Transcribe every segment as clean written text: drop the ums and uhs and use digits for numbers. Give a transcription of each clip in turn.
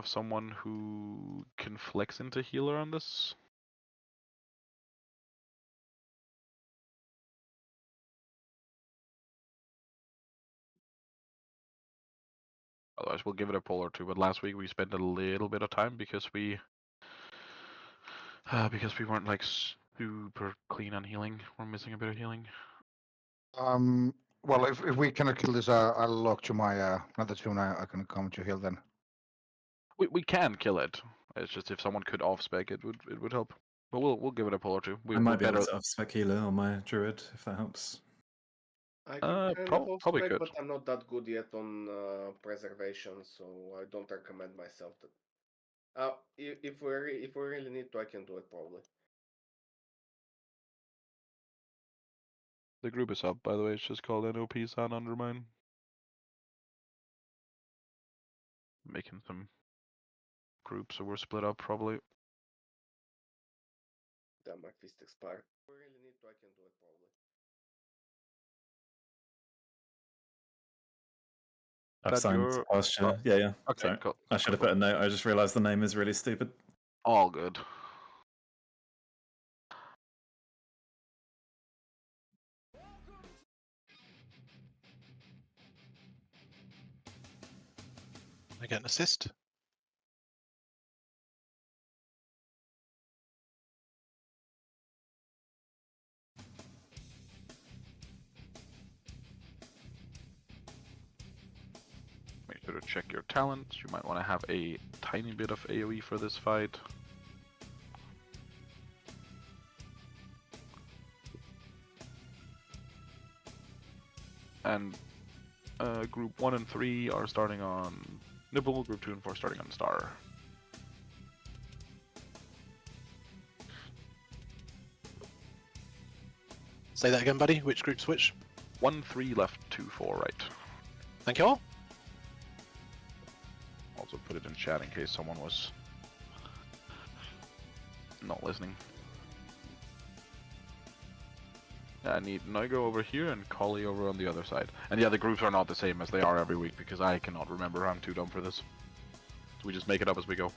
of someone who can flex into healer on this. Otherwise, we'll give it a pull or two. But last week we spent a little bit of time because we weren't like super clean on healing. We're missing a bit of healing. Well, if we cannot kill this, I'll log to my another tune. I can come to heal then. We can kill it. It's just if someone could off spec, it would help. But we'll give it a pull or two. I might be able to off-spec healer on my druid if that helps. I can kind of probably off-spec, could. but I'm not that good yet on preservation, so I don't recommend myself that. If we really need to, I can do it probably. The group is up, by the way. It's just called NOP Sound Undermine. Making some groups, so we're split up probably. Damn, my fist expired. If we really need to, I can do it probably. I've signed posture. Yeah. Okay, Sorry. cool. I should have put a note. I just realised the name is really stupid. All good. I get an assist. Make sure to check your talents. You might want to have a tiny bit of AoE for this fight. And group 1 and 3 are starting on Nibble, group 2 and 4 starting on Star. Say that again, buddy. Which group's which? 1, 3 left, 2, 4 right. Thank you all. Also put it in chat in case someone was not listening. I need Noigo over here and Collie over on the other side. And yeah, the groups are not the same as they are every week because I cannot remember. I'm too dumb for this. So we just make it up as we go.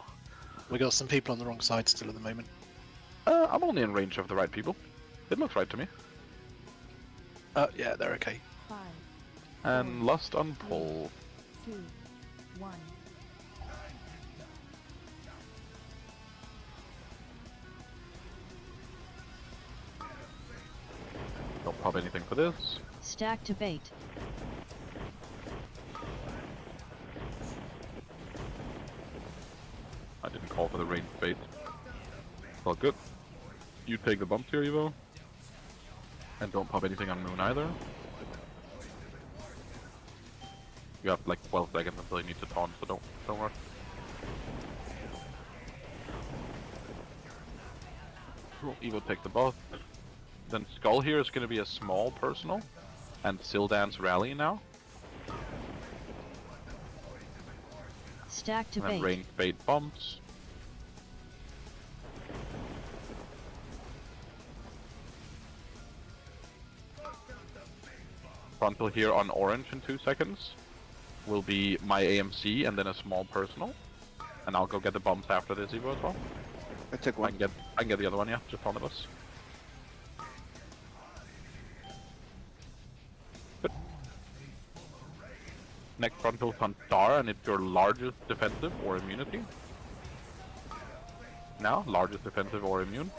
We got some people on the wrong side still at the moment. I'm only in range of the right people. It looks right to me. Yeah, they're okay. 5, And Lust on pull. 2, 1. Don't pop anything for this. Stack to bait. I didn't call for the range bait. All good. You take the bumps here, Evo. And don't pop anything on Moon either. You have like 12 seconds until you need to taunt, so don't rush. Cool. Evo take the buff. Then Skull here is going to be a small personal. And Sildance rally now. Stack to And then bait. range bait bumps. Frontal here on orange in 2 seconds will be my AMC and then a small personal. And I'll go get the bumps after this Evo as well. I take I one. can get the other one, yeah, just on the bus. Good. Next frontal on Star, and it's your largest defensive or immunity. Now, largest defensive or immune.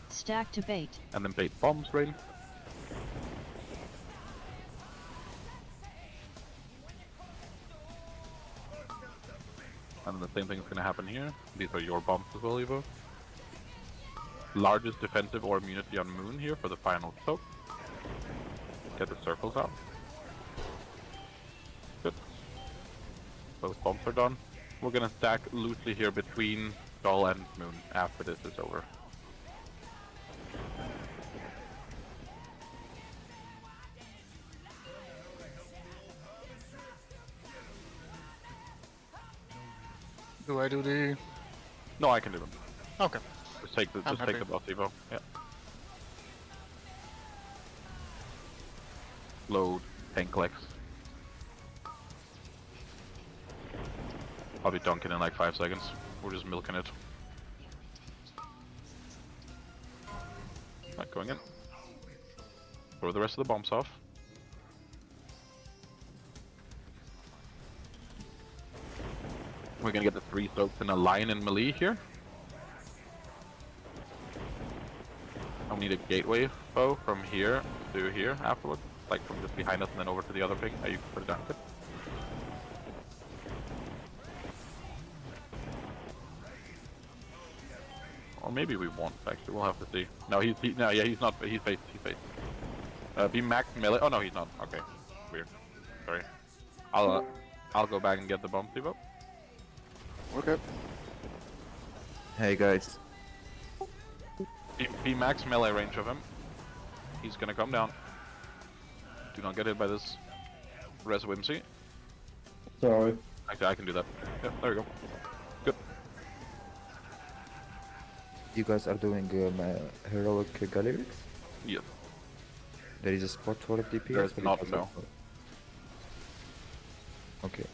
Stack to bait. And then bait bombs, rain. And the same thing is going to happen here. These are your bombs as well, Evo. Largest defensive or immunity on Moon here for the final soak. Get the circles out. Good. Both bombs are done. We're going to stack loosely here between Skull and Moon after this is over. Do I do the... No, I can do them. Okay. Just take the buff, Evo. Yeah. Load, tank lex. I'll be dunking in like 5 seconds. We're just milking it. Right, going in. Throw the rest of the bombs off. We're gonna get the 3 soaks in a line in melee here. I'll need a gateway foe from here to here afterwards. Like from just behind us and then over to the other ping. You can put it down. Good. Or maybe we won't actually, we'll have to see. No, he's not, he's faced. Be max melee, oh no he's not, okay. Weird, sorry. I'll go back and get the bomb Devo. Okay. Hey guys. Be max melee range of him. He's gonna come down. Do not get hit by this Res Whimsy. Sorry. Actually, I can do that. Yeah, there we go. Good. You guys are doing heroic Galerics? Yes. There is a spot for DPS? There's or it not, doesn't no. work? Okay.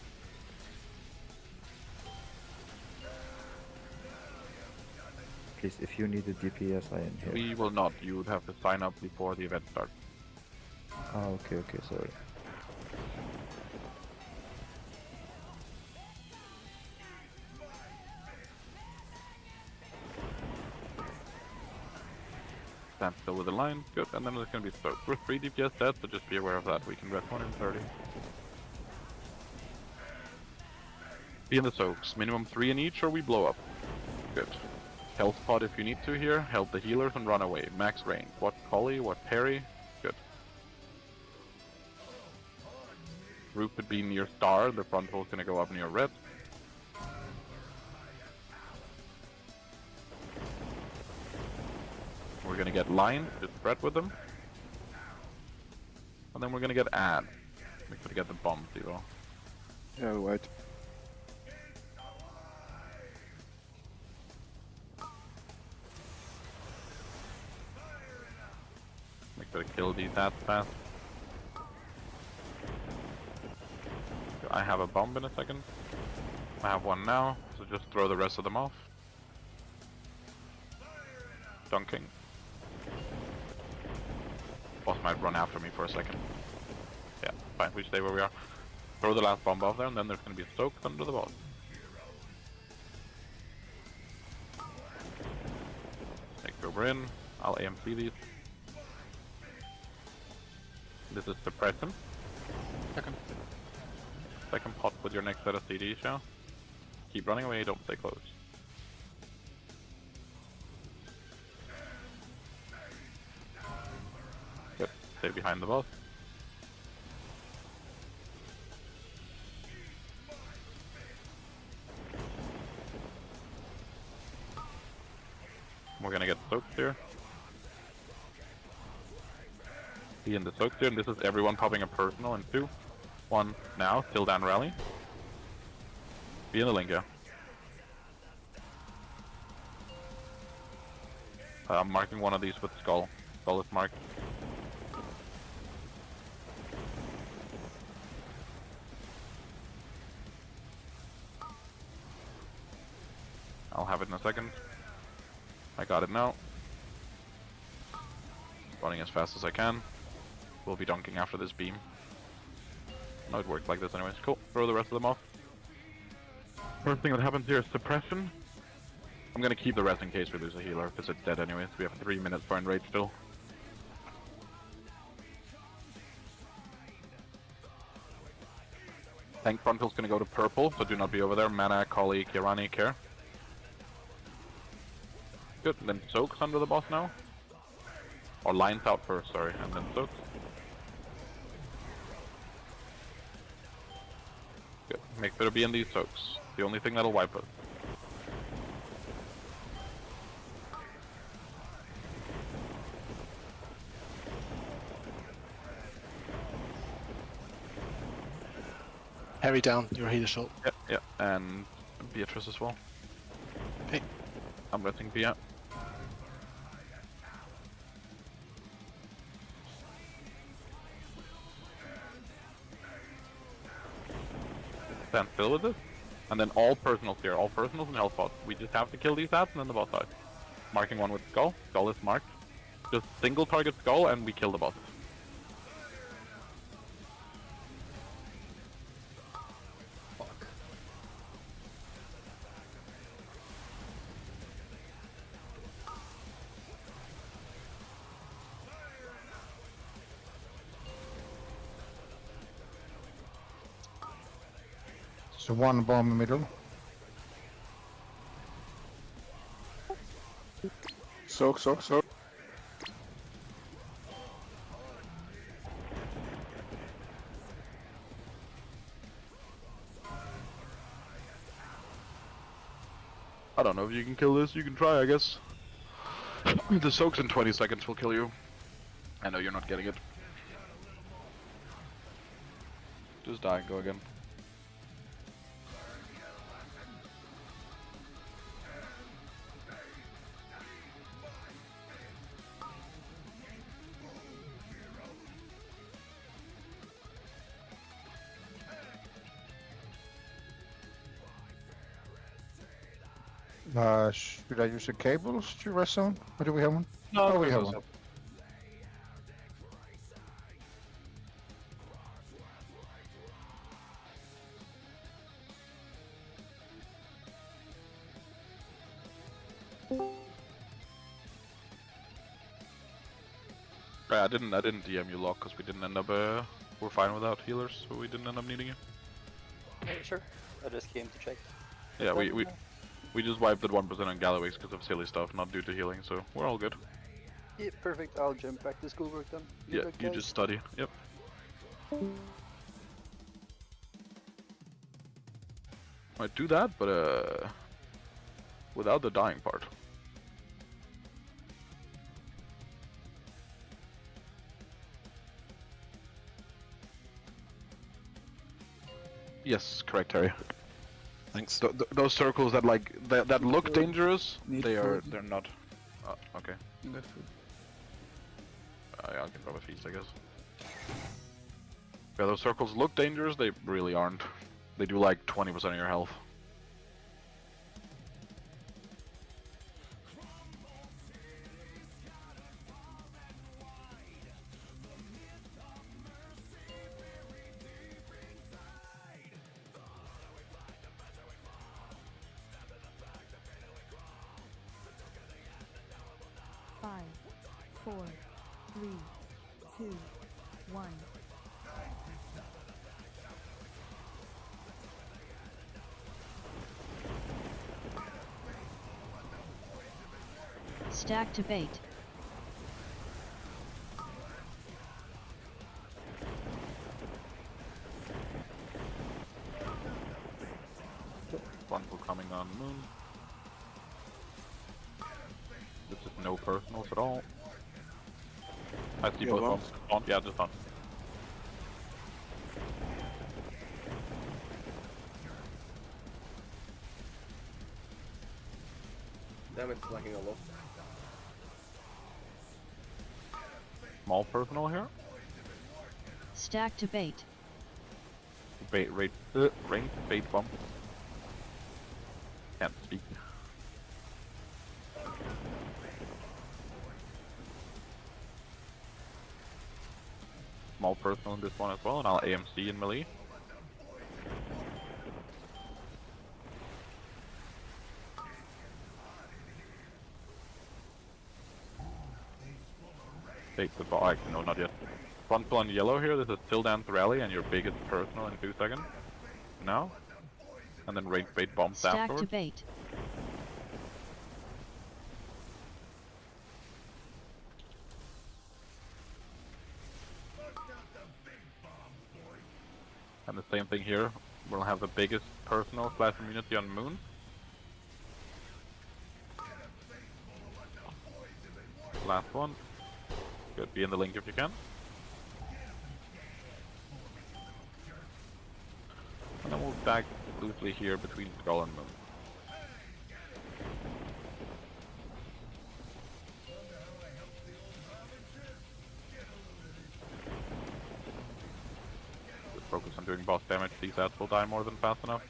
Please, if you need a DPS, I am here. We will not. You would have to sign up before the event starts. Ah, okay, sorry. Stand still with the line. Good. And then there's gonna be soaked. We're 3 DPS dead, so just be aware of that. We can rest 1 in 30. Be in the soaks. Minimum 3 in each, or we blow up. Good. Health pod if you need to here. Help the healers and run away. Max range. What Collie? What Parry? Good. Group would be near star. The front hole is gonna go up near red. We're gonna get line to spread with them. And then we're gonna get add. We're gonna get the bomb, Devo. Yeah, wait. Make sure to kill these ads fast. I have a bomb in a second. I have one now, so just throw the rest of them off. Dunking. Boss might run after me for a second. Yeah, fine, we stay where we are. Throw the last bomb off there, and then there's gonna be a soak under the boss. Take over in. I'll AMC these. This is suppression. Second pot with your next set of CDs, Shao. Keep running away, don't stay close. Good. Stay behind the boss. We're gonna get soaked here. Be in the soaked here, and this is everyone popping a personal in 2, 1, now, till down rally. Be in the link, yeah. I'm marking one of these with skull. Skull is marked. I'll have it in a second. I got it now. Running as fast as I can. We'll be dunking after this beam. No, it worked like this anyways. Cool. Throw the rest of them off. First thing that happens here is suppression. I'm gonna keep the rest in case we lose a healer, because it's dead anyways. We have 3 minutes for enrage still. Tank frontal's gonna go to purple, so do not be over there. Mana, Kali, Kirani, care. Good, and then soaks under the boss now. Or lines out first, sorry, and then soaks. Good, make sure to be in these soaks. The only thing that'll wipe us. Harry down, you're a healer shot. Yeah, and Beatrice as well. Okay. I'm letting Bia. Stand still with this. And then all personals here, all personals and health pots. We just have to kill these ads and then the boss dies. Marking one with skull. Skull is marked. Just single target skull and we kill the boss. Fuck. So one bomb in the middle. Soak, soak, soak. I don't know if you can kill this, you can try I guess. The soaks in 20 seconds will kill you. I know you're not getting it. Just die and go again. Should I use the cables to rest zone? Or do we have one? No, Oh, we have one. Yeah, I didn't DM you lock because we didn't end up we're fine without healers, so we didn't end up needing you. Sure. I just came to check. Yeah, we just wiped at 1% on Galloway's because of silly stuff, not due to healing, so we're all good. Yeah, perfect. I'll jump back to schoolwork then. Yeah, you just study. Yep. Might do that, but without the dying part. Yes, correct, Harry. Thanks. Those circles that that look dangerous, they're not. Okay. Yeah, I can grab a feast, I guess. Yeah, those circles look dangerous, they really aren't. They do like 20% of your health. Five, 4, 3, 2, 1. Stack to bait. One coming on moon. This is no personals at all. I see Yeah, both bombs. bombs. On, yeah, just on. Damn, it's lagging a lot. Small personal here. Stack to bait. Bait, rate, bait bomb. Can't speak. Small personal in this one as well, and I'll AMC in melee. Take the ball. No, not yet. Front on yellow here. This is still dance rally, and your biggest personal in 2 seconds. Now, and then rate bait bombs Stack afterwards. to bait. And the same thing here. We'll have the biggest personal / immunity on moon. Last one. Good. Be in the link if you can. And then we'll back loosely here between Skull and Moon. Just focus on doing boss damage. These ads will die more than fast enough.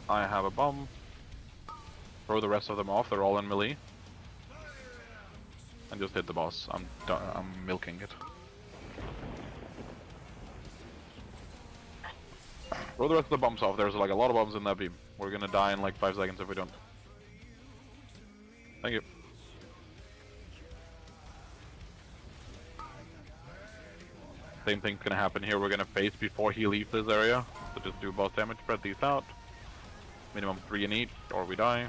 I have a bomb. Throw the rest of them off, they're all in melee. And just hit the boss. I'm milking it. Throw the rest of the bombs off, there's like a lot of bombs in that beam. We're gonna die in like 5 seconds if we don't. Thank you. Same thing's gonna happen here, we're gonna face before he leaves this area. So just do boss damage, spread these out. Minimum 3 in each, or we die.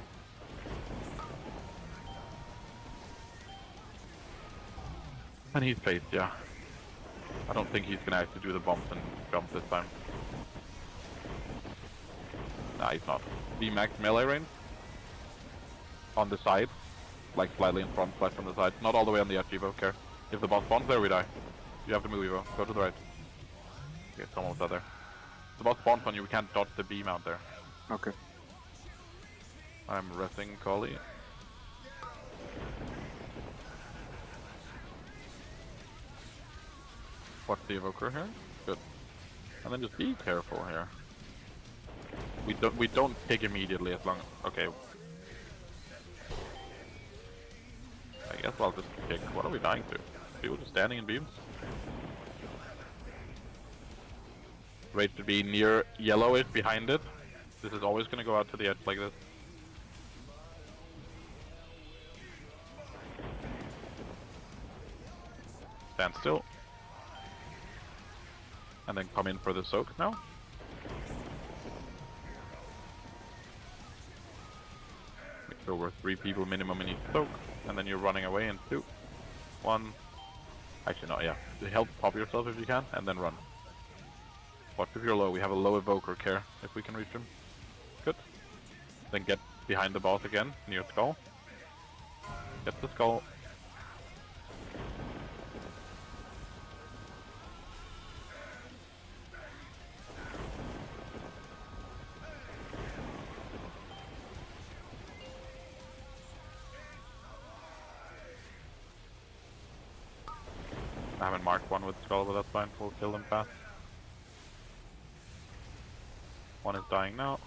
And he's faced, yeah. I don't think he's gonna actually do the bumps and jump this time. Nah, he's not. V-max melee range. On the side. Like slightly in front, slightly from the side. Not all the way on the edge, Evo, care. If the boss spawns there, we die. You have to move, Evo. Go to the right. Okay, it's almost out there. If the boss spawns on you, we can't dodge the beam out there. Okay. I'm resting Kali. Watch the evoker here. Good. And then just be careful here. We don't kick immediately as long. Okay. I guess I'll just kick. What are we dying to? People just standing in beams. Rate to be near yellowish behind it. This is always gonna go out to the edge like this. Stand still. And then come in for the soak now. Make sure we're 3 people minimum in each soak. And then you're running away in 2, 1. Actually, no, yeah. Help pop yourself if you can, and then run. Watch if you're low. We have a low evoker care if we can reach him. Good. Then get behind the boss again, near skull. Get the skull. I haven't marked one with skull, but that's fine. We'll kill them fast. One is dying now.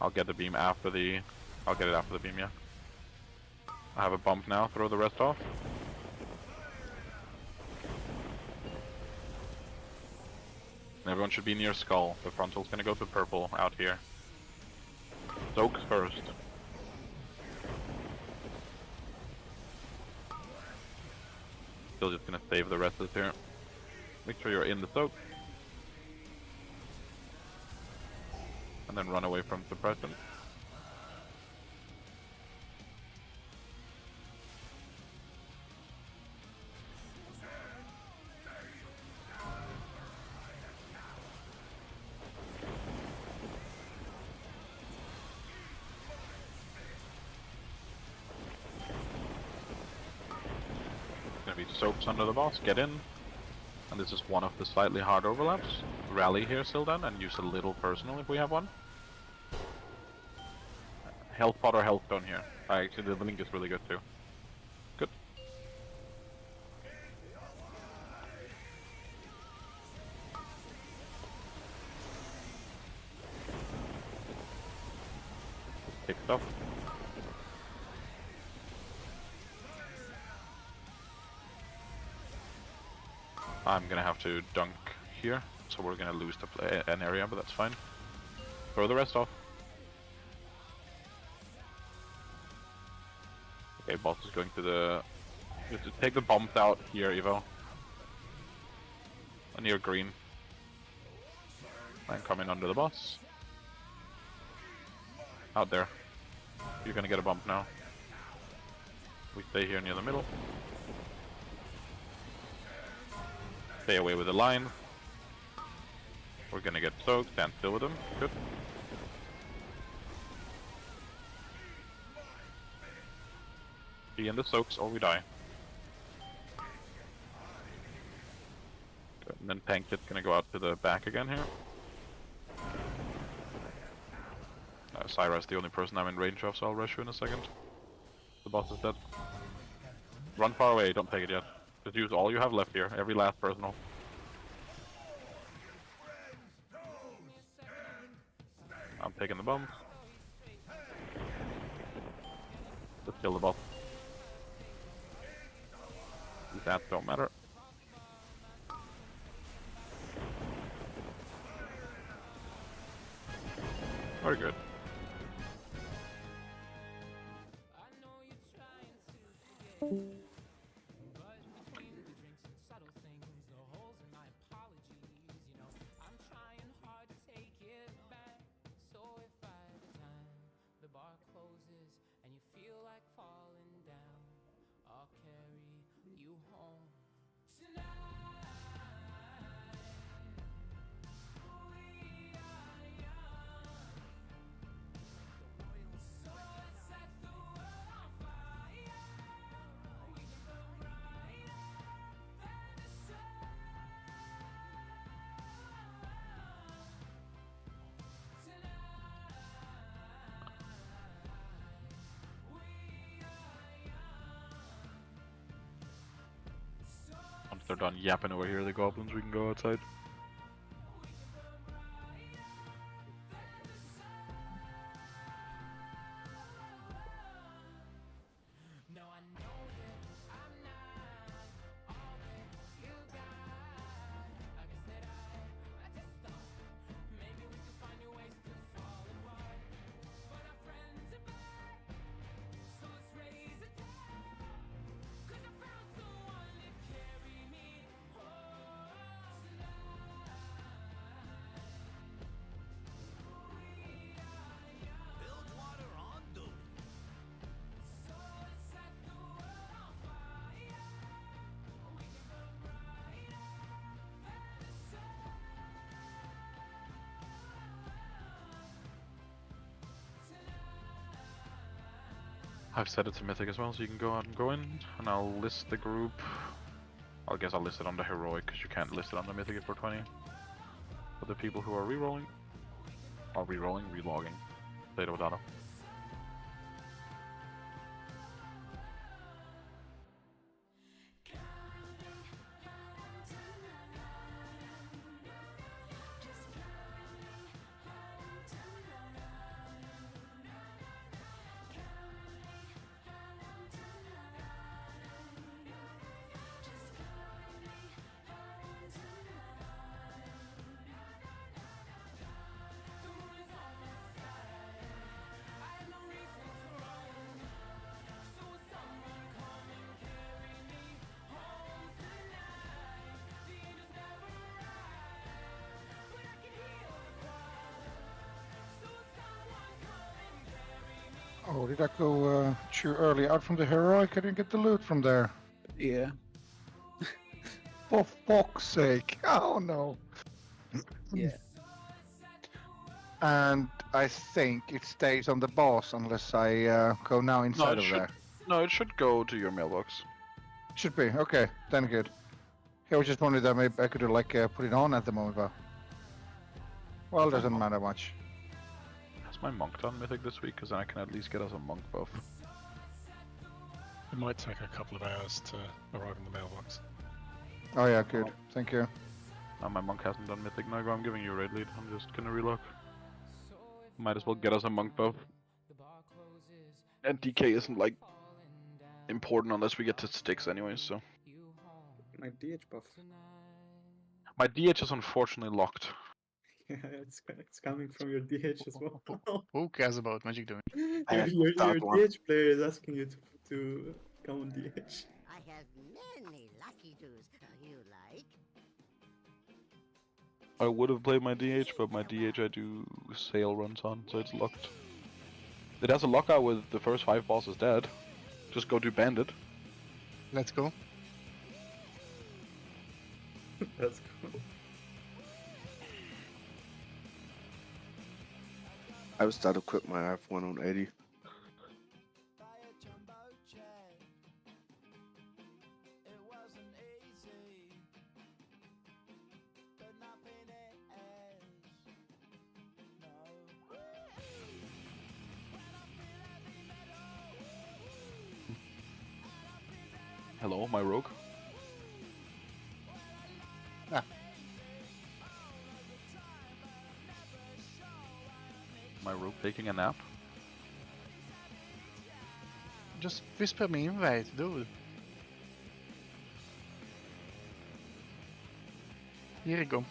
I'll get the beam after the... I'll get it after the beam, yeah. I have a bump now. Throw the rest off. Everyone should be near skull. The frontal's gonna go to purple out here. Soaks first. Still just gonna save the rest of this here. Make sure you're in the soak. And then run away from suppression. Gonna be soaps under the boss, get in. And this is one of the slightly hard overlaps. Rally here still then, and use a little personal if we have one. Health pot or health stone here. Actually, the link is really good too. Good. Take stuff. I'm gonna have to dunk here, so we're gonna lose an area, but that's fine. Throw the rest off. Okay, boss is going to the... Just take the bombs out here, Evo. Near green. And come in under the boss. Out there. You're gonna get a bump now. We stay here near the middle. Stay away with the line. We're gonna get soaked, stand still with them. Good. Be in the soaks or we die. Good. And then Tank Kit's gonna go out to the back again here. Syra's the only person I'm in range of, so I'll rush you in a second. The boss is dead. Run far away, don't take it yet. Just use all you have left here, every last personal. taking the bomb. Let's kill the bot. That don't matter. Very good. Once they're done yapping over here, the goblins, we can go outside. I've set it to Mythic as well, so you can go out and go in, and I'll list the group. I guess I'll list it on the Heroic, because you can't list it on the Mythic at 420. For the people who are re-rolling, or re-rolling, re-logging, Potato Potato. Oh, did I go too early out from the heroic? I didn't get the loot from there. Yeah. For fuck's sake! Oh no! Yeah. And I think it stays on the boss unless I go now inside it of should- there. No, it should go to your mailbox. Should be okay. Then good. I was just wondering that maybe I could like put it on at the moment, but well, it doesn't matter much. Has my monk done Mythic this week? Because then I can at least get us a monk buff. It might take a couple of hours to arrive in the mailbox. Oh yeah, good. Thank you. No, my monk hasn't done Mythic. Nago, I'm giving you a raid lead. I'm just gonna relock. Might as well get us a monk buff. And DK isn't like important unless we get to sticks anyway, so. My DH buff. My DH is unfortunately locked. Yeah, it's coming from your DH as well. Who cares about Magic doing? Your DH player is asking you to come on DH. I have many lucky doos. You like? I would have played my DH, but my DH I do sail runs on, so it's locked. It has a lockout with the first 5 bosses dead. Just go do Bandit. Let's go. That's cool. I would start to equip my F1 on 80. Hello, my rogue. my rook taking a nap? Just whisper me invite, dude. Here you go.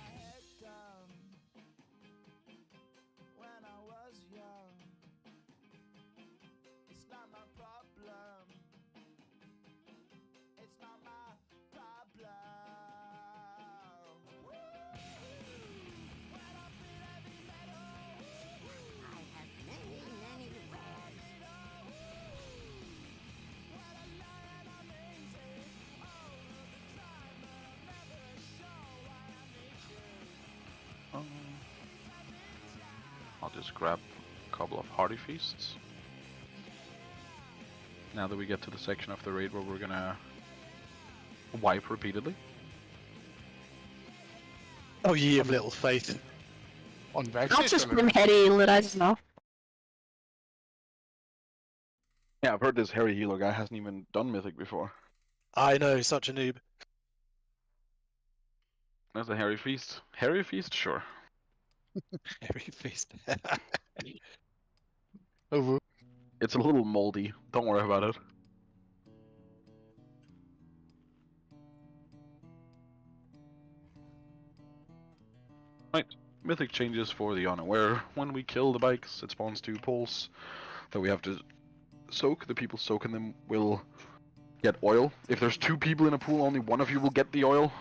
I have many, many wares. I'll just grab a couple of hearty feasts. Now that we get to the section of the raid where we're gonna wipe repeatedly. Oh, ye of little faith. On Vex. Not just from Harry Healer, I don't know. Yeah, I've heard this Harry Healer guy hasn't even done Mythic before. I know, such a noob. There's a Harry Feast. Harry Feast, sure. Harry Feast. Oh, It's a little moldy. Don't worry about it. Right. Mythic changes for the unaware. When we kill the bikes, it spawns 2 pools that we have to soak. The people soaking them will get oil. If there's 2 people in a pool, only one of you will get the oil.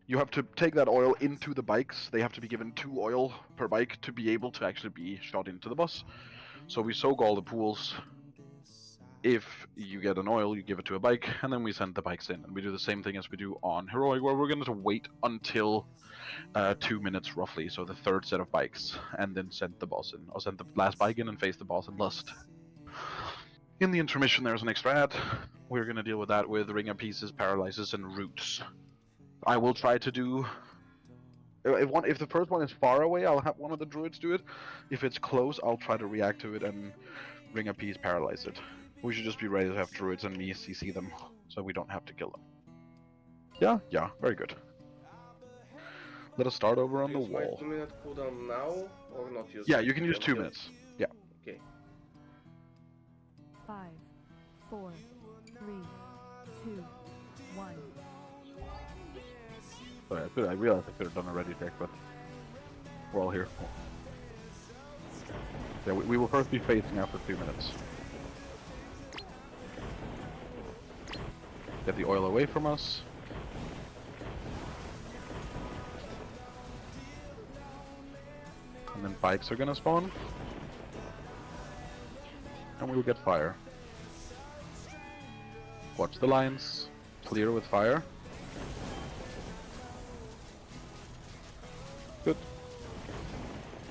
You have to take that oil into the bikes. They have to be given 2 oil per bike to be able to actually be shot into the bus. So we soak all the pools. If you get an oil, you give it to a bike, and then we send the bikes in. And we do the same thing as we do on Heroic, where we're going to wait until 2 minutes roughly, so the 3rd set of bikes, and then send the boss in. Or send the last bike in and face the boss in Lust. In the intermission, there's an extra ad. We're going to deal with that with Ring of Pieces, Paralyzes, and Roots. I will try to do... If the first one is far away, I'll have one of the druids do it. If it's close, I'll try to react to it and Ring of Peace, Paralyze it. We should just be ready to have druids and me CC them, so we don't have to kill them. Yeah, very good. Let us start over on the Use my wall. 2-minute cooldown now, or not use Yeah, it you can use 2 until- minutes. Yeah. Okay. 5, 4, 3, 2, 1. Sorry, I realized I could have done a ready check, but we're all here. Yeah, we will first be facing after 2 minutes. Get the oil away from us. And then bikes are gonna spawn. And we will get fire. Watch the lines. Clear with fire. Good.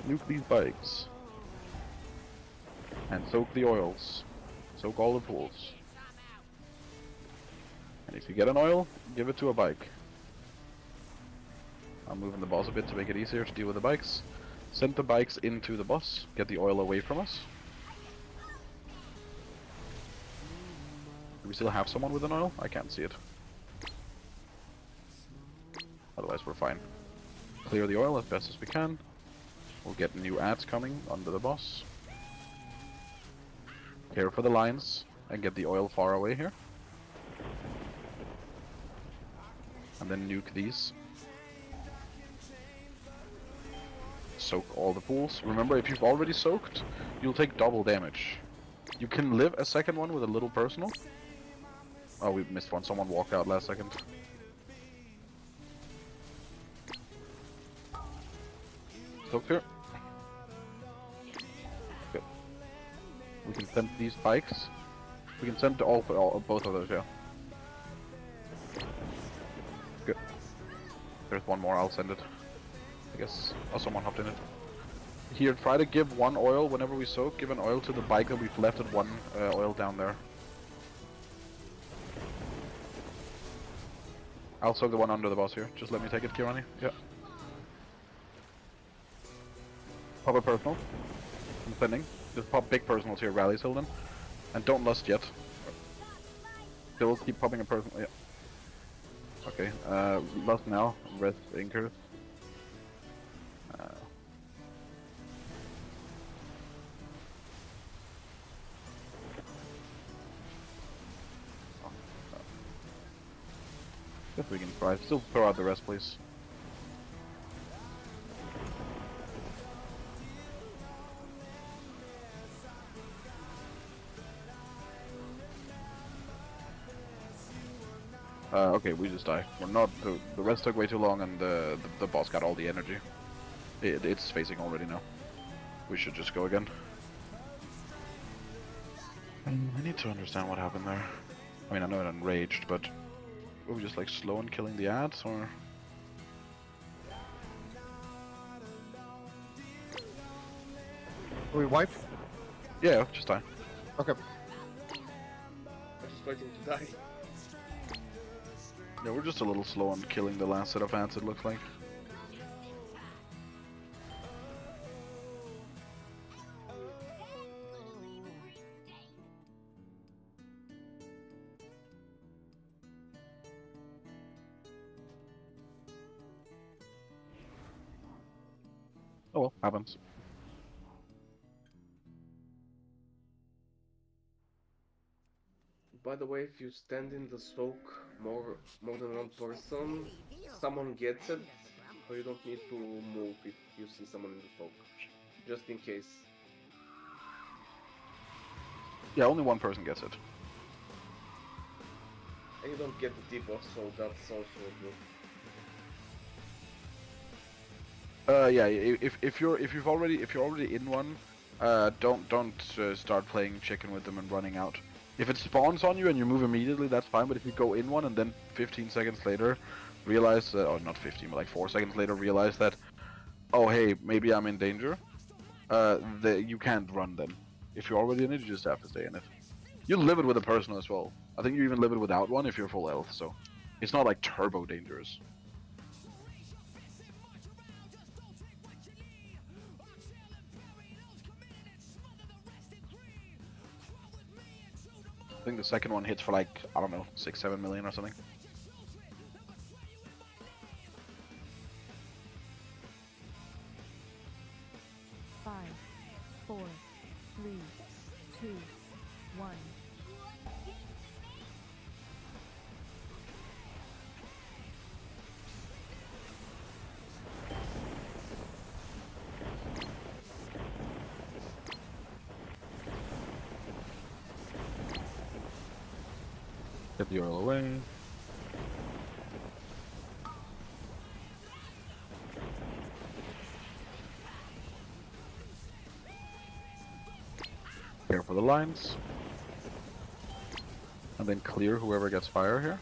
Nuke these bikes. And soak the oils. Soak all the pools. And if you get an oil, give it to a bike. I'm moving the boss a bit to make it easier to deal with the bikes. Send the bikes into the boss. Get the oil away from us. Do we still have someone with an oil? I can't see it. Otherwise we're fine. Clear the oil as best as we can. We'll get new ads coming under the boss. Care for the lines and get the oil far away here. And then nuke these. Soak all the pools. Remember, if you've already soaked, you'll take double damage. You can live a second one with a little personal. Oh, we missed one. Someone walked out last second. Soaked here. Good. We can send these bikes. We can send to all both of those, yeah. Good. There's one more, I'll send it. I guess. Oh, someone hopped in it. Here, try to give 1 oil whenever we soak. Give an oil to the bike that we've left and 1 oil down there. I'll soak the one under the boss here. Just let me take it, Kirani. Yeah. Pop a personal. I'm sending. Just pop big personals here, Rallies, Hilden. And don't lust yet. Still keep popping a personal, yeah. Okay, lust now. Rest anchors. If we can try. Still throw out the rest, please. Okay, we just die. We're not. The rest took way too long, and the boss got all the energy. It's facing already now. We should just go again. I need to understand what happened there. I mean, I know it enraged, but were we just like slow in killing the ads, or? We wipe? Yeah, just die. Okay. I'm just waiting to die. Yeah, we're just a little slow on killing the last set of ads, it looks like. Oh well, happens. By the way, if you stand in the soak more than one person, someone gets it, so you don't need to move if you see someone in the soak, just in case. Yeah, only one person gets it. And you don't get the debuff, so that's also good. Yeah, if you're already in one, don't start playing chicken with them and running out. If it spawns on you and you move immediately, that's fine. But if you go in one and then 15 seconds later realize, or not 15, but like 4 seconds later realize that, oh hey, maybe I'm in danger, you can't run then. If you're already in it, you just have to stay in it. You live it with a person as well. I think you even live it without one if you're full health, so it's not like turbo dangerous. I think the second one hits for like, I don't know, 6-7 million or something. Five, 4, 3, 2, 1. Get the oil away. Clear for the lines. And then clear whoever gets fire here.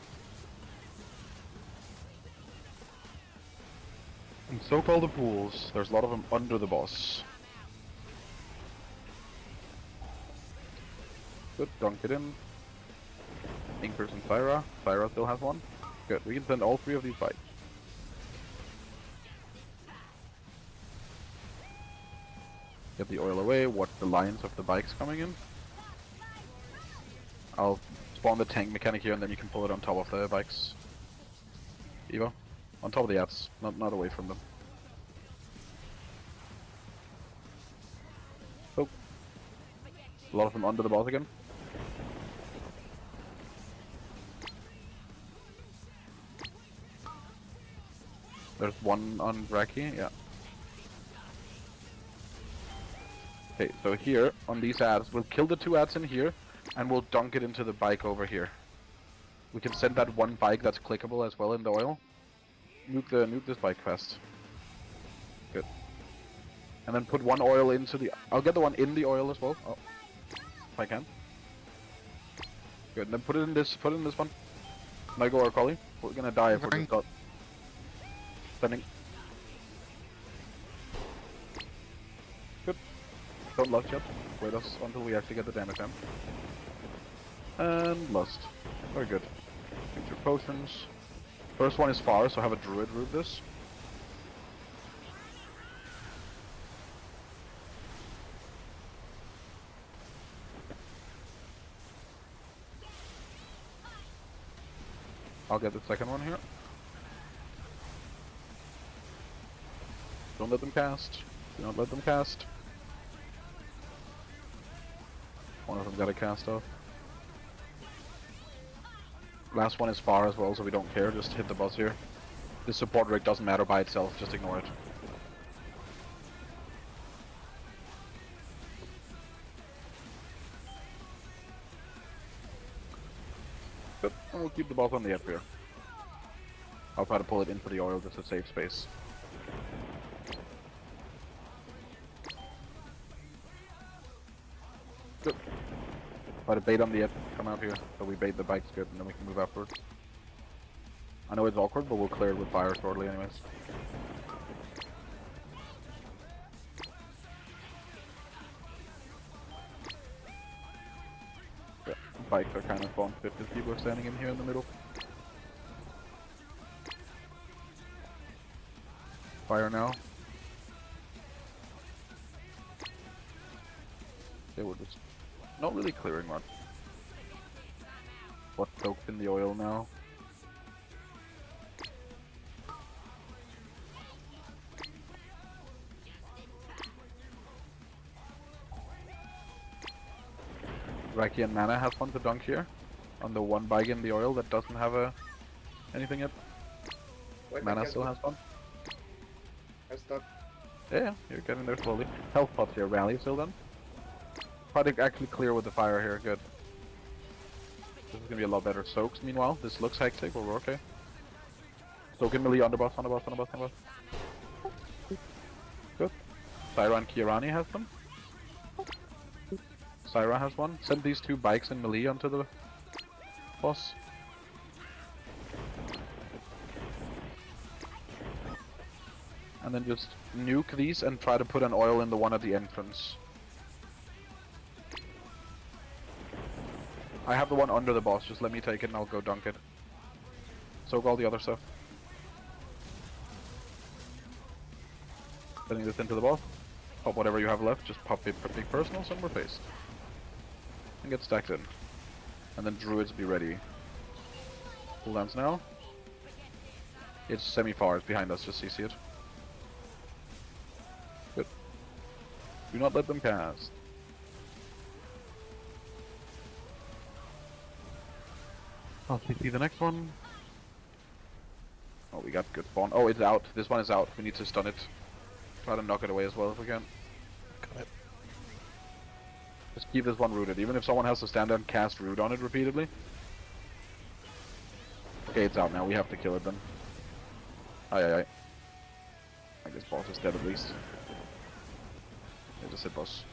And soak all the pools. There's a lot of them under the boss. Good, dunk it in. Inkers and Thyra. Thyra still has one. Good, we can send all 3 of these bikes. Get the oil away, watch the lines of the bikes coming in. I'll spawn the tank mechanic here and then you can pull it on top of the bikes. Eva? On top of the ads, not away from them. Oh. A lot of them under the boss again. There's one on Raki, yeah. Okay, so here, on these ads, we'll kill the 2 ads in here, and we'll dunk it into the bike over here. We can send that one bike that's clickable as well in the oil. Nuke this bike fast. Good. And then put one oil into the... I'll get the one in the oil as well. Oh. If I can. Good, and then put it in this one. Migo or Collie. We're gonna die if we're just not... Spending. Good. Don't lust yet. Wait us until we actually get the damage in. And lust. Very good. Get your potions. First one is far, so have a druid root this. I'll get the second one here. Don't let them cast. Do not let them cast. One of them got a cast off. Last one is far as well, so we don't care. Just hit the boss here. This support rig doesn't matter by itself. Just ignore it. Good. And we'll keep the boss on the up here. I'll try to pull it in for the oil just to save space. Good. Try to bait on the edge, come out here, so we bait the bikes good, and then we can move afterwards. I know it's awkward, but we'll clear it with fire shortly anyways. Yeah, bikes are kind of fun fit as people are standing in here in the middle. Fire now. They were just not really clearing much. What soaked in the oil now? Raki and Mana has one to dunk here on the one bike in the oil that doesn't have anything yet. Wait, Mana still has one. I start. Yeah, you're getting there slowly. Health pots here, rally still done. Try to actually clear with the fire here, good. This is gonna be a lot better. Soaks, meanwhile, this looks hectic, but we're okay. Soak in melee on the boss, on the boss, on the boss, on the boss. Good. Syra and Kirani has them. Syra has one. Send these two bikes in melee onto the boss. And then just nuke these and try to put an oil in the one at the entrance. I have the one under the boss, just let me take it and I'll go dunk it. Soak all the other stuff. Sending this into the boss. Pop whatever you have left, just pop it for big personals and we're faced. And get stacked in. And then druids be ready. Cooldowns now. It's semi-far, it's behind us, just CC it. Good. Do not let them cast. I'll CC the next one. Oh, we got good spawn. Oh, it's out. This one is out. We need to stun it. Try to knock it away as well if we can. Got it. Just keep this one rooted, even if someone has to stand there and cast root on it repeatedly. Okay, it's out now. We have to kill it then. Aye, aye, aye. I guess boss is dead at least. Yeah, just hit boss.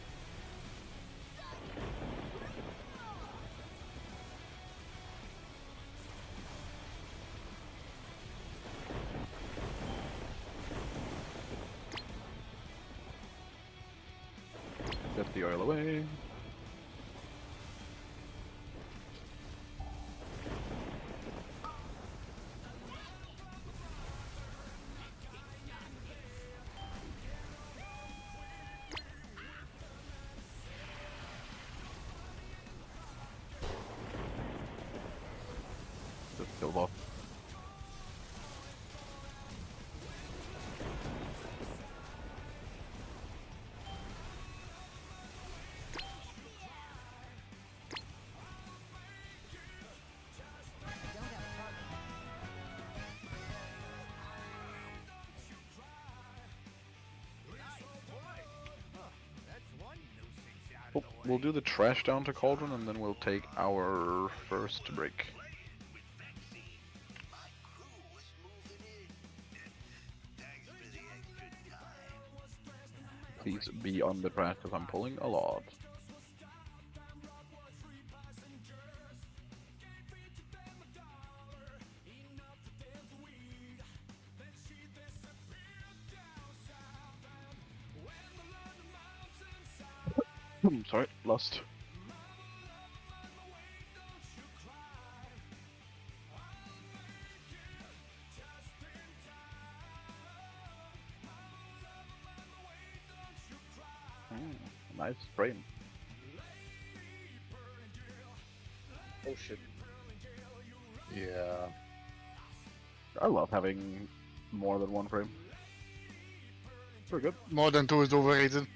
Get the oil away. Just kill boss. We'll do the trash down to Cauldron and then we'll take our first break. Please be on the trash because I'm pulling a lot. Sorry, lost. Nice frame. Oh shit. Yeah. I love having more than one frame. Pretty good. More than 2 is overrated.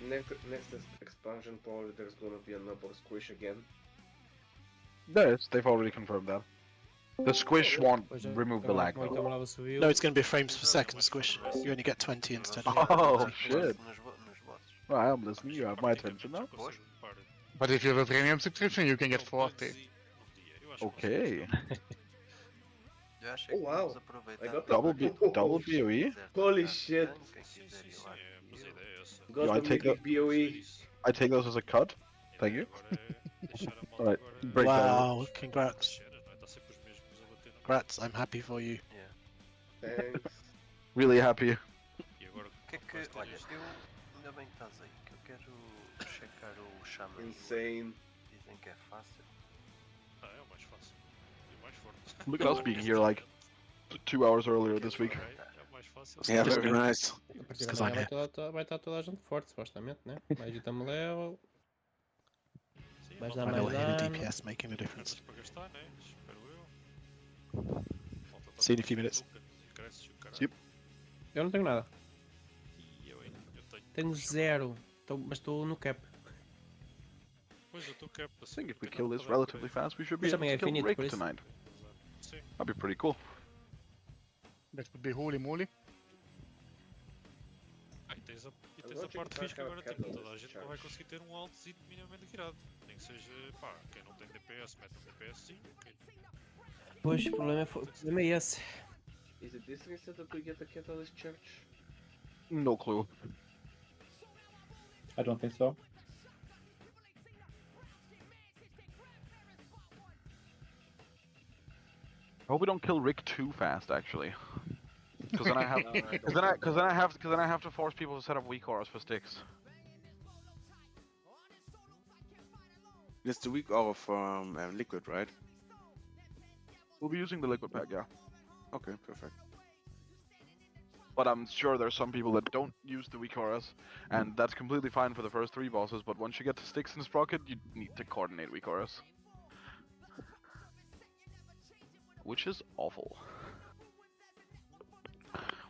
Next is expansion, probably there's gonna be another squish again. Yes, they've already confirmed that. The squish won't remove the lag. Então though. lá subiu. No, it's going to be frames per second squish. You only get 20 instead of Oh 40. shit! Well, I'm listening. You have my attention now. But if you have a premium subscription, you can get 40. Okay. Oh wow! I got Double BOE. Holy shit! Got Yo, I the take mythic BOE. I take those as a cut. Thank you. Alright, break Wow, congrats. Congrats, I'm happy for you. Thanks. Really happy. Olha, eu ainda bem que estás aí, que eu quero checar o Shaman. Insane. Dizem que é fácil. Look at us being here like 2 hours earlier this week. Yeah, very nice. A partir da manhã vai estar toda a gente forte, supostamente, né? Mais de Tamo level. Vais dar I know mais heavy dano. DPS making a difference. See you in a few minutes. Yep. Eu não tenho nada. Tenho 0, mas estou no cap. I think if we kill this relatively fast, we should be Mas able também é to kill infinito, Rick por isso. tonight. That'd be pretty cool. That would be holy moly. E tens a parte fixe que agora tipo, toda a gente vai conseguir ter um altozinho minimamente equilibrado. Nem que seja, pá, quem não tem DPS mete um DPS sim, ok. Pois, o problema é esse. Is it this instead that we get a Catalyst Church? No clue. I don't think so. I hope we don't kill Rick too fast, actually. Because then I have, because then I have to force people to set up weak auras for sticks. It's the weak aura from Liquid, right? We'll be using the liquid pack, yeah. Okay, perfect. But I'm sure there's some people that don't use the weak auras, and that's completely fine for the first 3 bosses, but once you get to Styx and Sprocket, you need to coordinate weak auras. Which is awful.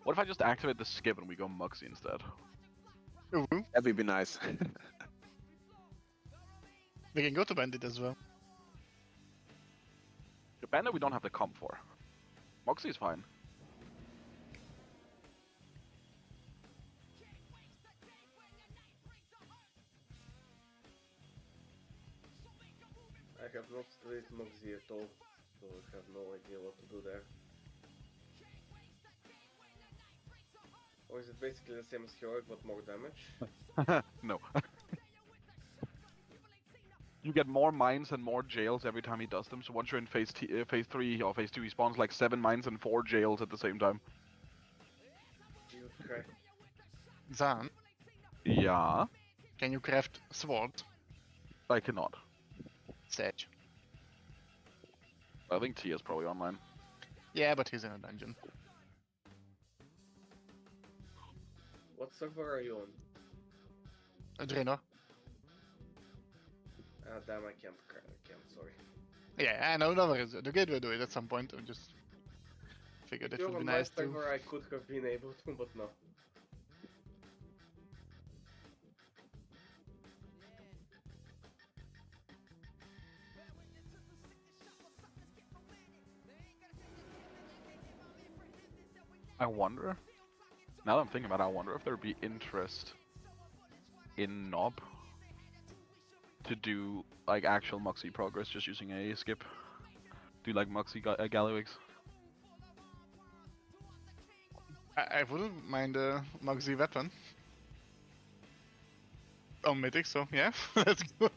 What if I just activate the skip and we go Muxy instead? That would be nice. We can go to Bandit as well. The Bandit we don't have the comp for. Muxy is fine. I have not studied Moxie at all, so I have no idea what to do there. Or is it basically the same as Heroic but more damage? No. You get more mines and more jails every time he does them, so once you're in phase 3 or phase 2, he spawns like 7 mines and 4 jails at the same time. Okay. Zan, Yeah, can you craft sword? I cannot. Sedge. I think T is probably online. Yeah, but he's in a dungeon. What server are you on? Draenor. Ah, damn, I can't, sorry. Yeah, I know, no worries. The gate will do it at some point. I just figured If it you're would be on my nice to. server, I could have been able to, but no. I wonder. Now that I'm thinking about it, I wonder if there'd be interest in Nob to do like actual Muxy progress just using a skip. Do like Muxy Gallywix. I wouldn't mind a Muxy weapon. On Mythic, so yeah, let's go.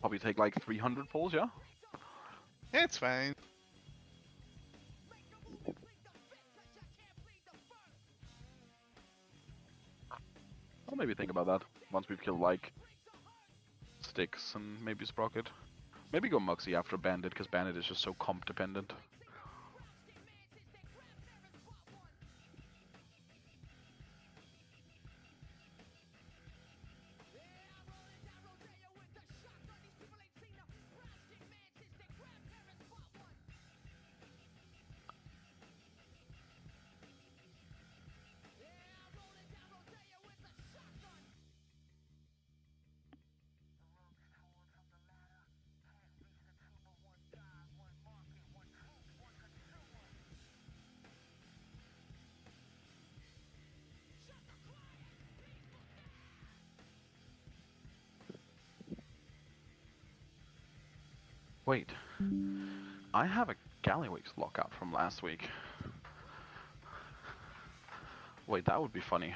Probably take like 300 pulls, yeah? Yeah, it's fine. I'll maybe think about that once we've killed like Styx and maybe Sprocket. Maybe go Muxy after Bandit, because Bandit is just so comp dependent. Wait. I have a Gallywix lockout from last week. Wait, that would be funny.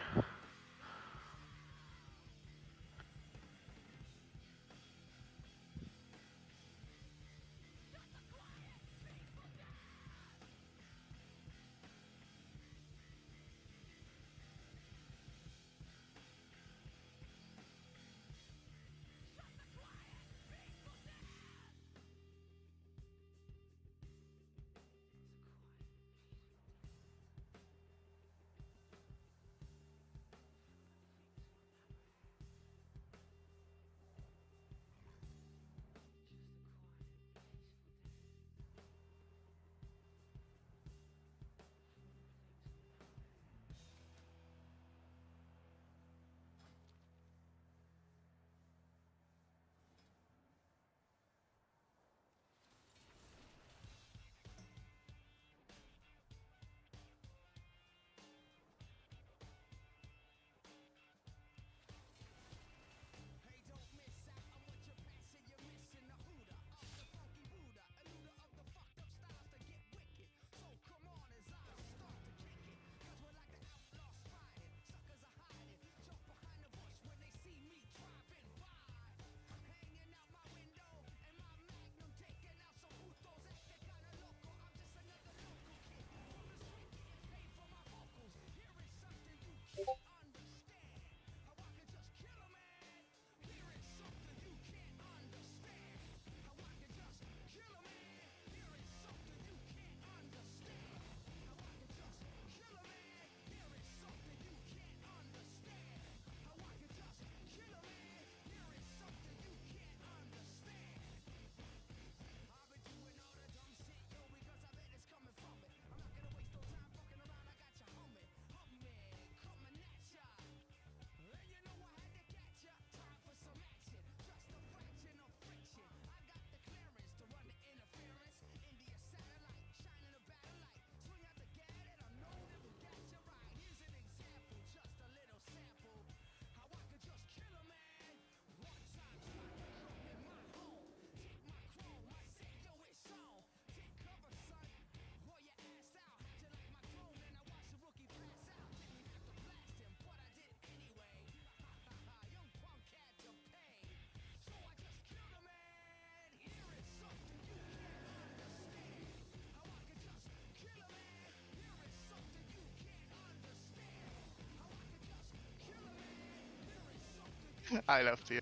I left you.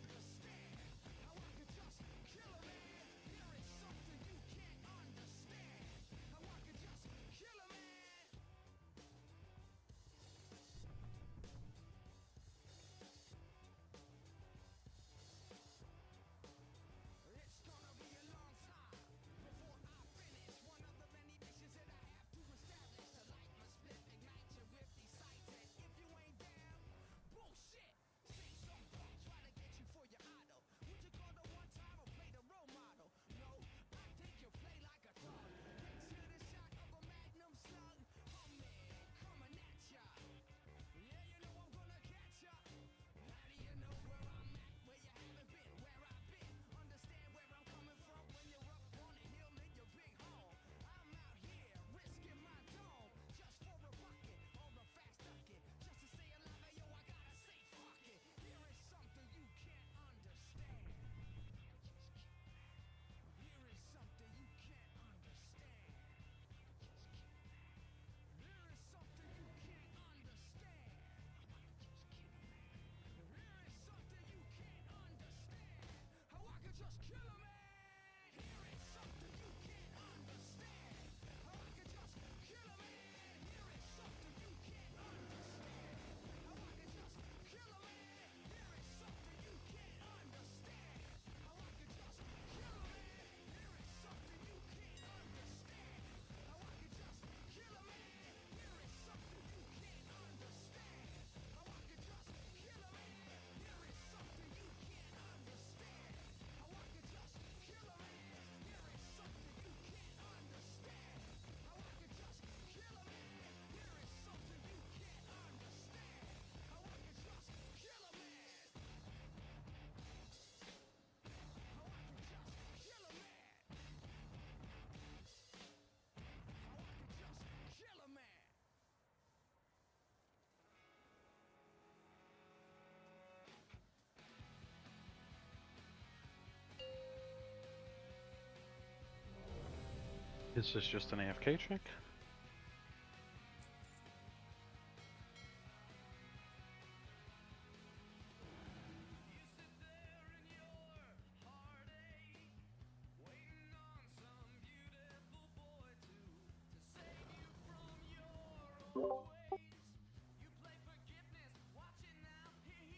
This is just an AFK check.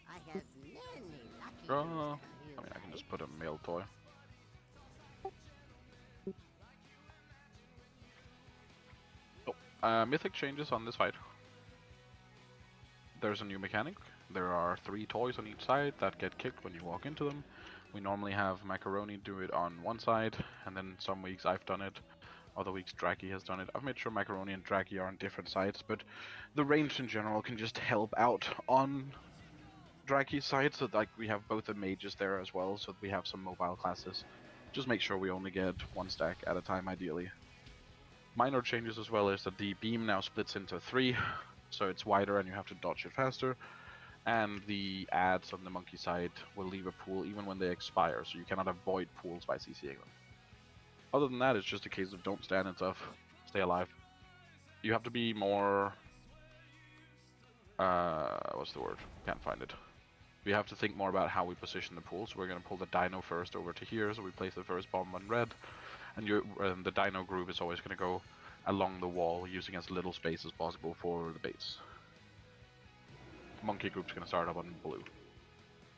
I have many lucky Draw. dudes, I mean, I can just put a male toy. Mythic changes on this fight. There's a new mechanic. There are 3 toys on each side that get kicked when you walk into them. We normally have Macaroni do it on one side, and then some weeks I've done it. Other weeks Draki has done it. I've made sure Macaroni and Draki are on different sides, but the range in general can just help out on Draki's side, so like we have both the mages there as well, so we have some mobile classes. Just make sure we only get 1 stack at a time ideally. Minor changes as well is that the beam now splits into 3, so it's wider and you have to dodge it faster. And the ads on the monkey side will leave a pool even when they expire, so you cannot avoid pools by CCing them. Other than that, it's just a case of don't stand and stuff, stay alive. You have to be more... what's the word? Can't find it. We have to think more about how we position the pool, so we're going to pull the dino first over to here, so we place the first bomb on red. And the dino group is always going to go along the wall, using as little space as possible for the base. The monkey group's going to start up on blue.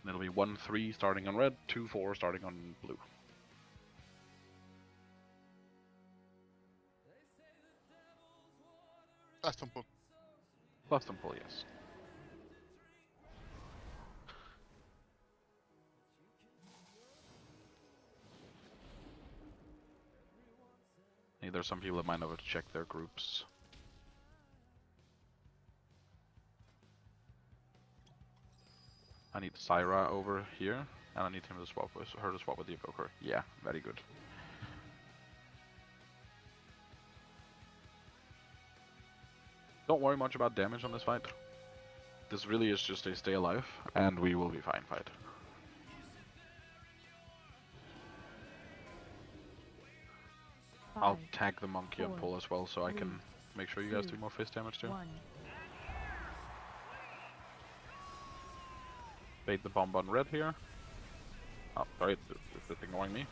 And it'll be 1-3 starting on red, 2-4 starting on blue. Custom pull. Custom pull, yes. There's some people that might not have checked their groups. I need Syra over here, and I need him to swap with her to swap with the Evoker. Yeah, very good. Don't worry much about damage on this fight. This really is just a stay alive, and we will be fine fight. I'll tag the monkey on pull as well, so I can make sure you guys do more face damage too. Bait the bomb on red here. Oh, sorry, it's just ignoring me.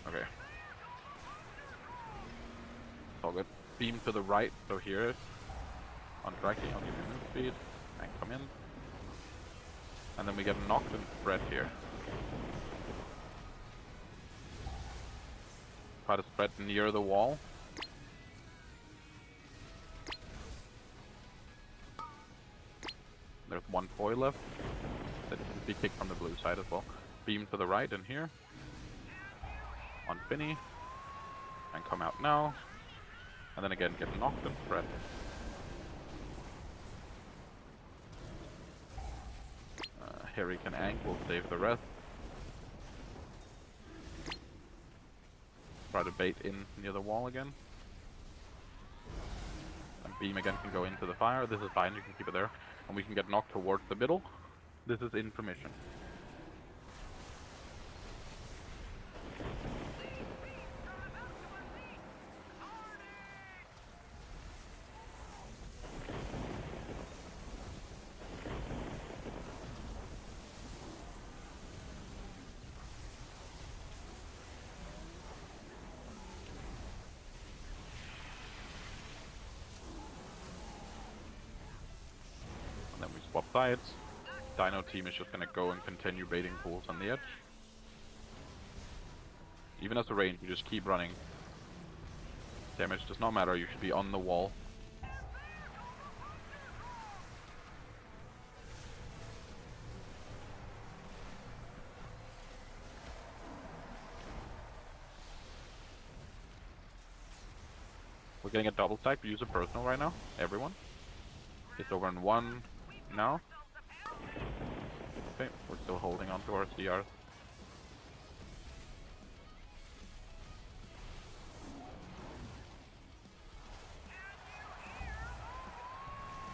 Okay. It's all good. Beam to the right, so here on Draki, I'll give you move speed, and come in. And then we get knocked and spread here. Try to spread near the wall. There's 1 toy left. That can be kicked from the blue side as well. Beam to the right in here. On Finny. And come out now. And then again get knocked and spread. Harry can ank, will save the rest. Try to bait in near the wall again. And beam again can go into the fire. This is fine, you can keep it there. And we can get knocked towards the middle. This is in permission. Swap sides. Dino team is just gonna go and continue baiting pools on the edge. Even as the range, you just keep running. Damage does not matter, you should be on the wall. We're getting a double stack, use a personal right now, everyone. It's over in 1 now. Okay, we're still holding on to our CRs.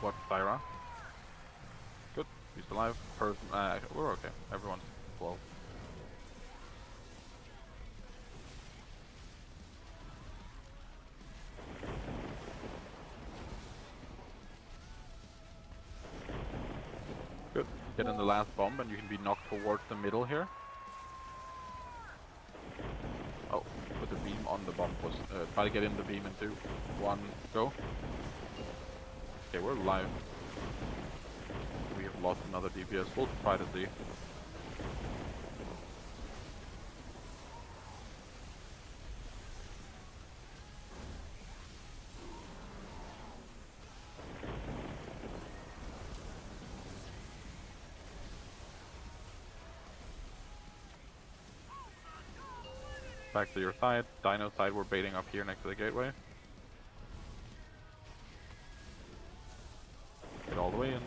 What, Syra? Good, he's alive. We're okay, everyone's 12. Get in the last bomb and you can be knocked towards the middle here. Oh, put the beam on the bomb. Try to get in the beam in 2, 1, go. Okay, we're live. We have lost another DPS. We'll try to see. Back to your side. Dino side, we're baiting up here next to the gateway. Get all the way in.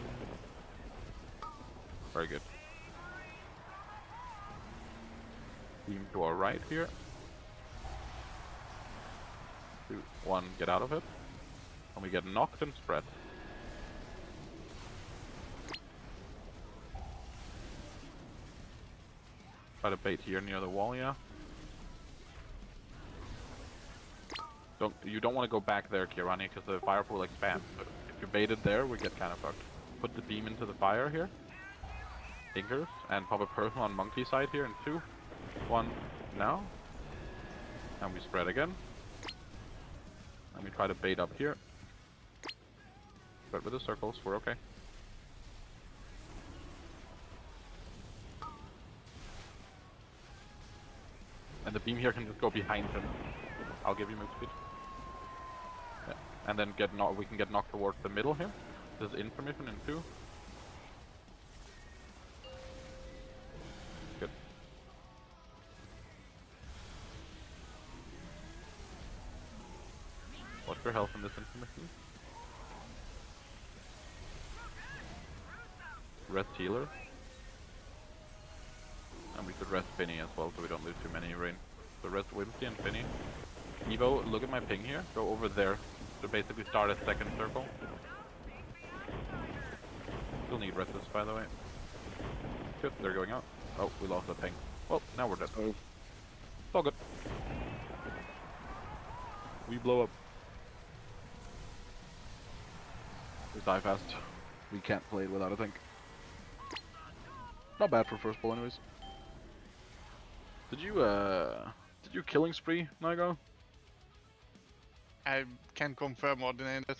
Very good. Beam to our right here. 2, 1, get out of it. And we get knocked and spread. Try to bait here near the wall, yeah. You don't want to go back there, Kirani, because the fire pool expands. But if you bait it there, we get kind of fucked. Put the beam into the fire here. Tinkers, and pop a person on monkey side here in 2, 1, now. And we spread again. And we try to bait up here. Spread with the circles, we're okay. And the beam here can just go behind him. I'll give you move speed. Yeah. And then we can get knocked towards the middle here. This is information in 2. Good. What's your health in this information? Rest healer. And we could rest Finny as well so we don't lose too many rain. So rest Wimpy and Finny. Evo, look at my ping here. Go over there. So basically start a second circle. Still need resist, by the way. Good, they're going out. Oh, we lost the ping. Well, now we're dead. Oh. It's all good. We blow up. We die fast. We can't play it without a think. Not bad for first pull anyways. Did you killing spree, Nago? I can't confirm or deny that.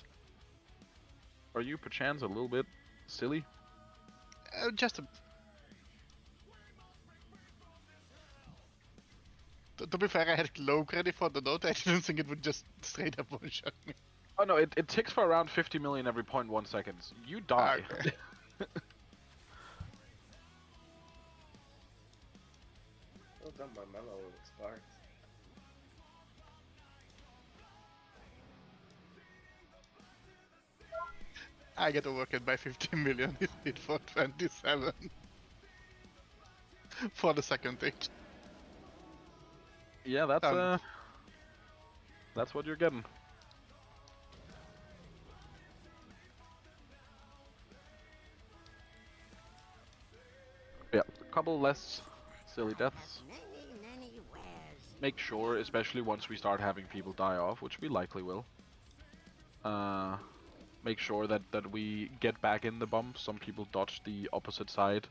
Are you perchance a little bit silly? Just a... To be fair, I had Cloak ready for the note. I didn't think it would just straight up one-shot me. Oh no, it ticks for around 50 million every 0.1 seconds. You die. Okay. Well done, my mana will expire. I get overkilled by 15 million. It did for 27. For the second tick. Yeah, that's what you're getting. Yeah, a couple less silly deaths. Make sure, especially once we start having people die off, which we likely will. Make sure that we get back in the bomb. Some people dodged the opposite side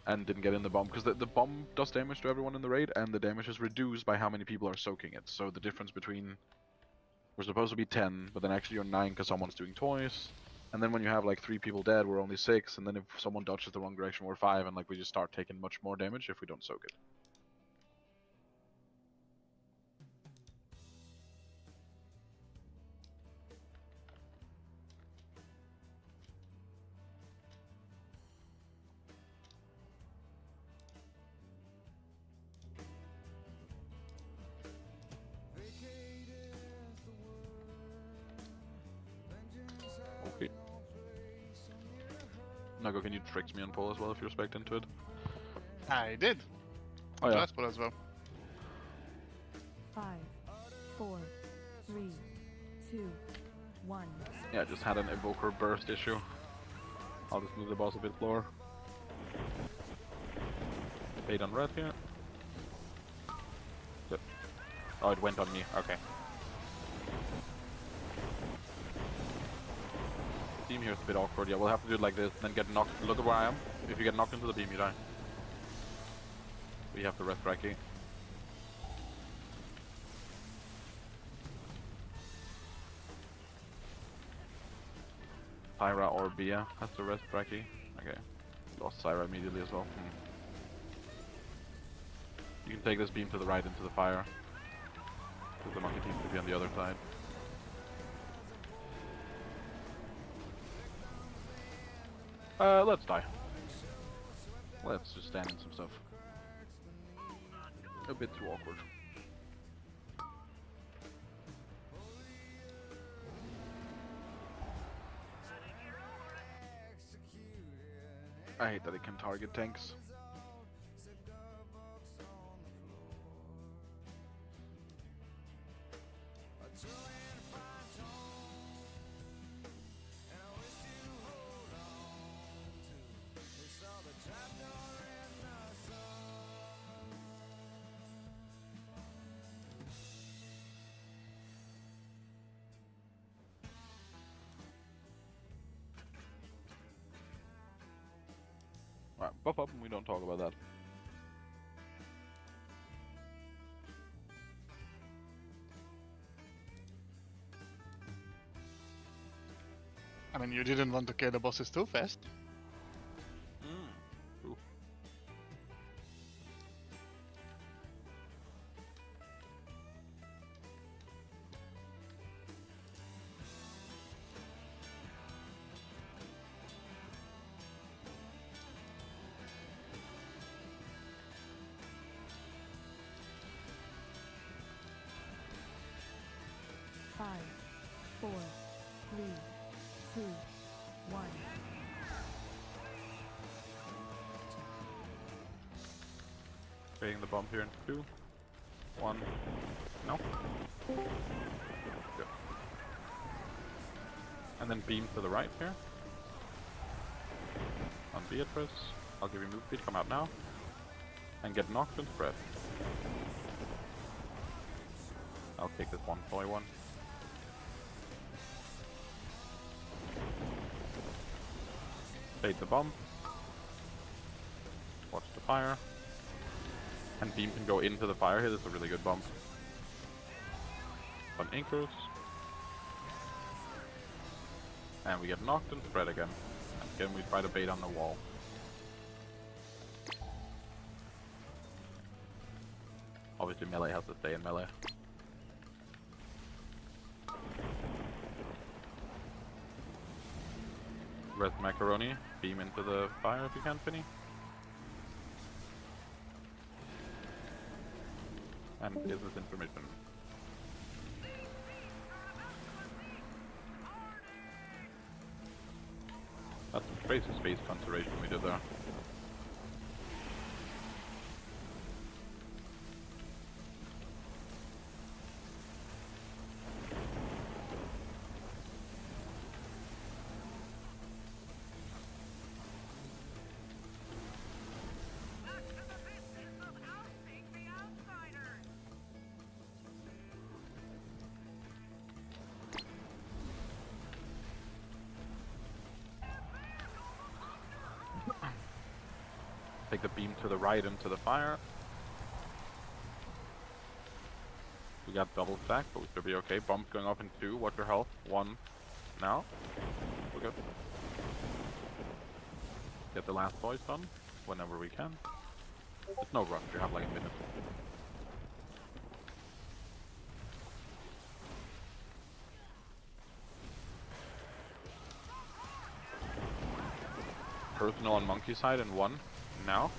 and didn't get in the bomb, because the bomb does damage to everyone in the raid, and the damage is reduced by how many people are soaking it. So the difference between, we're supposed to be 10, but then actually you're 9 because someone's doing toys. And then when you have like 3 people dead, we're only 6, and then if someone dodges the wrong direction, we're 5, and like we just start taking much more damage if we don't soak it. Okay. Nago, can you trick me on pull as well if you're spec'd into it? I did. Oh yeah. Last pull as well. 5, 4, 3, 2, 1. Yeah, just had an evoker burst issue. I'll just move the boss a bit lower. Bait on red here. Good. Oh, it went on me. Okay. Team here is a bit awkward. Yeah, we'll have to do it like this, and then get knocked. Look at where I am. If you get knocked into the beam, you die. We have to rest Raki. Syra or Bia has to rest Raki. Okay. Lost Syra immediately as well. You can take this beam to the right into the fire. Because the monkey seems to be on the other side. Let's die. Let's just stand in some stuff. A bit too awkward. I hate that it can target tanks. Alright, buff up and we don't talk about that. I mean, you didn't want to kill the bosses too fast. True. Five, 4, 3, 2, 1. Creating the bump here in 2, 1. No? Good. And then beam to the right here. On Beatrice. I'll give you move speed, come out now. And get knocked and spread. I'll take this one toy one. Bait the bomb. Watch the fire. And beam can go into the fire here, this is a really good bump. On Inkers. And we get knocked and spread again. And again we try to bait on the wall. Obviously melee has to stay in melee. Rest Macaroni, beam into the fire if you can, Finny. And is this intermission? That's some crazy space conservation we did there. Take the beam to the right into the fire. We got double stack, but we should be okay. Bump going off in 2, watch your health. 1, now. We're good. Get the last boys done, whenever we can. There's no rush, you have like a minute. Personal on monkey side in 1. Now.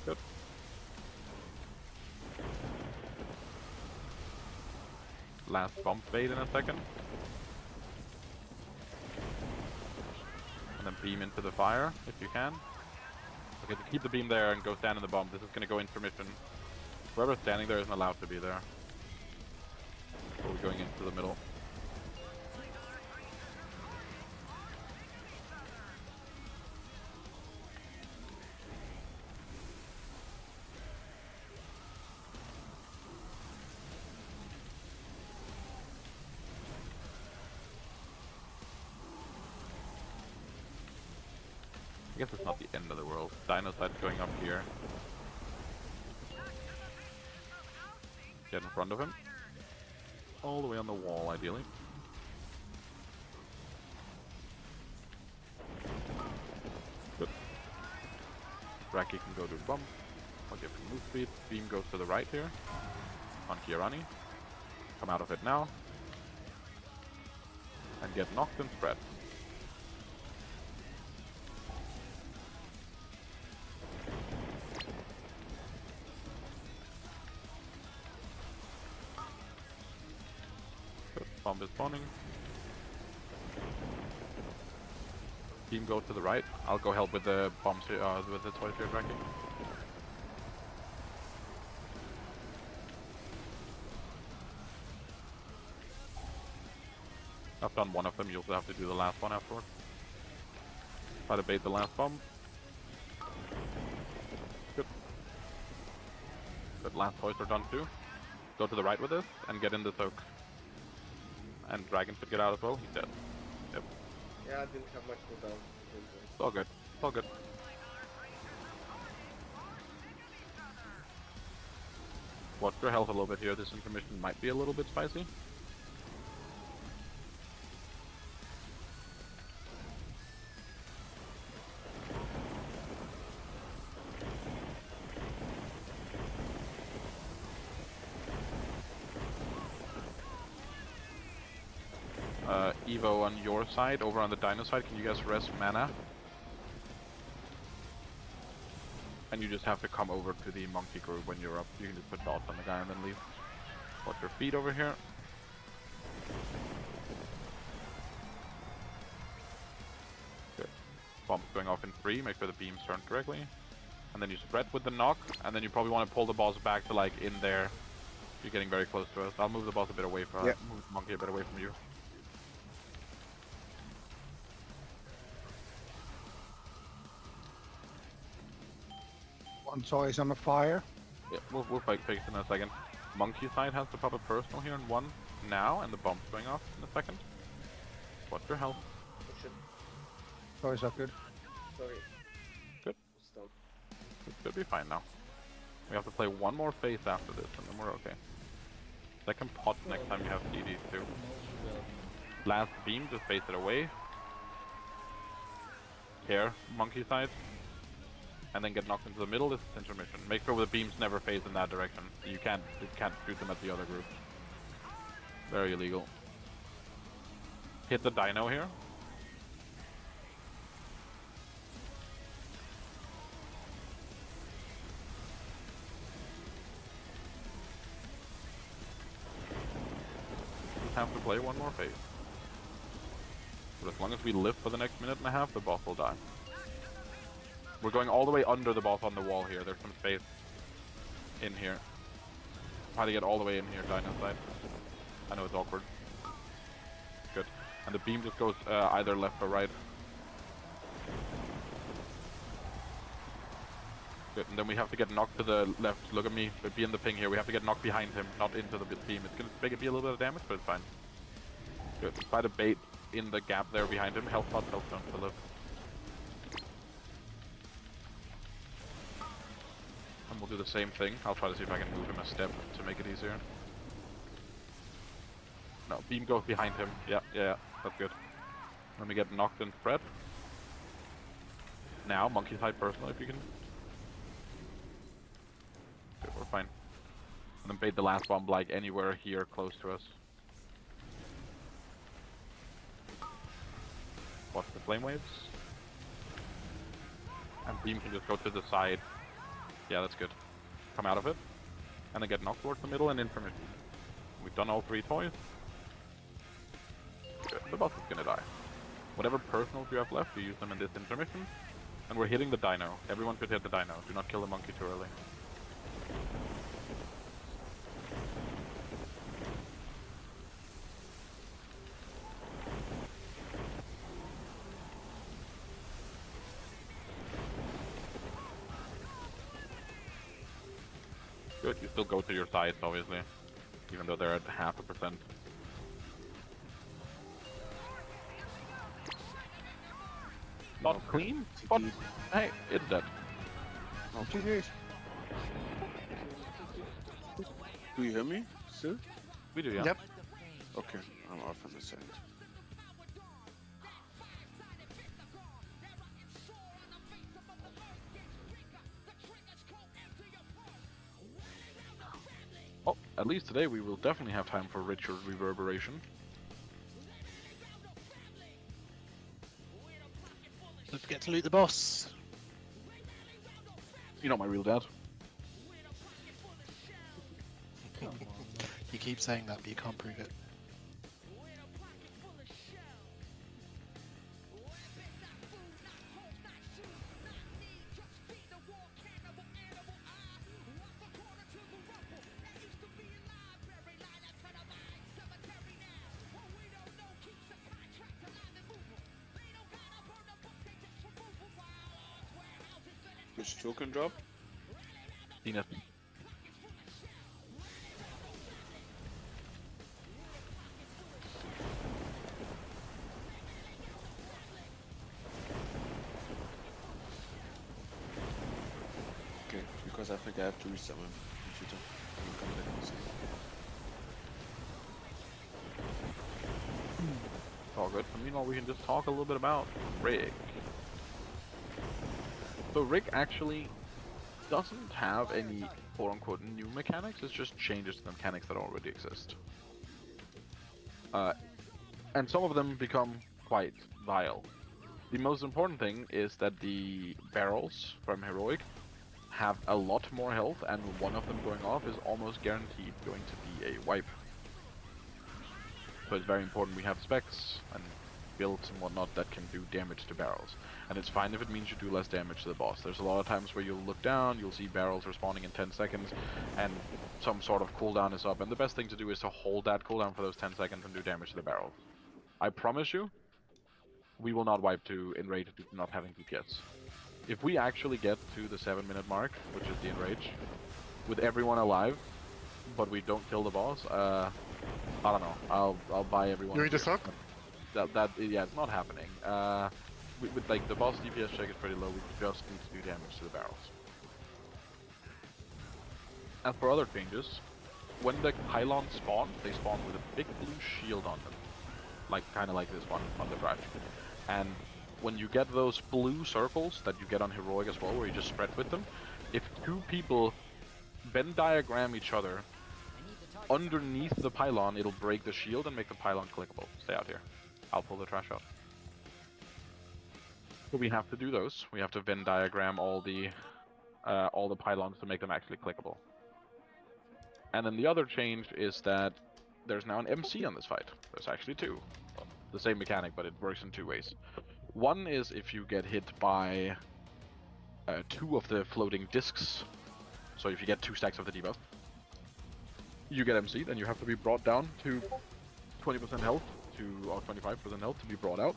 Good. Last bump bait in a second. And then beam into the fire, if you can. Okay, to keep the beam there and go stand in the bump. This is gonna go intermission. Whoever's standing there isn't allowed to be there. So we're going into the middle. guess it's not the end of the world. Dino side's going up here. Get in front of him. All the way on the wall, ideally. Good. Raki can go to bump. I'll give him move speed. Beam goes to the right here. On Kirani. Come out of it now. And get knocked and spread. Good. Bomb is spawning. Team go to the right. I'll go help with the bombs here, with the toys here tracking. I've done one of them, you also have to do the last one afterwards. Try to bait the last bomb. Good. Good, last toys are done too. Go to the right with this, and get in the soak. And Dragon should get out as well, he's dead. Yep. Yeah, I didn't have much cooldown. It's all good, it's all good. Watch your health a little bit here, this intermission might be a little bit spicy. Evo on your side, over on the Dino side, can you guys rest mana? And you just have to come over to the monkey group when you're up. You can just put dots on the guy and then leave. Watch your feet over here. Good. Bomb's going off in 3, make sure the beams turn correctly. And then you spread with the knock, and then you probably want to pull the boss back to like in there. You're getting very close to us. I'll move the boss a bit away from move the monkey a bit away from you. One toy is on the fire. Yeah, we'll fight fix in a second. Monkey side has to pop a personal here in 1 now, and the bomb's going off in a second. Watch your health. Toys are good. Sorry. Good. It should be fine now. We have to play one more phase after this, and then we're okay. Second pot next time you have CDs too. Last beam, just face it away. Here, monkey side. And then get knocked into the middle, this is intermission. Make sure the beams never phase in that direction. You can't shoot them at the other group. Very illegal. Hit the dino here. Just have to play one more phase. But as long as we live for the next minute and a half, the boss will die. We're going all the way under the boss on the wall here. There's some space in here. Try to get all the way in here, Dino side. I know it's awkward. Good. And the beam just goes either left or right. Good. And then we have to get knocked to the left. Look at me. Be in the ping here. We have to get knocked behind him, not into the beam. It's gonna make it be a little bit of damage, but it's fine. Good. Try to bait in the gap there behind him. Health pot, health stone to live. And we'll do the same thing. I'll try to see if I can move him a step to make it easier. No, beam goes behind him. Yeah, that's good. Let me get knocked and spread. Now, monkey side personal if you can. Good, we're fine. And then bait the last bomb like anywhere here close to us. Watch the flame waves. And beam can just go to the side. Yeah, that's good. Come out of it. And then get knocked towards the middle and intermission. We've done all 3 toys. Good. The boss is gonna die. Whatever personals you have left, you use them in this intermission. And we're hitting the dino. Everyone should hit the dino. Do not kill the monkey too early. Good, you still go to your sides, obviously. Even though they're at 0.5%. Not clean, but hey, it's dead. Oh, GG. Do you hear me still? We do, yeah. Yep. Okay, I'm off in a second. Oh, at least today we will definitely have time for richer reverberation. Don't forget to loot the boss. You're not my real dad. You keep saying that, but you can't prove it. Which token drop? Zenith. Okay, because I think I have to restart my computer. I will come back in a second. It's all good. And meanwhile, we can just talk a little bit about Rig. So Rig actually doesn't have any quote-unquote new mechanics, it's just changes to the mechanics that already exist. And some of them become quite vile. The most important thing is that the barrels from Heroic have a lot more health, and one of them going off is almost guaranteed going to be a wipe. So it's very important we have specs and builds and whatnot that can do damage to barrels. And it's fine if it means you do less damage to the boss. There's a lot of times where you'll look down, you'll see barrels respawning in 10 seconds, and some sort of cooldown is up, and the best thing to do is to hold that cooldown for those 10 seconds and do damage to the barrel. I promise you, we will not wipe to Enrage due to not having DPS. If we actually get to the 7-minute mark, which is the Enrage, with everyone alive, but we don't kill the boss, I don't know, I'll buy everyone. You ready to suck? Yeah, it's not happening. With like the boss DPS check is pretty low, we just need to do damage to the barrels. As for other changes, when the pylons spawn, they spawn with a big blue shield on them. Kind of like this one on the right. And when you get those blue circles that you get on Heroic as well, where you just spread with them, if two people Venn diagram each other underneath the pylon, it'll break the shield and make the pylon clickable. Stay out here. I'll pull the trash out. So we have to do those. We have to Venn diagram all the pylons to make them actually clickable. And then the other change is that there's now an MC on this fight. There's actually two. Well, the same mechanic, but it works in two ways. One is if you get hit by two of the floating discs. So if you get 2 stacks of the debuff, you get MC'd and you have to be brought down to 20% health or 25% health to be brought out.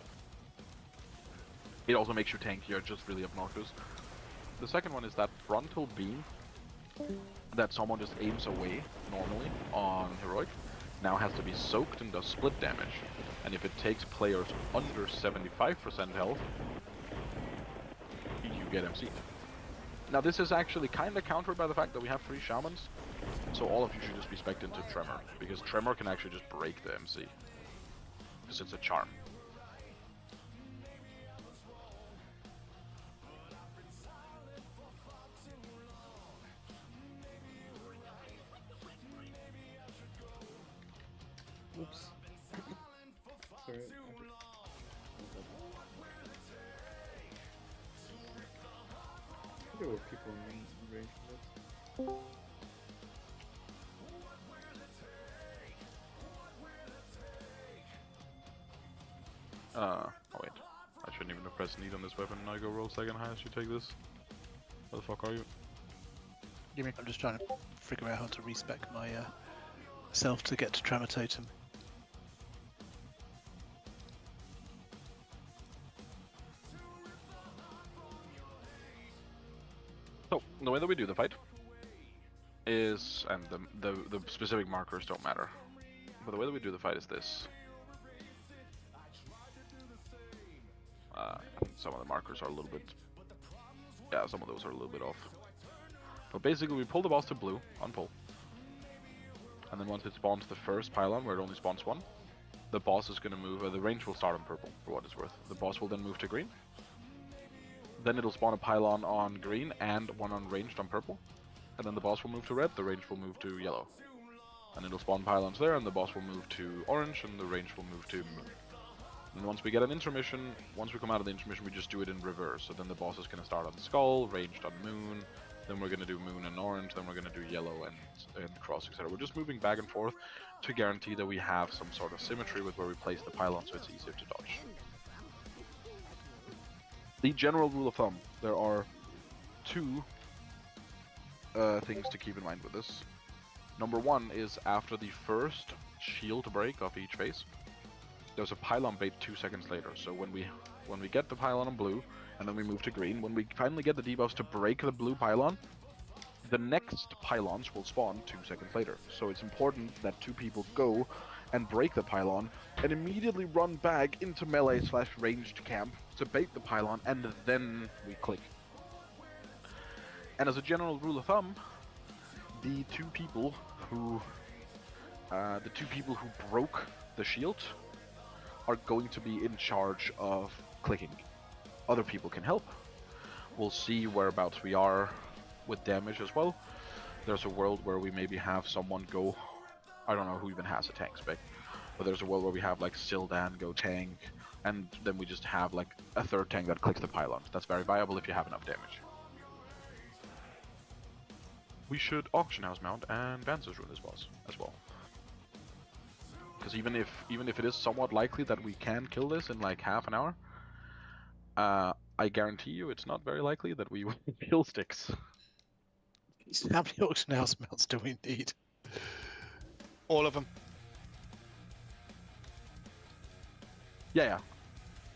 It also makes you tankier, just really obnoxious. The second one is that frontal beam that someone just aims away normally on Heroic now has to be soaked and does split damage. And if it takes players under 75% health, you get MC'd. Now this is actually kind of countered by the fact that we have 3 shamans, so all of you should just be spec'd into Tremor, because Tremor can actually just break the MC, because it's a charm. Oops. Sorry. There were people in range for that. Oh wait. I shouldn't even have pressed need on this weapon. Now go roll second highest, you take this. Where the fuck are you? Give me. I'm just trying to figure out how to respec my self to get to Tremor Totem. So, the way that we do the fight is, and the specific markers don't matter, but the way that we do the fight is this. some of the markers are a little bit... Yeah, some of those are a little bit off. But basically we pull the boss to blue on pull. And then once it spawns the first pylon, where it only spawns one, the boss is going to move, the range will start on purple, for what it's worth. The boss will then move to green. Then it'll spawn a pylon on green and one on ranged on purple. And then the boss will move to red, the range will move to yellow. And it'll spawn pylons there, and the boss will move to orange, and the range will move to moon. And once we get an intermission, once we come out of the intermission, we just do it in reverse. So then the boss is going to start on skull, ranged on moon, then we're going to do moon and orange, then we're going to do yellow and cross, etc. We're just moving back and forth to guarantee that we have some sort of symmetry with where we place the pylon, so it's easier to dodge. The general rule of thumb, there are two things to keep in mind with this. Number one is after the first shield break of each phase, there's a pylon bait 2 seconds later. So when we get the pylon on blue, and then we move to green, when we finally get the debuffs to break the blue pylon, the next pylons will spawn 2 seconds later. So it's important that two people go and break the pylon, and immediately run back into melee/ranged camp to bait the pylon, and then we click. And as a general rule of thumb, the two people who broke the shield are going to be in charge of clicking. Other people can help. We'll see whereabouts we are with damage as well. There's a world where we maybe have someone go, I don't know who even has a tank spec, but there's a world where we have like Sildan go tank, and then we just have like a third tank that clicks the pylons. That's very viable if you have enough damage. We should auction house mount and Vance's rune this boss as well. Because even if it is somewhat likely that we can kill this in like half an hour, I guarantee you it's not very likely that we will kill sticks. How many auction house mounts do we need? All of them. Yeah.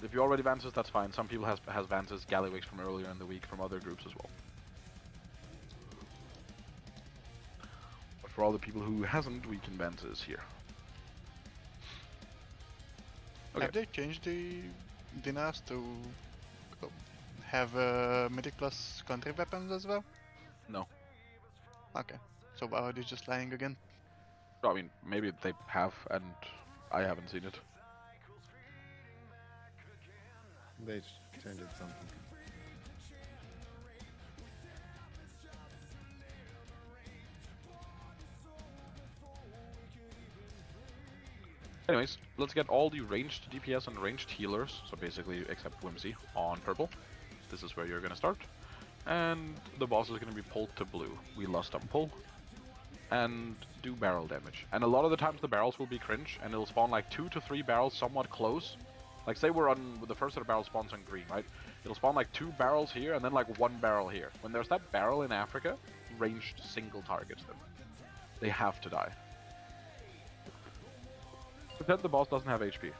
If you already Vances, that's fine. Some people has Vances, Gallywix from earlier in the week from other groups as well. But for all the people who hasn't, we can Vances here. Okay. Have they changed the Dinas to have Mythic Plus country weapons as well? No. Okay. So why are they just lying again? I mean, maybe they have, and I haven't seen it. They changed something. Anyways, let's get all the ranged DPS and ranged healers, so basically except Whimsy, on purple. This is where you're gonna start. And the boss is gonna be pulled to blue. We lust on pull. And do barrel damage. And a lot of the times the barrels will be cringe, and it'll spawn like 2 to 3 barrels somewhat close. Like say we're on, the first set of barrels spawns on green, right? It'll spawn like 2 barrels here, and then like 1 barrel here. When there's that barrel in Africa, ranged single targets them. They have to die. Pretend the boss doesn't have HP.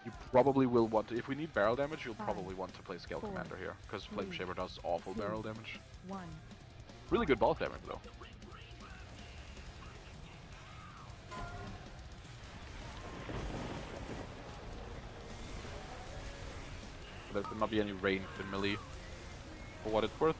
You probably will want to, if we need barrel damage, you'll probably want to play Scale Commander here, because Flame Shaver does awful barrel damage. Really good boss damage though. There could not be any range in melee, for what it's worth.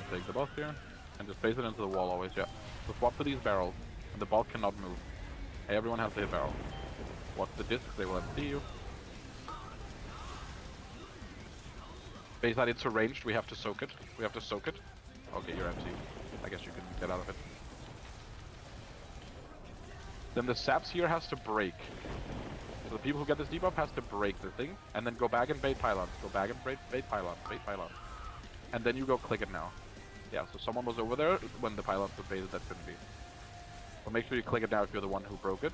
Take the boss here, and just place it into the wall always, yeah. So swap to these barrels, and the boss cannot move. Hey, everyone has to hit barrel. Watch the disc, they will empty you. Base that it's arranged, we have to soak it. We have to soak it. Okay, you're empty. I guess you can get out of it. Then the saps here has to break. So the people who get this debuff has to break the thing, and then go back and bait pylon. Go back and bait pylon, bait pylon. And then you go click it now. Yeah, so someone was over there when the pylons were baited that couldn't be. So make sure you click it now if you're the one who broke it.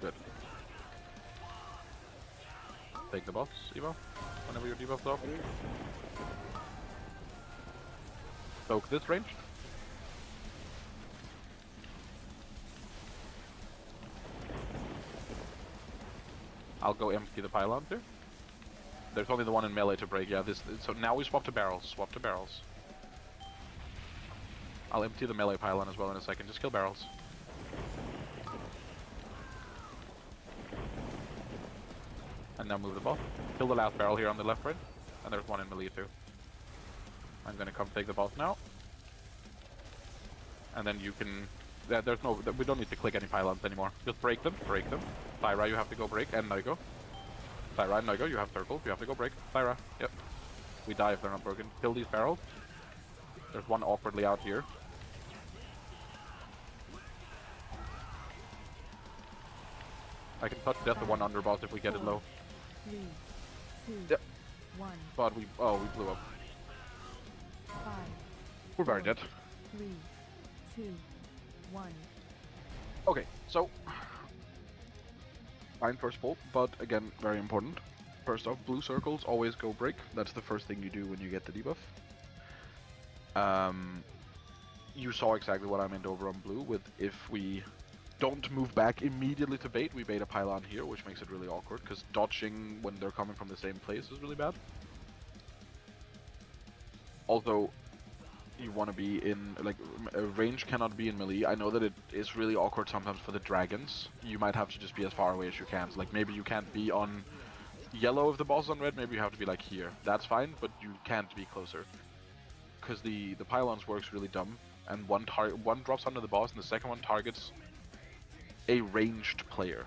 Good. Take the boss, Evo, whenever your debuff's off. Soak this range. I'll go empty the pylons here. There's only the one in melee to break. Yeah. So now we swap to barrels. Swap to barrels. I'll empty the melee pylon as well in a second. Just kill barrels. And now move the boss. Kill the last barrel here on the left right. And there's one in melee too. I'm gonna come take the boss now. And then you can... There's no... We don't need to click any pylons anymore. Just break them. Break them. Thyra, you have to go break. And Noigo. Thyra and Noigo, you have circles. You have to go break. Thyra. Yep. We die if they're not broken. Kill these barrels. There's one awkwardly out here. I can touch death the one underboss if we get it low. 3, 2, Yep. 1. But we blew up. 5. We're very dead. 3, 2, 1. Okay, so fine first pull, but again very important. First off, blue circles always go break. That's the first thing you do when you get the debuff. You saw exactly what I meant over on blue with if we don't move back immediately to bait, we bait a pylon here, which makes it really awkward, because dodging when they're coming from the same place is really bad. Also, you want to be in, like, range cannot be in melee. I know that it is really awkward sometimes for the dragons. You might have to just be as far away as you can. So, like, maybe you can't be on yellow if the boss is on red, maybe you have to be, like, here. That's fine, but you can't be closer. Because the pylons works really dumb, and one drops under the boss, and the second one targets a ranged player.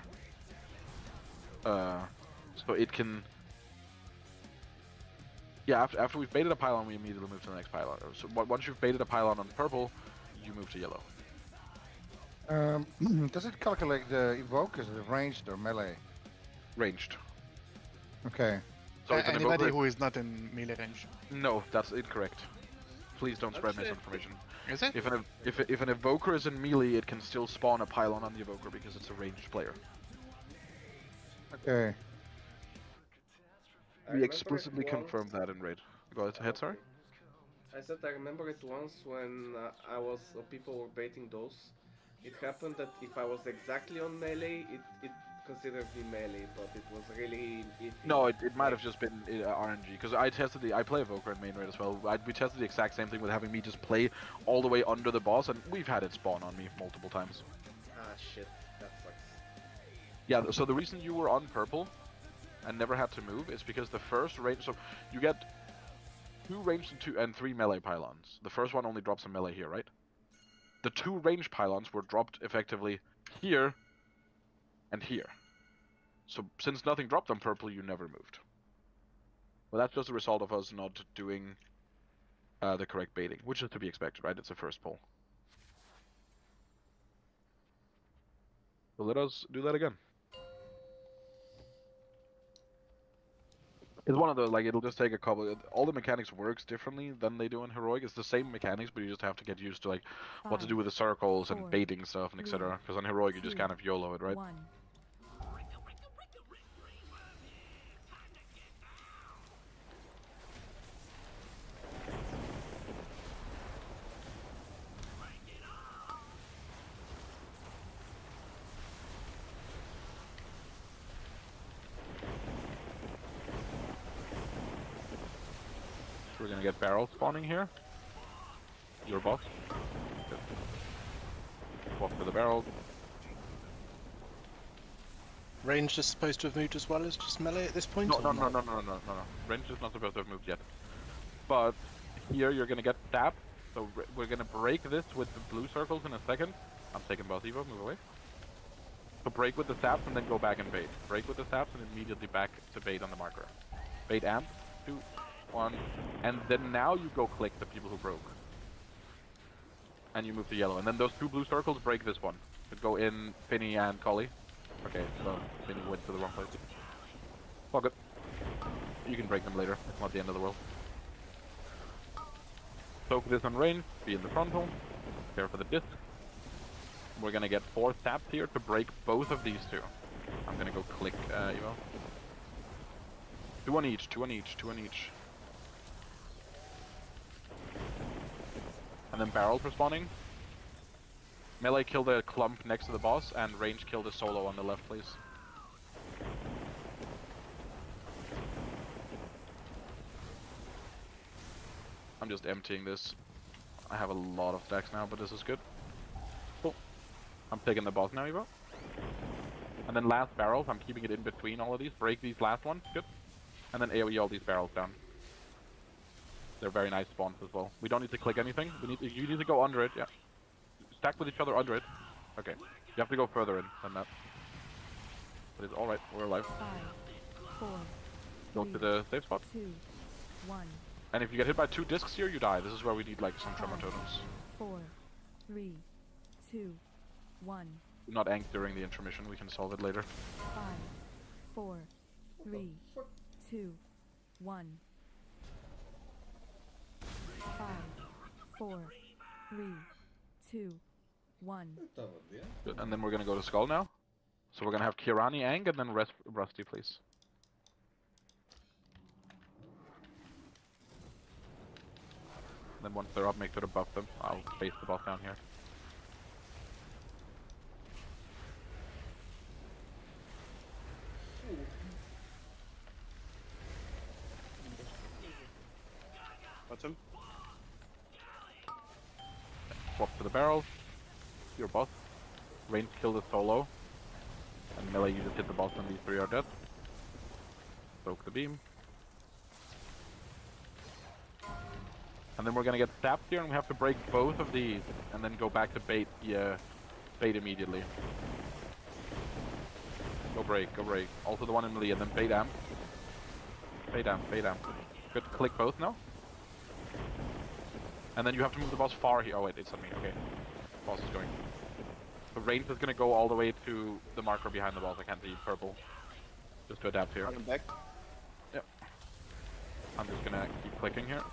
So it can... Yeah, after we've baited a pylon, we immediately move to the next pylon. So once you've baited a pylon on purple, you move to yellow. Does it calculate the evoke? Is it ranged or melee? Ranged. Okay. So it's an anybody evoker... who is not in melee range. No, that's incorrect. Please don't spread misinformation. Is it? If an evoker is in melee, it can still spawn a pylon on the evoker because it's a ranged player. Okay. We explicitly confirmed that in raid. Go ahead, sorry. I said I remember it once when people were baiting those. It happened that if I was exactly on melee, it considered me melee, but it was really iffy. No, it might have just been RNG, because I play Evoker in main raid as well. We tested the exact same thing with having me just play all the way under the boss, and we've had it spawn on me multiple times. Ah shit, that sucks. Yeah, so the reason you were on purple and never had to move is because the first range, so you get 2 ranged and 3 melee pylons. The first one only drops a melee here, right? The 2 ranged pylons were dropped effectively here and here. So since nothing dropped on purple, you never moved. Well, that's just a result of us not doing the correct baiting, which is to be expected, right? It's a first pull. So let us do that again. It's one of the, like, it'll just take a couple, all the mechanics works differently than they do in Heroic. It's the same mechanics, but you just have to get used to, like, what to do with the circles and baiting stuff and etc. Because on Heroic you just kind of YOLO it, right? We're gonna get barrels spawning here. Your boss. Good. Walk to the barrel. Range is supposed to have moved as well as just melee at this point? No. Range is not supposed to have moved yet. But here you're gonna get stabbed. So we're gonna break this with the blue circles in a second. I'm taking both Evo, move away. So break with the stabs and then go back and bait. Break with the stabs and immediately back to bait on the marker. Bait amp. 2, 1, and then now you go click the people who broke. And you move to yellow. And then those 2 blue circles break this one. Could go in Finny and Collie. Okay, so Finny went to the wrong place. All good. You can break them later. It's not the end of the world. Soak this on range. Be in the frontal. Prepare for the disc. We're gonna get 4 stabs here to break both of these 2. I'm gonna go click Evo. 2 on each, 2 on each, 2 on each. And then barrel for spawning. Melee kill the clump next to the boss, and range kill the solo on the left, please. I'm just emptying this. I have a lot of stacks now, but this is good. Cool. I'm taking the boss now, Evo. And then last barrels, I'm keeping it in between all of these. Break these last ones, good. And then AoE all these barrels down. They're very nice spawns as well. We don't need to click anything. You need to go under it, yeah. Stack with each other under it. Okay. You have to go further in than that. But it's alright, we're alive. 5, 4, Go to the safe spot. 2, 1. And if you get hit by 2 discs here, you die. This is where we need like some tremor totems. 4, 3, 2, 1. Do not ank during the intermission, we can solve it later. 5, 4, 3, 2, 1. 5, 4, 3, 2, 1. Good. And then we're gonna go to Skull now. So we're gonna have Kirani, Ang, and then Rusty, please. Then once they're up, make sure to buff them. I'll face the boss down here. Bottom. Swap to the barrels. Your boss. Range kill the solo. And melee, you just hit the boss and these 3 are dead. Soak the beam. And then we're gonna get stabbed here and we have to break both of these and then go back to bait, bait immediately. Go break, go break. Also the one in melee and then bait amp. Bait amp, bait amp. Good, click both now. And then you have to move the boss far here. Oh wait, it's on me, okay. Boss is going. The range is gonna go all the way to the marker behind the boss. I can't see purple. Just to adapt here. Run back. Yep. I'm just gonna keep clicking here.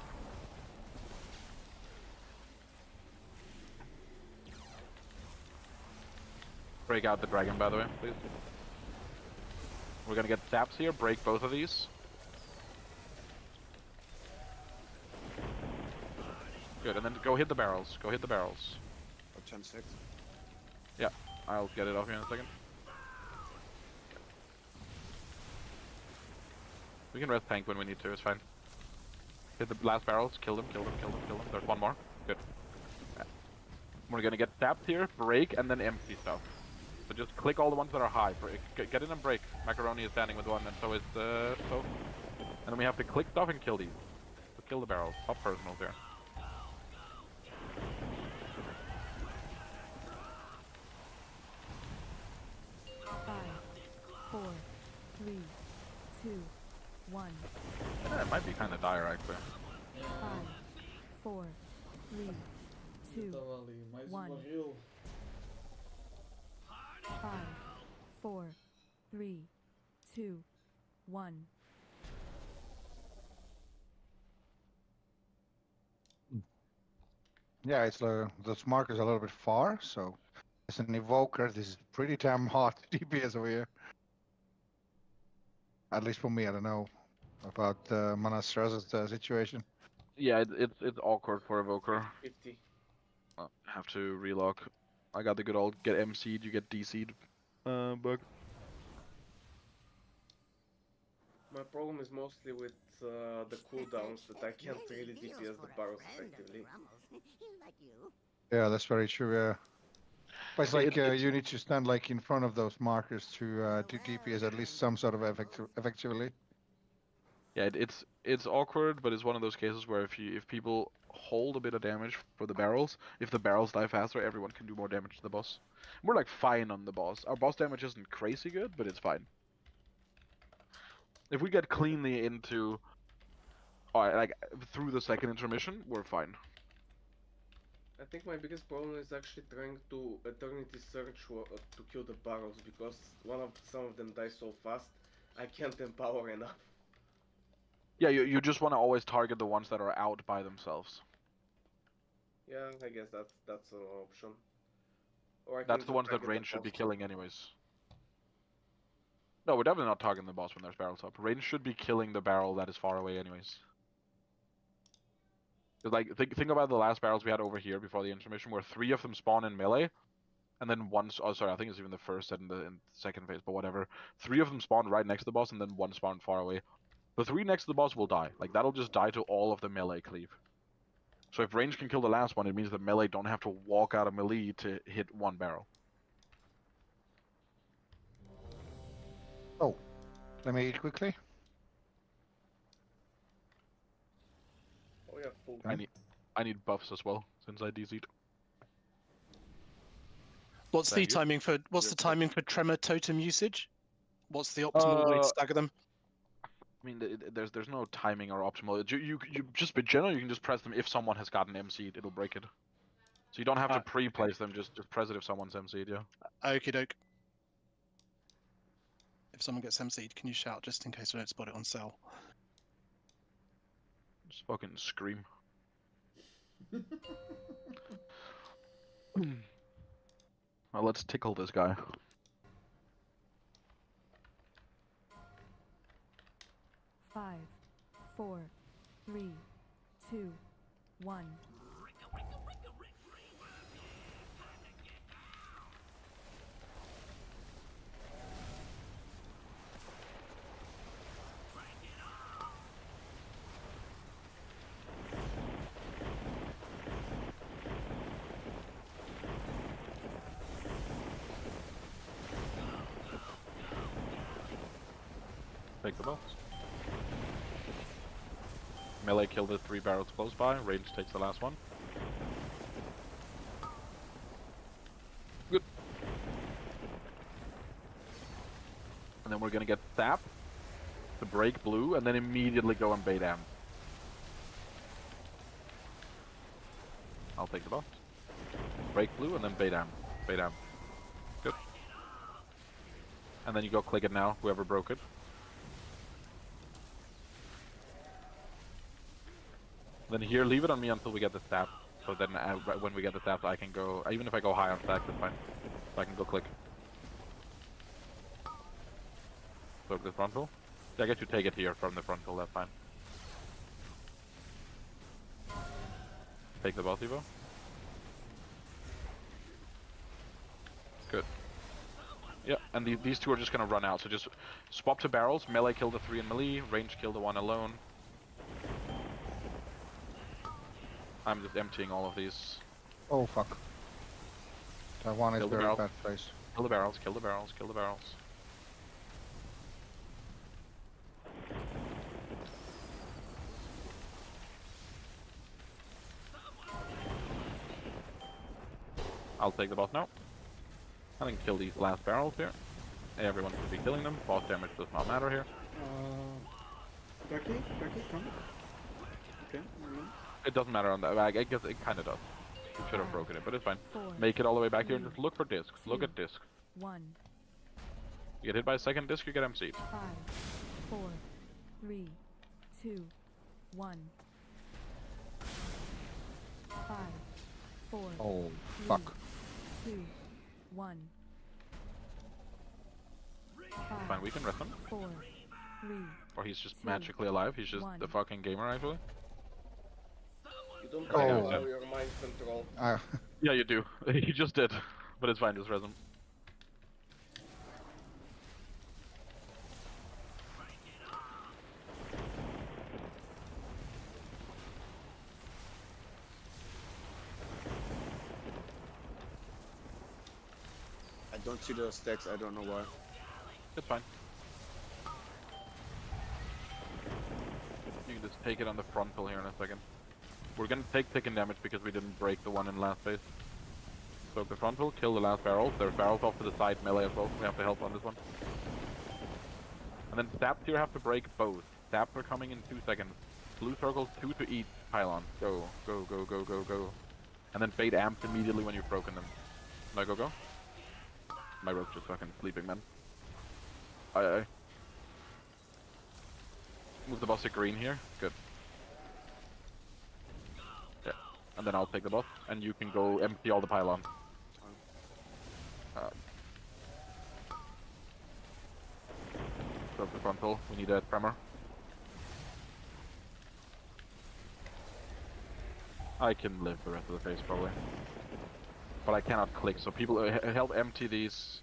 Break out the dragon, by the way, please. We're gonna get zaps here, break both of these. Good, and then go hit the barrels. Go hit the barrels. 10 seconds. Yeah, I'll get it off here in a second. We can rest tank when we need to, it's fine. Hit the last barrels, kill them, kill them, kill them, kill them. There's one more. Good. We're gonna get zapped here, break, and then empty stuff. So just click all the ones that are high. Get in and break. Macaroni is standing with one, and so is so. And then we have to click stuff and kill these. So kill the barrels. Top personals here. Yeah, it might be kind of dire actually. 5, 4, 3, 2, 1. 5, 4, 3, 2, 1. Yeah, it's the marker's a little bit far, so as an evoker, this is pretty damn hard DPS over here. At least for me, I don't know about Mana Stress's situation. Yeah, it's awkward for evoker. 50. Have to relock. I got the good old get MC'd, you get DC'd bug. My problem is mostly with the cooldowns that I can't really DPS the barrels effectively. Yeah, that's very true. Yeah, but it's like you need to stand like in front of those markers to DPS at least some sort of effectively. Yeah, it's awkward, but it's one of those cases where if people hold a bit of damage for the barrels, if the barrels die faster, everyone can do more damage to the boss. We're like fine on the boss. Our boss damage isn't crazy good, but it's fine. If we get cleanly into, like through the second intermission, we're fine. I think my biggest problem is actually trying to Eternity Search to kill the barrels, because some of them die so fast, I can't empower enough. Yeah, you just want to always target the ones that are out by themselves. Yeah, I guess that's an option. Or I That's can the ones that target range the should be boss. killing anyways. No, we're definitely not targeting the boss when there's barrels up. Range should be killing the barrel that is far away anyways. 'Cause, like, think about the last barrels we had over here before the intermission, where 3 of them spawn in melee, and then oh sorry, I think it's even the first set in the second phase, but whatever. 3 of them spawn right next to the boss, and then 1 spawn far away. The 3 next to the boss will die. Like, that'll just die to all of the melee cleave. So if range can kill the last one, it means that melee don't have to walk out of melee to hit one barrel. Oh, let me eat quickly. Oh yeah, full. I need buffs as well since I DC'd. What's Thank the you. timing for tremor totem usage? What's the optimal way to stagger them? I mean, there's no timing or optimal. You just in general you can just press them if someone has gotten MC'd, it'll break it. So you don't have to pre-place them. Just press it if someone's MC'd. Yeah. Okie doke. If someone gets MC'd, can you shout just in case I don't spot it on cell? Just fucking scream. Well, let's tickle this guy. Five, 4, 3, 2, 1. Take the boss. Melee killed the 3 barrels close by. Range takes the last one. Good. And then we're gonna get Sap to break blue, and then immediately go and bait Am. I'll take the boss. Break blue, and then bait Am. Bait Am. Good. And then you go click it now, whoever broke it. Then here, leave it on me until we get the stab. So then when we get the stab, I can go, even if I go high on stack, that's fine. So I can go click. So the frontal. Yeah, I guess you take it here from the frontal, that's fine. Take the boss Evo. Good. Yeah, and these two are just gonna run out, so just swap to barrels, melee kill the 3 in melee, range kill the 1 alone. I'm just emptying all of these. Oh fuck. That one is very bad place. Kill the barrels, kill the barrels, kill the barrels. I'll take the boss now. I can kill these last barrels here. Everyone should be killing them. Boss damage does not matter here. Becky, come. Okay, never mind. It doesn't matter on that. I guess it kind of does. You should have broken it, but it's fine. Make it all the way back here and just look for discs. Look at discs. 1. You get hit by a second disc, you get MC'd. 5, 4, 3, 2, 1. 5, 4. Oh, fuck. 2, 1. Fine, we can rest him. 4, 3. Or he's just magically alive. He's just the fucking gamer, actually. You don't allow your mind control. Yeah, you do. You just did. But it's fine, just res him. I don't see those stacks, I don't know why. It's fine. You can just take it on the frontal here in a second. We're gonna take ticking damage because we didn't break the one in last phase. Soak the frontal, kill the last barrels. There's barrels off to the side, melee as well. We have to help on this one. And then Saps here have to break both. Saps are coming in 2 seconds. Blue circles, 2 to each pylon. Go, go, go, go, go, go. And then bait amps immediately when you've broken them. No, go, go. My rope's just fucking sleeping, man. Aye. Move the boss to green here. Good. Yeah. And then I'll take the boss, and you can go empty all the pylon. Drop the frontal. We need a tremor. I can live the rest of the phase probably. But I cannot click, so people help empty these.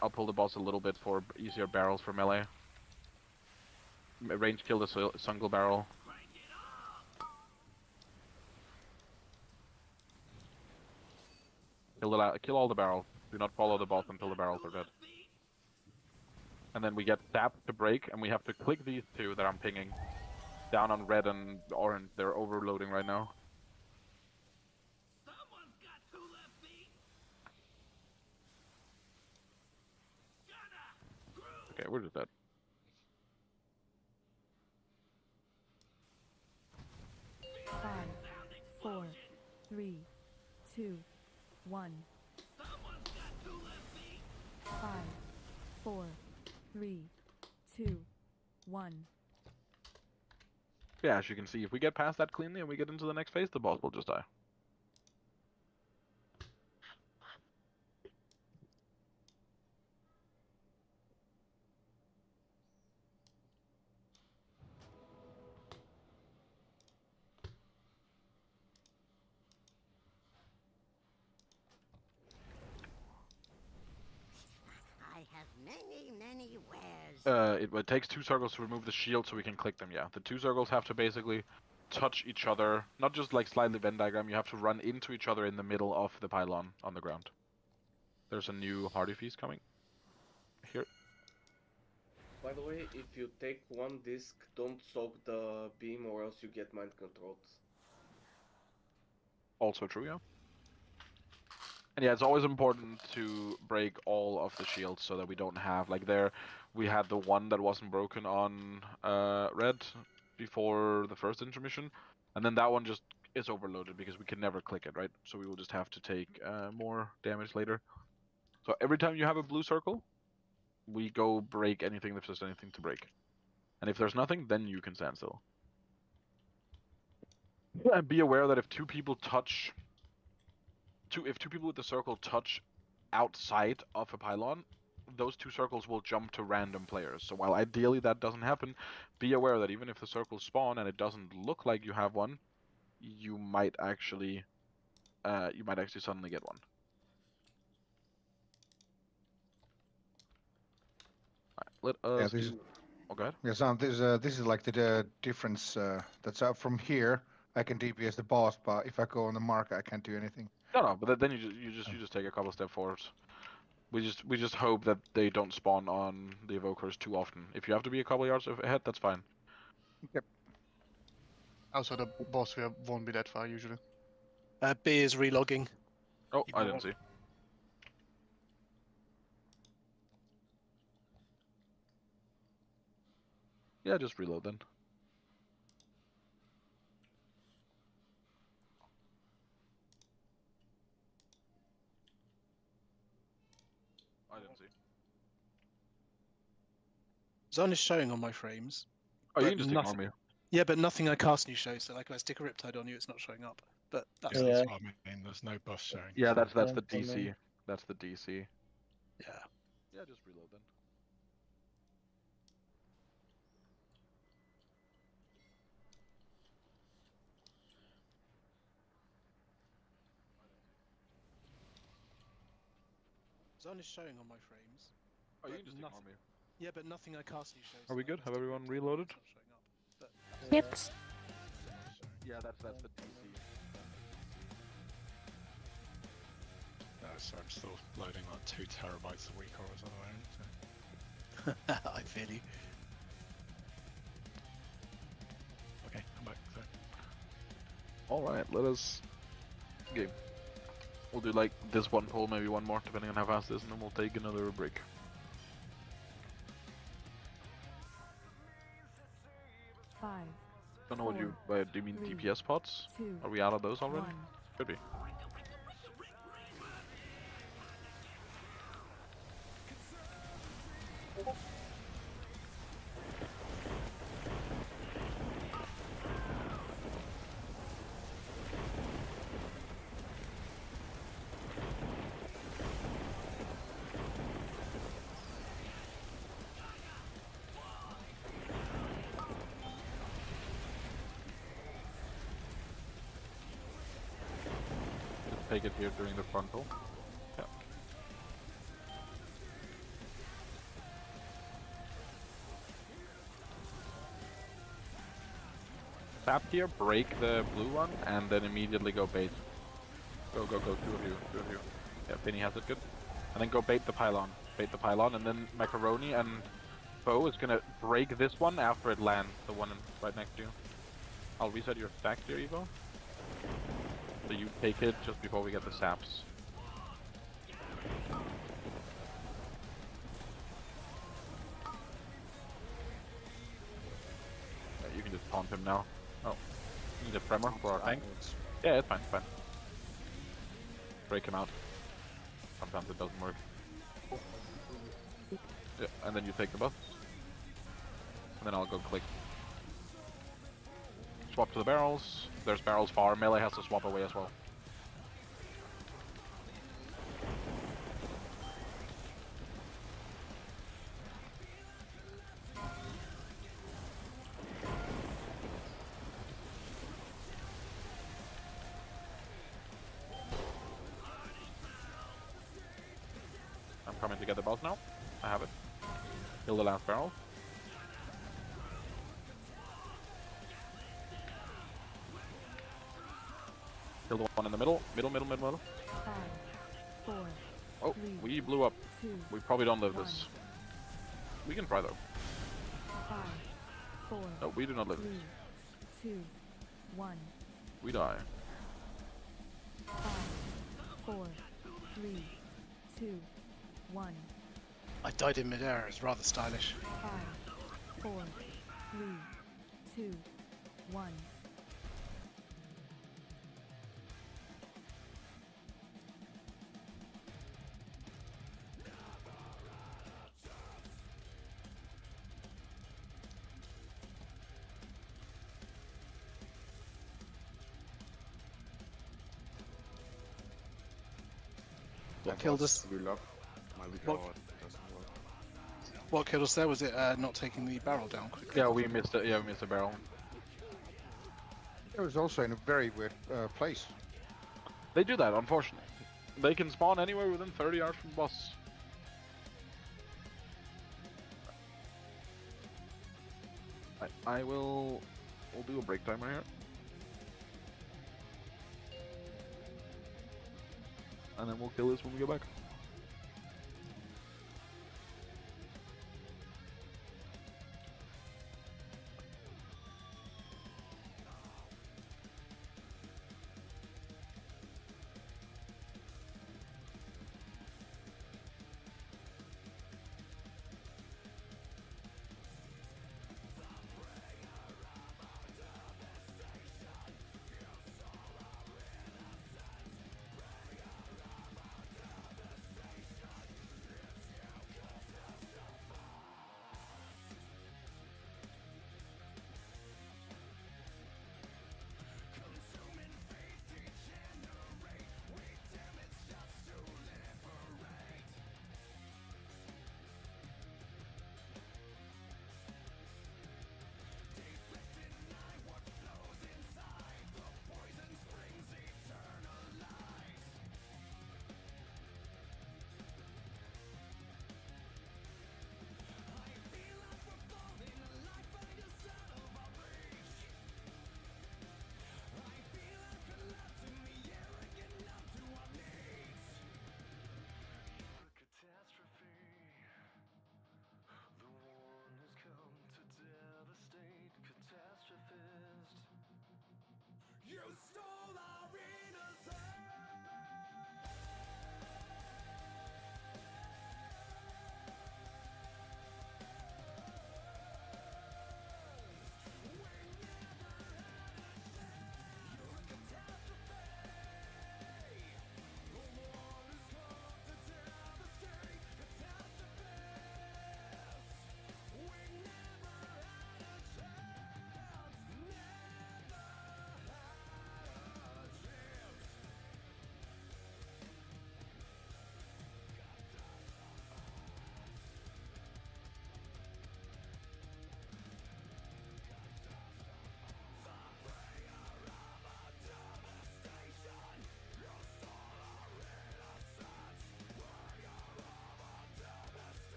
I'll pull the boss a little bit for easier barrels for melee. Range kill the single barrel. Kill all the barrels. Do not follow the boss until the barrels are dead. And then we get tapped to break, and we have to click these two that I'm pinging. Down on red and orange, they're overloading right now. Okay, we're just dead. Five, 4, 3, 2, 1. 5, 4, 3, 2, 1. Yeah, as you can see, if we get past that cleanly and we get into the next phase, the boss will just die. I have many wares. It takes 2 circles to remove the shield so we can click them, yeah. The 2 circles have to basically touch each other, not just like slightly Venn diagram, you have to run into each other in the middle of the pylon on the ground. There's a new Hardy Feast coming. Here. By the way, if you take one disc, don't soak the beam or else you get mind controlled. Also true, yeah. And yeah, it's always important to break all of the shields so that we don't have, like there, we had the one that wasn't broken on red before the first intermission, and then that one just is overloaded because we can never click it, right? So we will just have to take more damage later. So every time you have a blue circle, we go break anything if there's anything to break. And if there's nothing, then you can stand still. And be aware that if 2 people touch... If 2 people with the circle touch outside of a pylon, those 2 circles will jump to random players. So while ideally that doesn't happen, be aware that even if the circles spawn and it doesn't look like you have one, you might actually suddenly get one. Let us. Yeah, Oh, go ahead. Yeah, Sam, this is like the difference. That's up from here. I can DPS the boss, but if I go on the marker, I can't do anything. No, but then you just take a couple steps forwards. We just hope that they don't spawn on the evokers too often. If you have to be a couple yards ahead, that's fine. Yep. Also, the boss won't be that far usually. B is relogging. Oh, I didn't see. Yeah, just reload then. I didn't see. Zone is showing on my frames. Oh, you but can just ignore me. Yeah, but nothing I cast you shows. So like if I stick a Riptide on you, it's not showing up. But that's Yeah, that's what I mean. There's no buff showing. Yeah, that's the DC. That's the DC. Yeah. Yeah, just reload then. Zone is showing on my frames. Oh, you can just ignore me. Yeah, but nothing I cast you shows. Are we good? Have everyone reloaded? Yep. Yeah, that's the DC. No, so I'm still loading like 2 terabytes a week or something. So. I feel you. Okay, I'm back. So. Alright, let us... Okay. We'll do like this one pull, maybe one more, depending on how fast it is, and then we'll take another break. Five. Don't know what you... do you mean 3, DPS pots? 2, Are we out of those already? 1. Could be. Take it here during the frontal. Yeah. Tap here, break the blue one, and then immediately go bait. Go, 2 of you. Yeah, Finny has it good. And then go bait the pylon. Bait the pylon, and then Macaroni and Bo is gonna break this one after it lands, the one right next to you. I'll reset your stack here, Evo. So you take it just before we get the saps. You can just taunt him now. Oh, need a Tremor for our tank. Yeah, it's fine, it's fine. Break him out. Sometimes it doesn't work. Yeah, and then you take the buff. And then I'll go click. Swap to the barrels. There's barrels far. Melee has to swap away as well. I'm coming to get the boss now. I have it. Kill the last barrel. Kill the one in the middle. Middle. 5, 4, Oh, 3, we blew up. 2, We probably don't live 1. this. We can try though. 5, 4, No, we do not live 3, this. 2, 1. We die. 5, 4, 3, 2, 1. I died in midair. It's rather stylish. 5, 4, 3, 2, 1. What killed us? What killed us there? Was it not taking the barrel down quickly? Yeah, we missed it. Yeah, we missed a barrel. It was also in a very weird place. They do that, unfortunately. They can spawn anywhere within 30 yards from the boss. We'll do a break timer here. And then we'll kill this when we go back.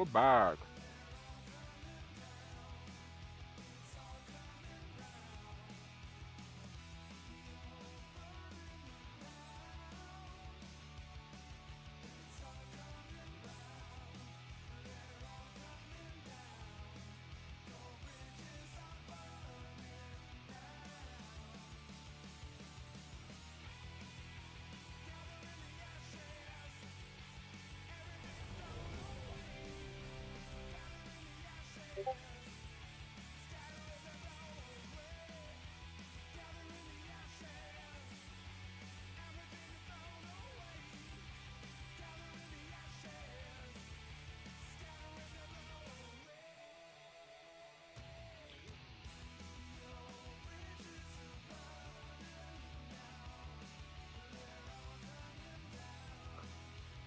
We're back.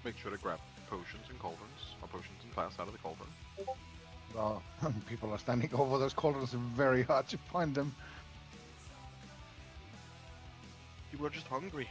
Make sure to grab potions and cauldrons, or potions and flasks out of the cauldron. Well, people are standing over those cauldrons. It's very hard to find them. You were just hungry.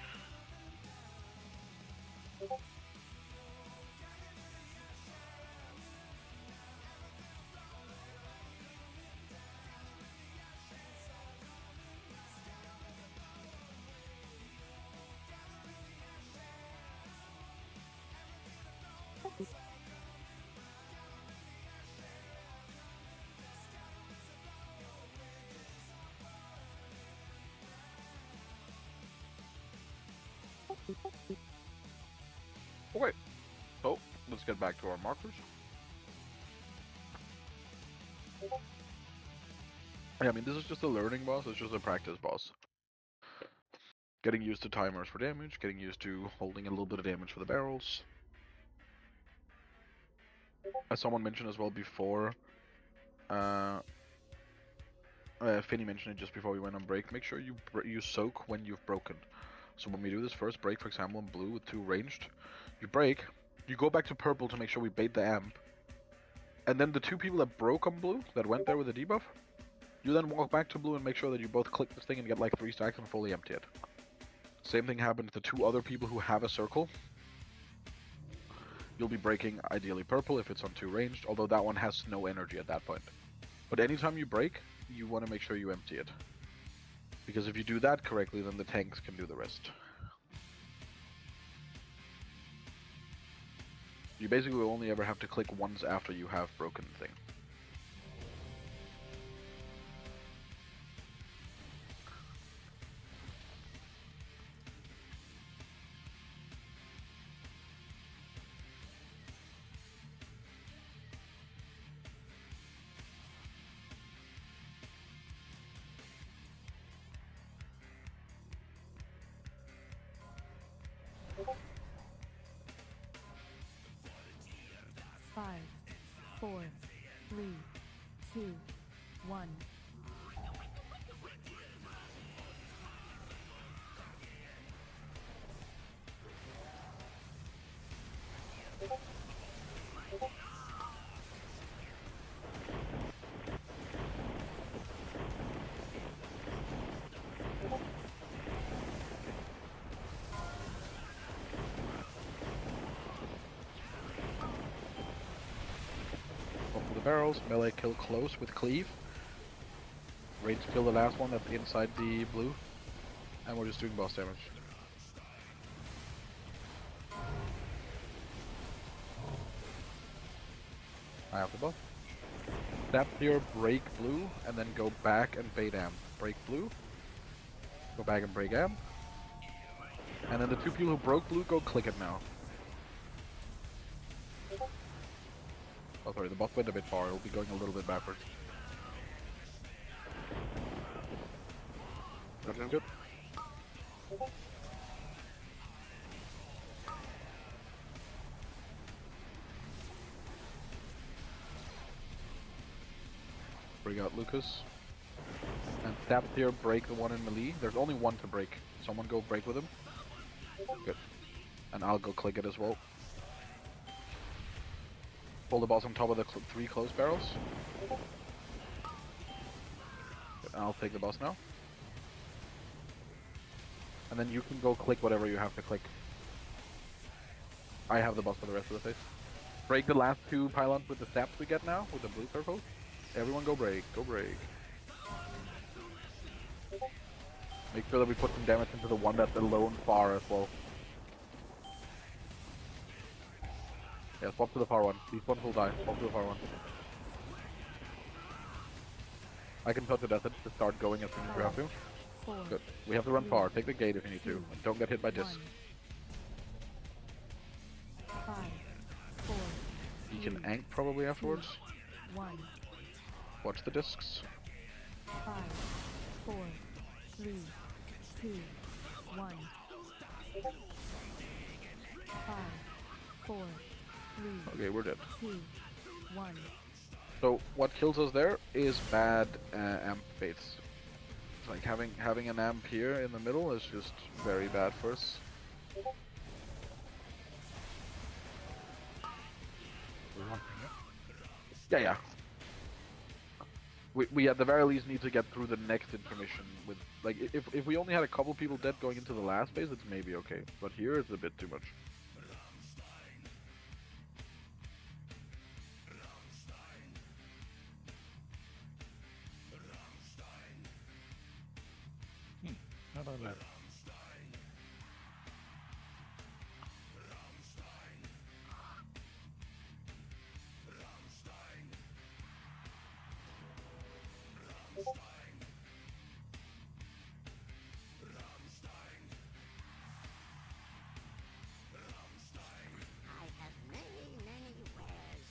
Okay, so let's get back to our markers. Yeah, I mean, this is just a learning boss, it's just a practice boss. Getting used to timers for damage, getting used to holding a little bit of damage for the barrels. As someone mentioned as well before, Finny mentioned it just before we went on break, make sure you soak when you've broken. So when we do this first break, for example, in blue with 2 ranged, you break, you go back to purple to make sure we bait the amp, and then the 2 people that broke on blue, that went there with a debuff, you then walk back to blue and make sure that you both click this thing and get like 3 stacks and fully empty it. Same thing happened to the 2 other people who have a circle. You'll be breaking ideally purple if it's on 2 ranged, although that one has no energy at that point. But anytime you break, you want to make sure you empty it. Because if you do that correctly, then the tanks can do the rest. You basically only ever have to click once after you have broken the thing. Five, 4, 3, 2, 1. Barrels, melee kill close with cleave. Range kill the last one that's inside the blue. And we're just doing boss damage. I have the buff. Tap here, break blue, and then go back and bait amp. Break blue. Go back and break amp. And then the 2 people who broke blue, go click it now. Oh sorry, the buff went a bit far, it'll be going a little bit backwards. That's good. Bring out Lucas. And tap here, break the one in melee. There's only one to break. Someone go break with him. Good. And I'll go click it as well. Pull the boss on top of the 3 close barrels. And I'll take the boss now. And then you can go click whatever you have to click. I have the boss for the rest of the phase. Break the last 2 pylons with the steps we get now, with the blue circles. Everyone go break, go break. Make sure that we put some damage into the one that's alone far as well. Yeah, swap to the far one. These ones will die. Swap to the far one. I can touch the desert to start going as soon as we have to. Good. We have to run far. Take the gate if you need to. And don't get hit by discs. 5, 4, You can ank probably afterwards. 1. Watch the discs. 5, 4, 3, 2, 1. 5, 4, 3. Okay, we're dead. 2, 1. So what kills us there is bad amp baits. It's like having an amp here in the middle is just very bad for us. Yeah. We at the very least need to get through the next intermission with, like, if we only had a couple people dead going into the last phase, it's maybe okay. But here it's a bit too much. How about that? I have many wares.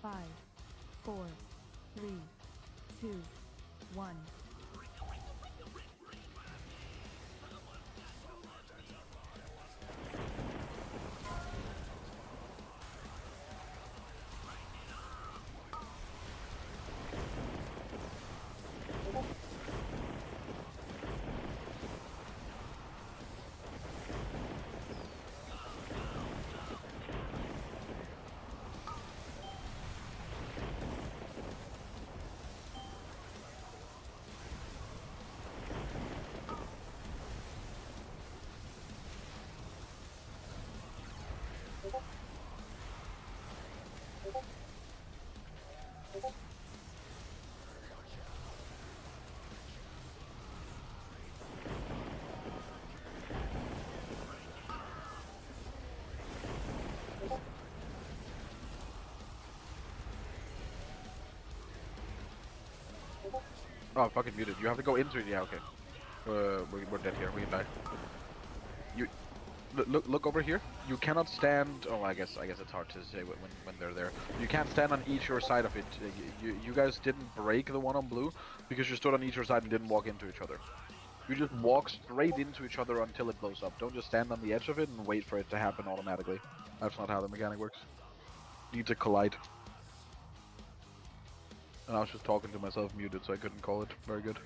Five, 4, 3, 2, 1. Oh, fucking muted. You have to go into it. Yeah, okay. We're dead here. We can die. You look over here. You cannot stand. Oh, I guess it's hard to say when they're there. You can't stand on each your side of it. You guys didn't break the one on blue because you stood on each your side and didn't walk into each other. You just walk straight into each other until it blows up. Don't just stand on the edge of it and wait for it to happen automatically. That's not how the mechanic works. You need to collide. And I was just talking to myself muted, so I couldn't call it. Very good.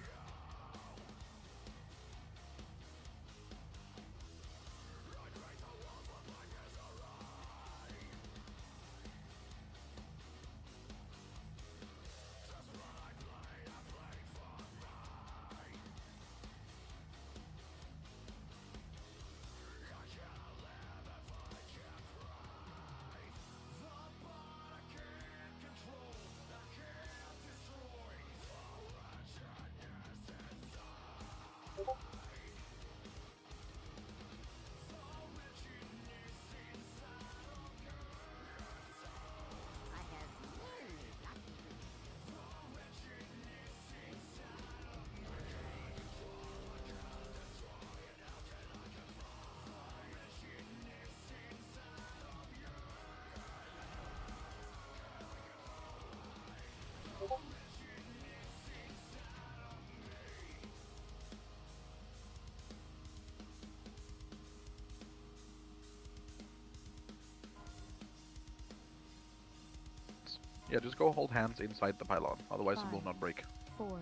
Yeah, just go hold hands inside the pylon, otherwise it will 5, not break. 4,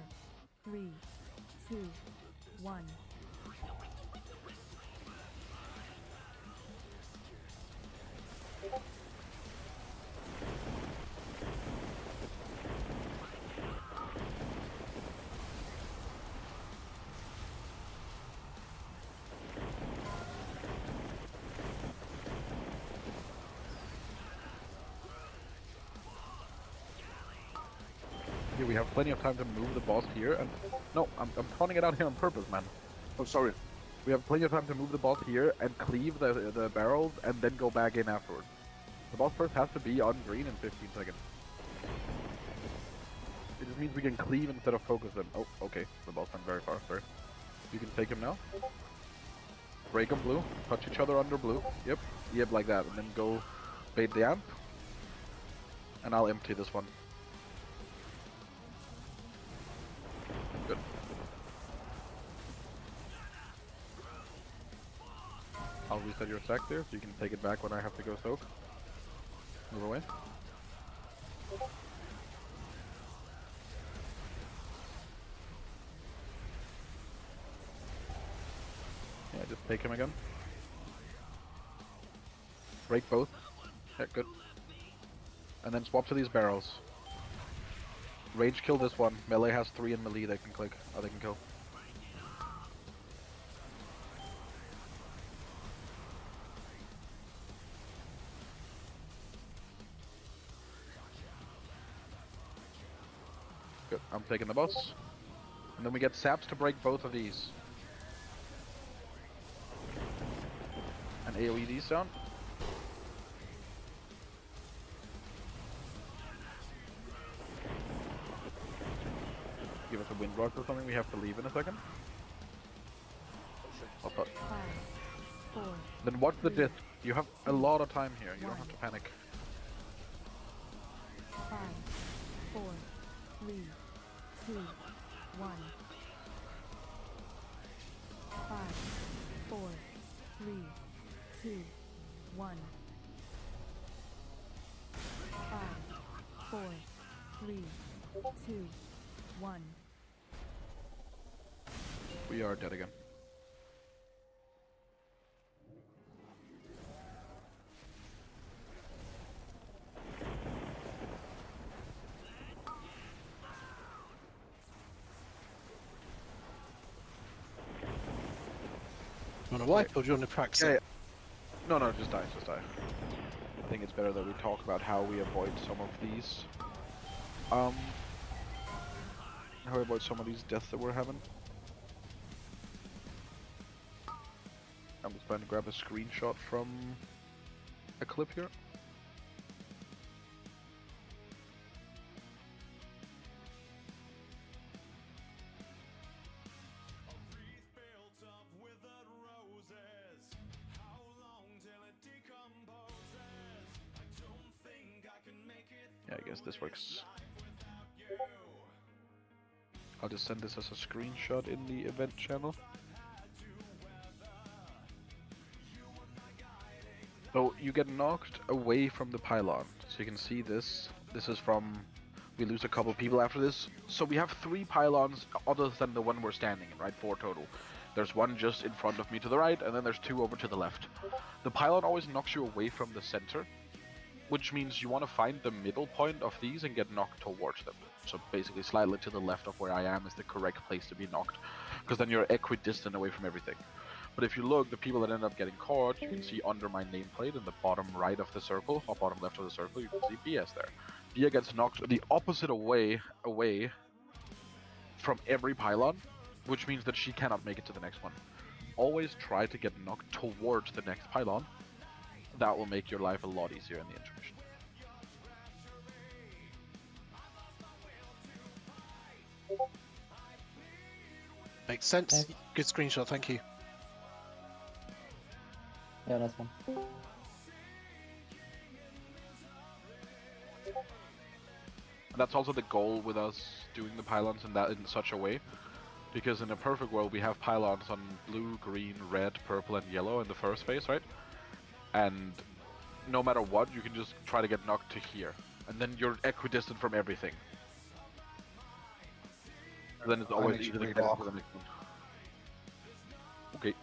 3, 2, 1. Yeah, we have plenty of time to move the boss here, and no, I'm calling it out here on purpose, man. Oh, sorry. We have plenty of time to move the boss here and cleave the barrels, and then go back in afterwards. The boss first has to be on green in 15 seconds. It just means we can cleave instead of focus them. Oh, okay, the boss went very far, sorry. You can take him now. Break him blue, touch each other under blue. Yep, yep, like that, and then go bait the amp. And I'll empty this one. Good. I'll reset your stack there, so you can take it back when I have to go soak. Move away. Yeah, just take him again. Break both. Yeah, good. And then swap to these barrels. Rage kill this one. Melee has 3 in melee they can click. Oh, they can kill. Good. I'm taking the boss. And then we get saps to break both of these. And AoE these down. Give us a wind rock or something, we have to leave in a second. Oh, 5, 4. Then watch the disc. You have a lot of time here, you don't have to panic. 5, 4, 3, 2, 1. 5, 4, 3, 2, 1. 5, 4, 3, 2, 1. We are dead again. You wanna wipe or do you wanna practice it? No, just die, I think it's better that we talk about how we avoid some of these. How we avoid some of these deaths that we're having. I'm just trying to grab a screenshot from a clip here. Yeah, I guess this works. I'll just send this as a screenshot in the event channel. So you get knocked away from the pylon. So you can see this. This is from... We lose a couple people after this. So we have 3 pylons other than the one we're standing in, right? 4 total. There's one just in front of me to the right, and then there's 2 over to the left. The pylon always knocks you away from the center, which means you want to find the middle point of these and get knocked towards them. So basically slightly to the left of where I am is the correct place to be knocked, because then you're equidistant away from everything. But if you look, the people that end up getting caught, you can see under my nameplate in the bottom right of the circle, or bottom left of the circle, you can see BS there. Bia gets knocked the opposite away from every pylon, which means that she cannot make it to the next one. Always try to get knocked towards the next pylon. That will make your life a lot easier in the intermission. Makes sense. Good screenshot, thank you. Yeah, that's one. And that's also the goal with us doing the pylons in such a way. Because in a perfect world we have pylons on blue, green, red, purple and yellow in the first phase, right? And no matter what, you can just try to get knocked to here. and then you're equidistant from everything. Then it's I always need to easy to read get off. into the next one. Okay.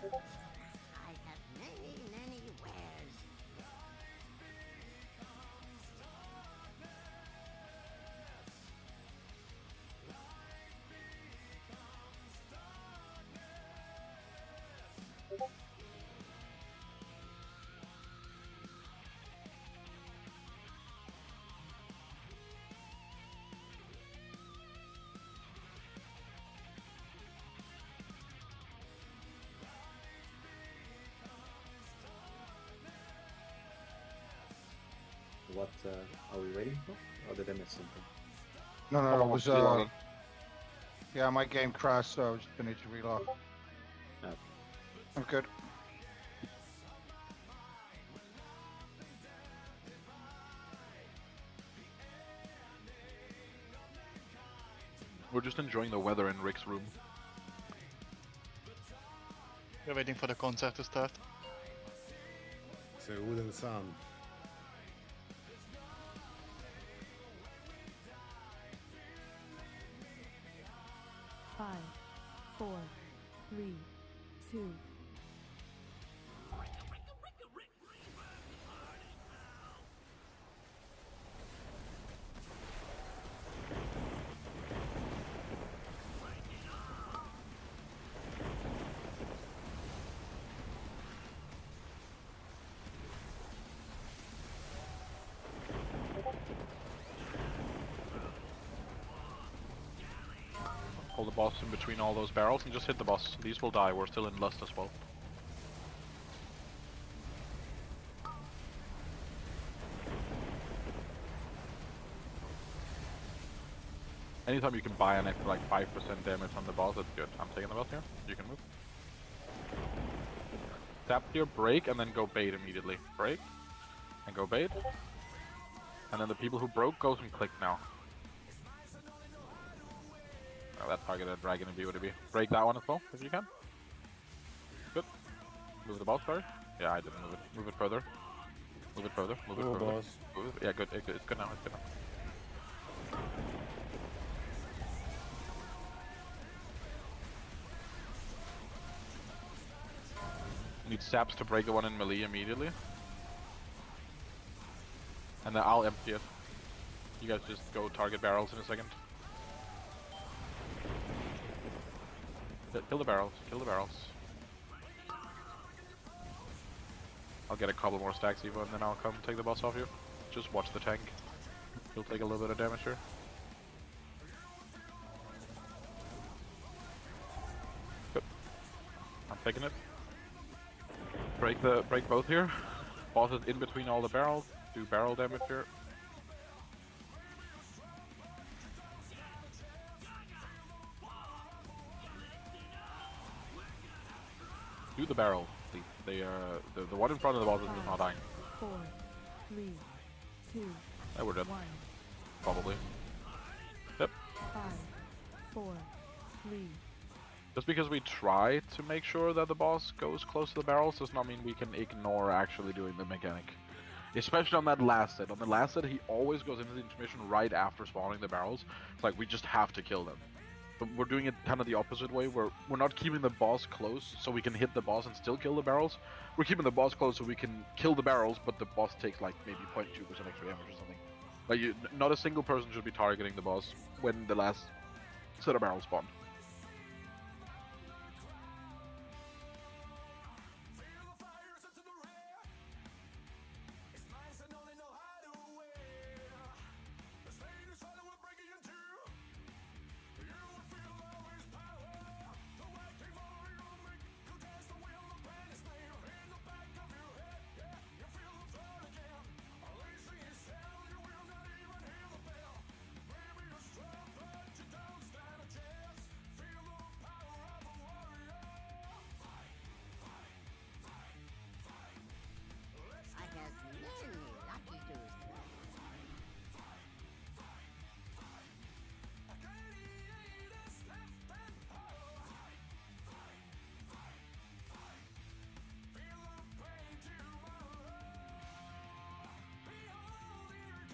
I have many, many wares. What are we waiting for? Or did I miss something? No, Someone it wants was to reload it. yeah, my game crashed, so I was just need to reload. Okay. I'm good. We're just enjoying the weather in Rick's room. We're waiting for the concert to start. So Wooden Sun. Five, 4, 3, 2. Hold the boss in between all those barrels and just hit the boss. These will die, we're still in Lust as well. Anytime you can buy an extra like 5% damage on the boss, that's good. I'm taking the boss here. You can move. Tap here, break, and then go bait immediately. Break, and go bait. And then the people who broke goes and click now. Oh, that targeted dragon and BODB. Break that one as well, if you can. Good. Move the boss, sorry. Yeah, I didn't move it. Move it further. Move it further. Move it Move further. boss. Move it. Yeah, good. It's good now. It's good now. Need saps to break the one in melee immediately. And then I'll empty it. You guys just go target barrels in a second. Kill the barrels, kill the barrels. I'll get a couple more stacks Evo and then I'll come take the boss off you. Just watch the tank. He'll take a little bit of damage here. Good. I'm taking it. Break both here. Boss is in between all the barrels. Do barrel damage here. Do the barrel, please. They the one in front of the boss is not dying. 4, 3, 2, Yeah, we're dead. 1. Probably. Yep. 5, 4, 3. Just because we try to make sure that the boss goes close to the barrels does not mean we can ignore actually doing the mechanic. Especially on that last set. On the last set, he always goes into the intermission right after spawning the barrels. It's like, we just have to kill them. But we're doing it kind of the opposite way, where we're not keeping the boss close so we can hit the boss and still kill the barrels. We're keeping the boss close so we can kill the barrels, but the boss takes like maybe 0.2% extra damage or something. Like, not a single person should be targeting the boss when the last set of barrels spawned.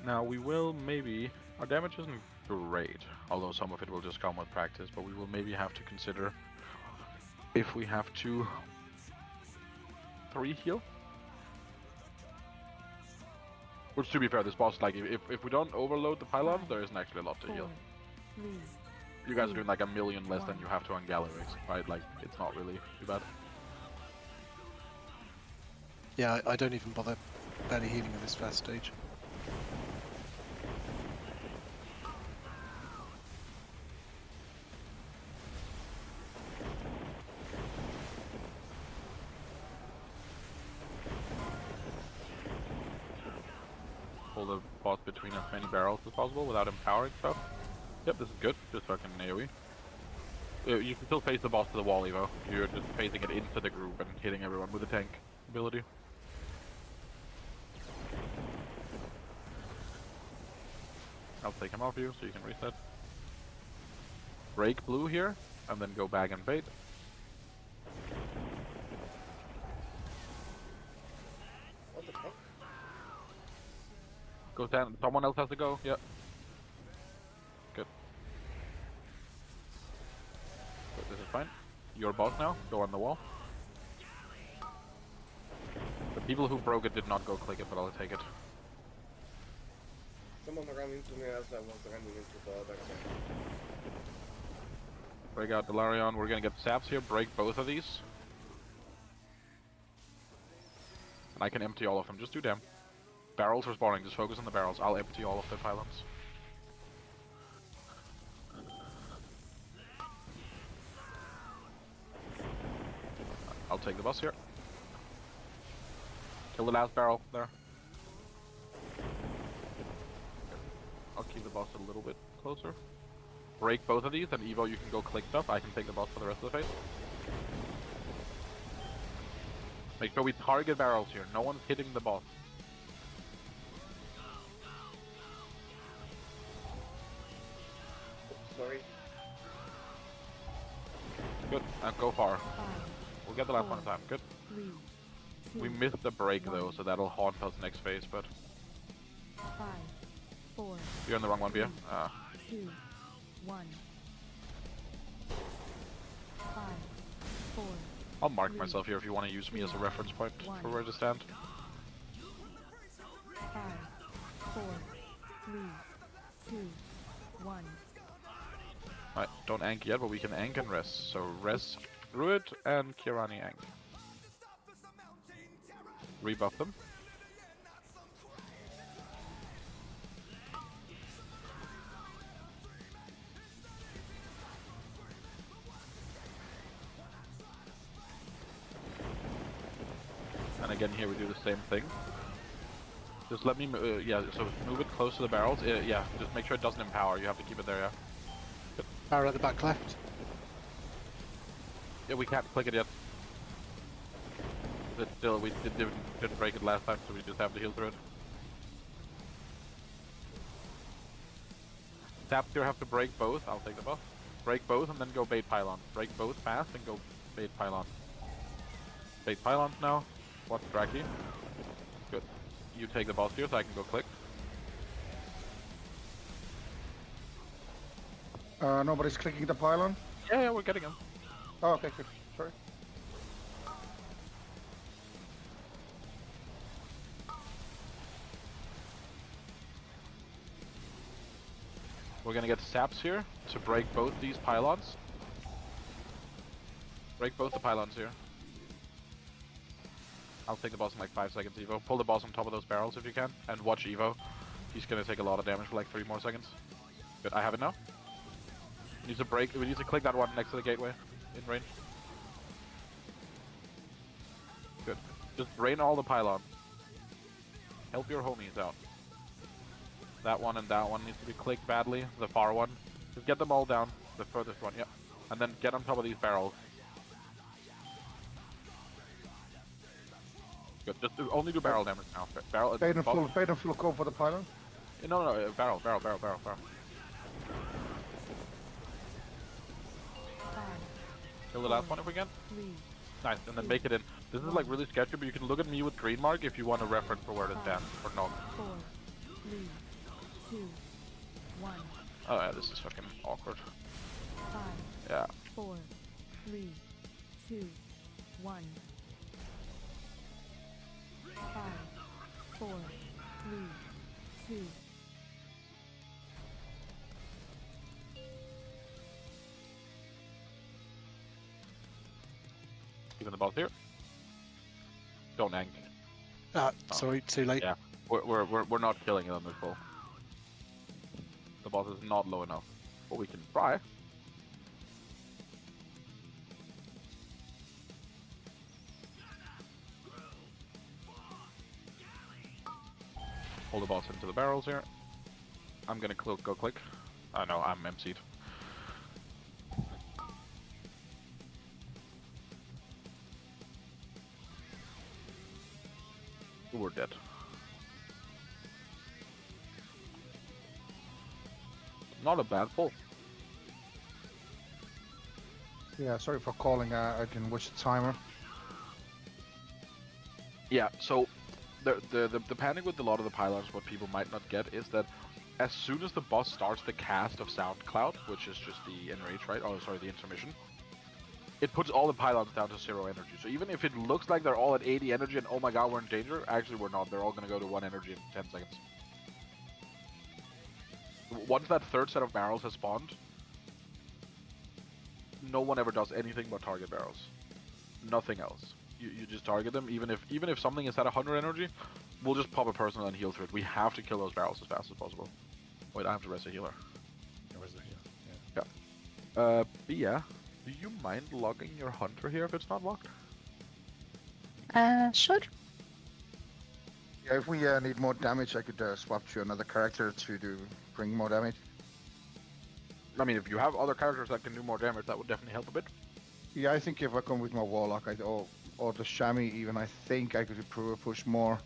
Now we will maybe... Our damage isn't great, although some of it will just come with practice, but we will maybe have to consider if we have to 3 heal. Which, to be fair, this boss, like, if we don't overload the pylons, there isn't actually a lot to heal. You guys are doing like 1,000,000 less than you have to on Galleries, right? Like, it's not really too bad. Yeah, I don't even bother barely healing in this first stage. Pull the boss between as many barrels as possible without empowering stuff. Yep, this is good. Just fucking AoE. You can still face the boss to the wall, Evo. You're just facing it into the group and hitting everyone with a tank ability. I'll take him off you so you can reset. Break blue here, and then go back and bait. What the fuck? Go down. Someone else has to go. Yep. Good. Good, this is fine. Your boss now. Go on the wall. The people who broke it did not go click it, but I'll take it. Someone ran into me as I was running into the other guy. Break out Delarion. We're gonna get saps here. Break both of these. And I can empty all of them. Just do them. Barrels are spawning. Just focus on the barrels. I'll empty all of the pylons. I'll take the boss here. Kill the last barrel there. I'll keep the boss a little bit closer. Break both of these, and Evo, you can go click stuff. I can take the boss for the rest of the phase. Make sure we target barrels here. No one's hitting the boss. Sorry. Good, and go far. We'll get the last one in time. Good. We missed the break though, so that'll haunt us next phase, but... 5, 4, You're in the wrong one, Bia. 2, 1. 5, 4. I'll mark myself here if you want to use me as a reference point for where to stand. 5, 4, 3, 2, 1. Alright, don't ank yet, but we can ank and rest. So rest Druid and Kirani ank. Rebuff them. And again here we do the same thing. Just let me, yeah, so move it close to the barrels. Yeah, just make sure it doesn't empower. You have to keep it there, yeah. Good. Power at the back left. Yeah, we can't click it yet. But still, we didn't break it last time, so we just have to heal through it. Taps here have to break both. I'll take the buff. Break both and then go bait pylon. Break both fast and go bait pylon. Bait pylons now. Watch Draki. Good. You take the boss here so I can go click. Nobody's clicking the pylon? Yeah, we're getting him. Oh, okay, good. Sorry. We're gonna get saps here to break both these pylons. Break both the pylons here. I'll take the boss in like 5 seconds, Evo. Pull the boss on top of those barrels if you can, and watch Evo. He's gonna take a lot of damage for like 3 more seconds. Good, I have it now. We need to break. We need to click that one next to the gateway, in range. Good. Just drain all the pylons. Help your homies out. That one and that one needs to be clicked badly. The far one. Just get them all down. The furthest one, yeah. And then get on top of these barrels. Good. Just only do barrel damage now. Barrel. Fade and full go for the pylon. No, barrel. Kill the last one if we can. Nice, and then make it in. This is like really sketchy, but you can look at me with green mark if you want a reference for where to stand or not. 4, 3, 2, 1. Oh yeah, this is fucking awkward. 5, Yeah. 4, 3, 2, 1. 5, 4, 3, 2. Even the boss here. Don't ank. Sorry, too late. Yeah, we're not killing it on this pull. The boss is not low enough, but we can try. Hold the boss into the barrels here. I'm gonna go click. I know I'm MC'd. We're dead. Not a bad pull. Yeah, sorry for calling. I didn't watch the timer. Yeah, so the panic with a lot of the pylons, what people might not get is that as soon as the boss starts the cast of Sound Cloud, which is just the enrage, right? Oh, sorry, the intermission. It puts all the pylons down to 0 energy. So even if it looks like they're all at 80 energy and oh my god, we're in danger, actually we're not. They're all gonna go to 1 energy in 10 seconds. Once that third set of barrels has spawned, no one ever does anything but target barrels. Nothing else. You just target them, even if something is at 100 energy, we'll just pop a personal and heal through it. We have to kill those barrels as fast as possible. Wait, I have to rest a healer. Where's the heal? Yeah. But yeah. Do you mind logging your hunter here if it's not locked? Sure. Yeah, if we need more damage, I could swap to another character to bring more damage. I mean, if you have other characters that can do more damage, that would definitely help a bit. Yeah, I think if I come with my Warlock, or the Chamois even, I think I could push more.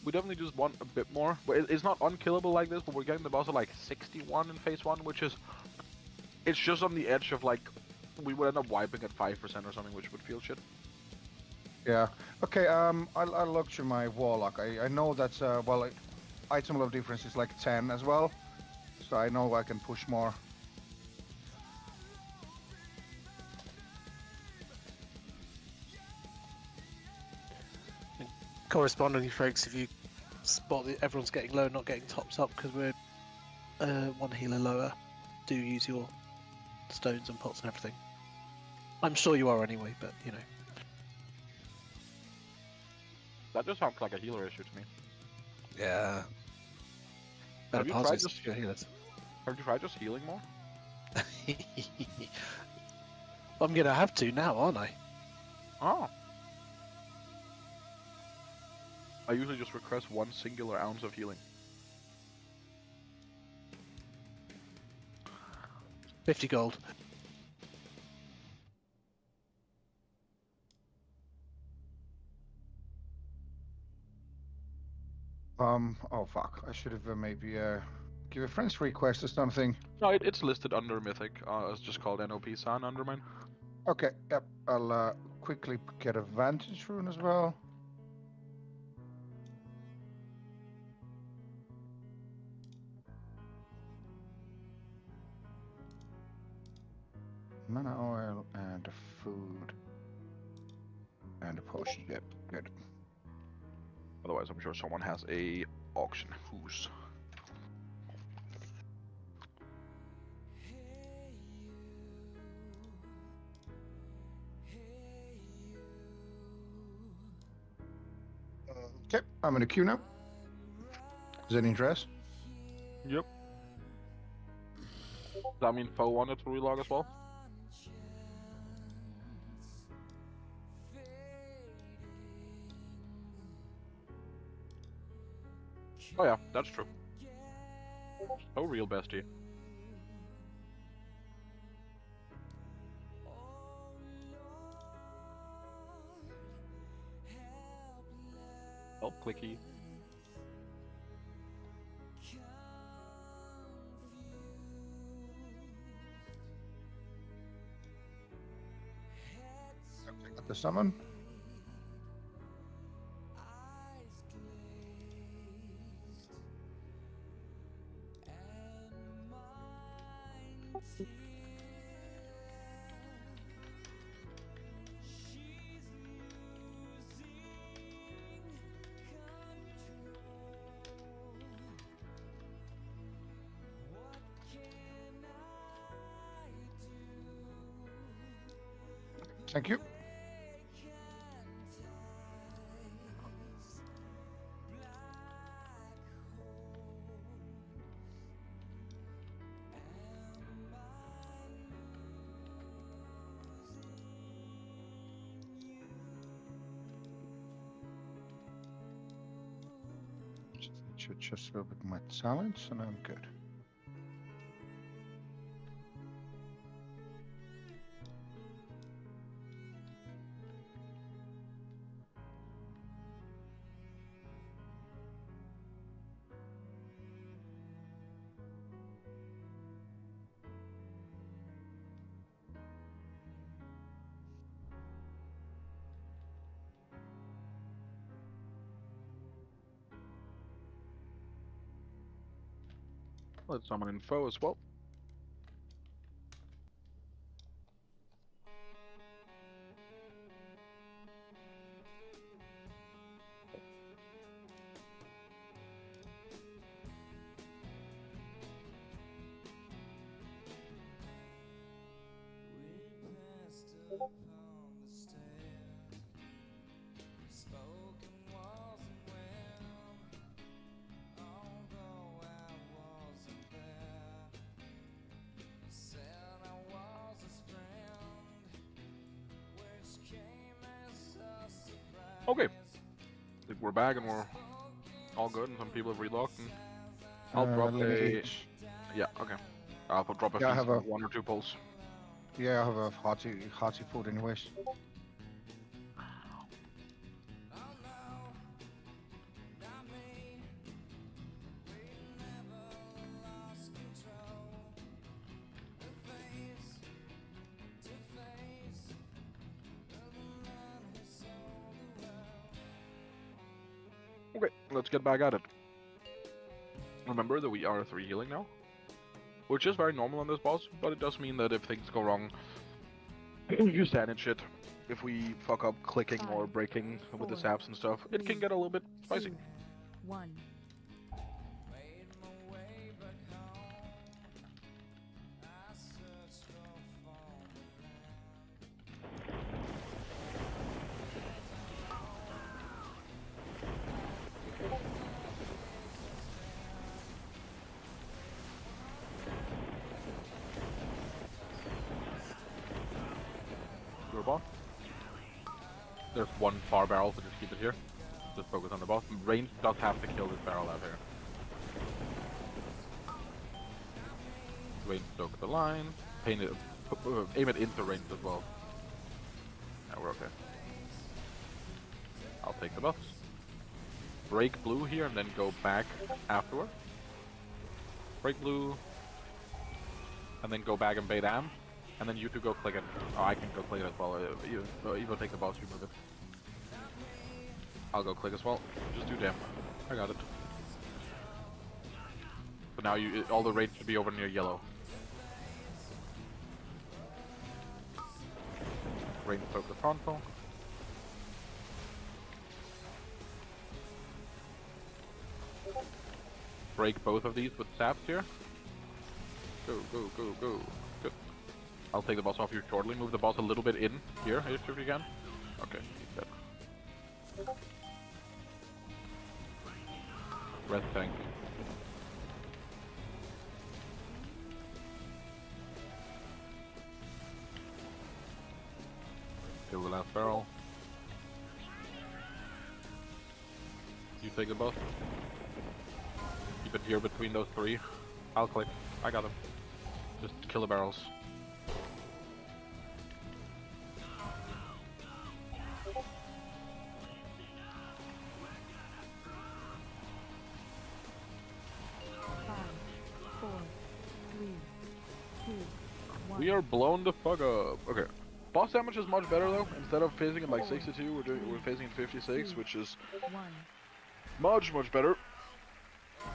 We definitely just want a bit more. But it's not unkillable like this, but we're getting the boss at like 61 in phase 1, which is... It's just on the edge of like... We would end up wiping at 5% or something, which would feel shit. Yeah. Okay, I'll look to my Warlock. I know that's, well, item level difference is like 10 as well. So I know I can push more. Correspondingly, folks, if you spot that everyone's getting low, not getting topped up because we're 1 healer lower, do use your stones and pots and everything. I'm sure you are anyway, but you know. That just sounds like a healer issue to me. Yeah. Have you tried just healing more? I'm gonna have to now, aren't I? Oh. I usually just request 1 singular ounce of healing. 50 gold. Oh fuck, I should have maybe give a friend's request or something. No, it's listed under Mythic. It's just called NOP San under mine. Okay, yep, I'll quickly get a Vantage Rune as well. Mana oil and food and a potion. Yep, good. Otherwise, I'm sure someone has a auction who's. Okay, I'm in a queue now. Is any interest? Yep. Does that mean Foe wanted to relog as well? Oh yeah, that's true. Oh, real bestie. Oh, clicky. Got the summon. Thank you. Should just a little bit my talents and I'm good. Let's summon info as well. Okay, I think we're back and we're all good, and some people have relocked. And I'll drop a. Yeah, okay. I'll drop a Yeah, I feast have a- of 1 or 2 pulls. Yeah, I have a hearty food anyways. Okay, let's get back at it. Remember that we are 3 healing now, which is very normal on this boss, but it does mean that if things go wrong, you stand in shit. If we fuck up clicking or breaking with the saps and stuff, it can get a little bit spicy. 1. Boss. There's 1 far barrel, so just keep it here. Just focus on the boss. Range does have to kill this barrel out here. Range stoke the line. Aim it into range as well. Yeah, we're okay. I'll take the buffs. Break blue here and then go back afterward. Break blue. And then go back and bait am. And then you two go click it. Oh, I can go click it as well. Evo take the boss, you move it. I'll go click as well. Just do damn. I got it. But now all the raids should be over near yellow. Rain soak the pronto. Break both of these with saps here. Go, go, go, go. Good. I'll take the boss off you shortly. Move the boss a little bit in here, if you can. Okay, he's dead. Red tank. Kill the last barrel. You take the boss. Keep it here between those 3. I'll click. I got him. Just kill the barrels. We are blown the fuck up. Okay. Boss damage is much better though. Instead of phasing in like 62, we're phasing in 56, which is much better.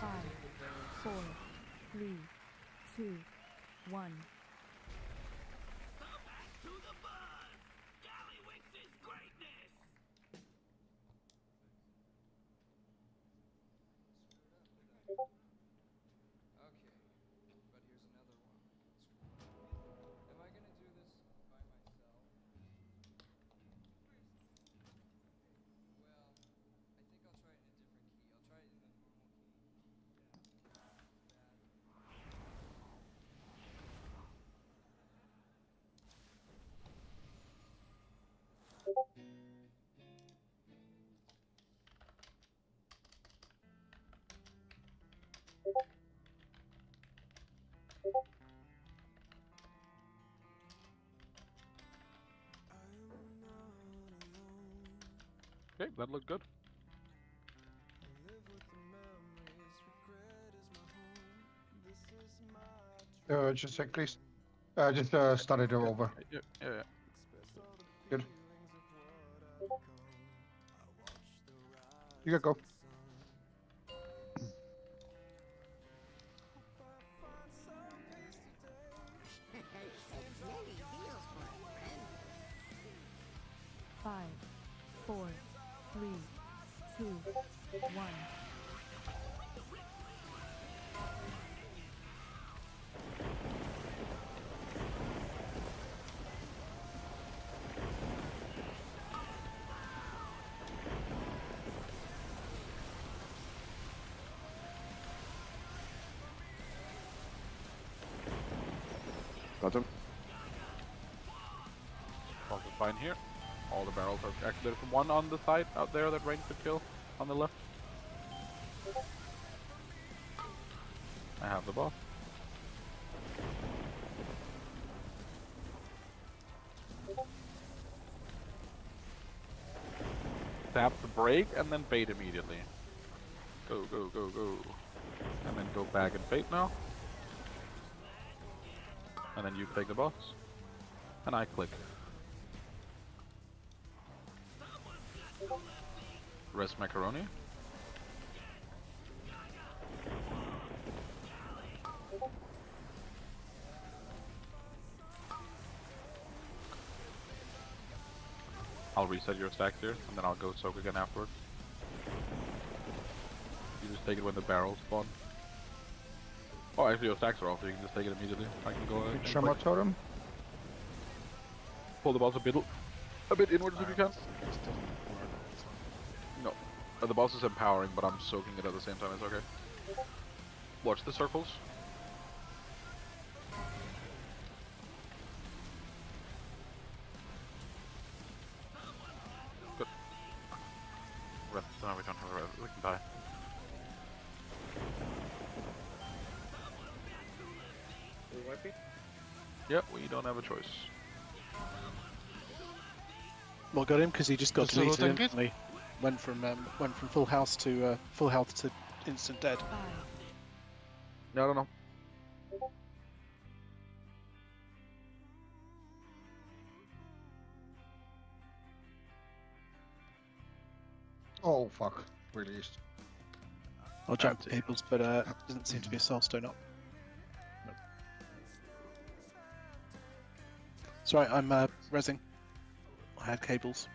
5, 4, 3, 2, 1. That looked good. Just a sec, please. Just start it over. Yeah. Good. You can go. Many deals for a friend. 5, 4, 3, 2, 1. Got him. Also fine here. All the barrels are activated from one on the side out there that Rain could kill on the left. I have the boss. Tap the brake and then bait immediately. Go, go, go, go. And then go back and bait now. And then you take the boss. And I click. Rest macaroni. I'll reset your stacks here, and then I'll go soak again afterwards. You just take it when the barrels spawn. Oh, actually your stacks are off, so you can just take it immediately. I can go ahead. Tremor totem. Pull the boss a bit inwards if you can. No. The boss is empowering, but I'm soaking it at the same time, it's okay. Watch the circles. Good. Rest. No, we don't have a rest. We can die. We wipe it? Yeah, we don't have a choice. Well, got him because he just got Just a little deleted thing, instantly. Went from full health to instant dead. 5, No. Oh fuck. Released. I'll jump the cables, but doesn't seem to be a soul stone up. Sorry, I'm rezzing. I had cables.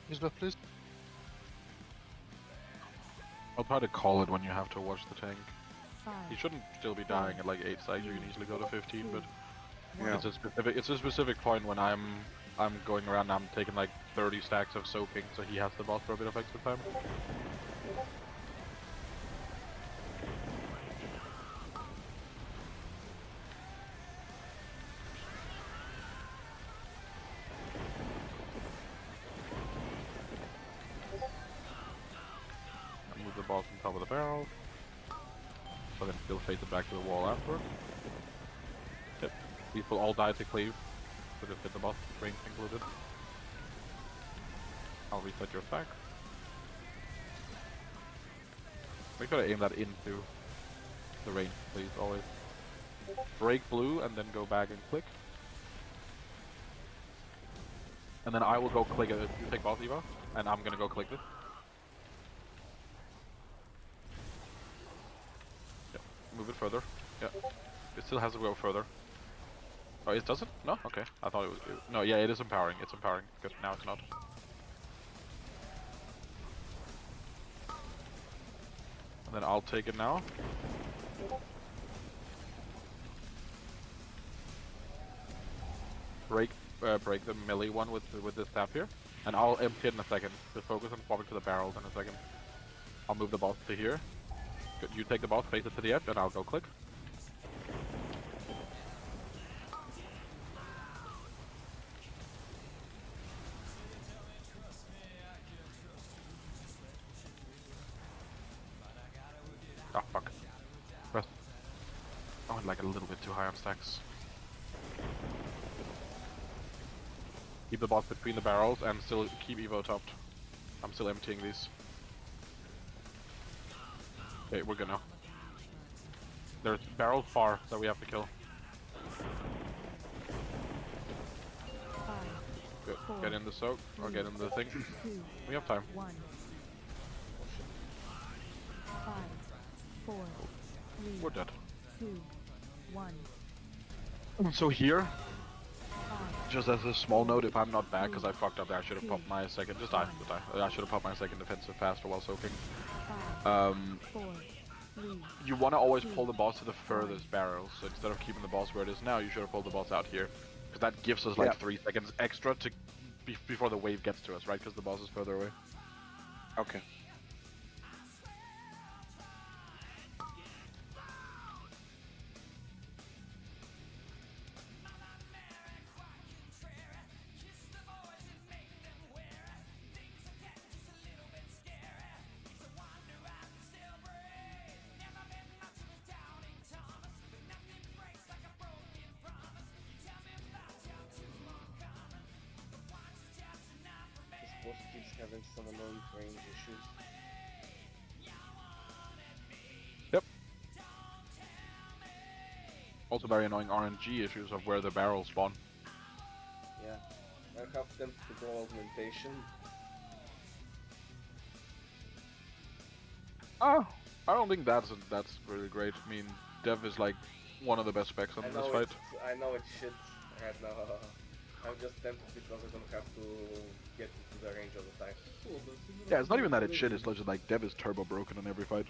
Use buff, please. I'll try to call it when you have to watch the tank. 5, You shouldn't still be dying at like 8 stacks, you can easily go to 15, but Yeah. it's a specific point when I'm going around and I'm taking like 30 stacks of soaking, so he has the boss for a bit of extra time. I move the boss on top of the barrel, so then still face it back to the wall afterwards. Yep. These will all die to cleave, so just hit the boss, range included. I'll reset your stack. Make sure to aim that into the range, please, always. Break blue and then go back and click. And then I will go click it. You take boss Eva, and I'm gonna go click this. Yep. Move it further. Yeah. It still has to go further. Oh, it doesn't? No? Okay. I thought it was. No, yeah, it is empowering. It's empowering. Good. Now it's not. Then I'll take it now. Break the melee one with this staff here, and I'll empty it in a second. Just focus on swapping to the barrels in a second. I'll move the boss to here. Good. You take the boss, face it to the edge, and I'll go click. Oh fuck. Press. I went like a little bit too high on stacks. Keep the boss between the barrels and still keep Evo topped. I'm still emptying these. Okay, we're good now. There's barrels far that we have to kill. Good. Get in the soak, or get in the thing. We have time. 1. 5, 4, 3, We're dead. 2, 1. So here, just as a small note, if I'm not back because I fucked up, I should have popped my second. Just die. I should have popped my second defensive faster while soaking. You want to always pull the boss to the furthest barrels. So instead of keeping the boss where it is now, you should have pulled the boss out here, because that gives us like 3 seconds extra to before the wave gets to us, right? Because the boss is further away. Okay. This boss keeps having some annoying range issues. Yep. Also very annoying RNG issues of where the barrels spawn. Yeah, I have them to go augmentation. I don't think that's really great. I mean, Dev is like one of the best specs on this fight. I know it's shit right now. I'm just tempted because I don't have to get into the range all the time. Yeah, it's not even that it's shit, it's just like Dev is turbo broken in every fight.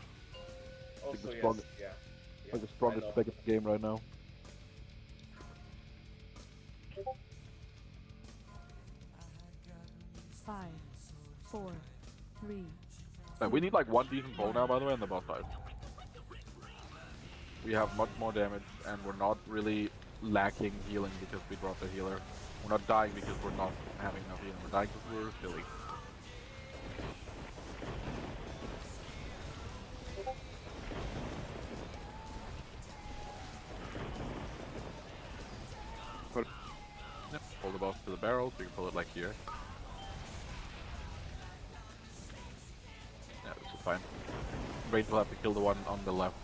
Also, like yes, yeah. Like the strongest spec in the game right now. Five, 4, 3. We need like one decent pull now, by the way, on the boss side. We have much more damage, and we're not really lacking healing because we brought the healer. We're not dying because we're not having enough healing. We're dying because we're silly. Yep, pull the boss to the barrel, so you can pull it like here. Yeah, this is fine. Range will have to kill the one on the left.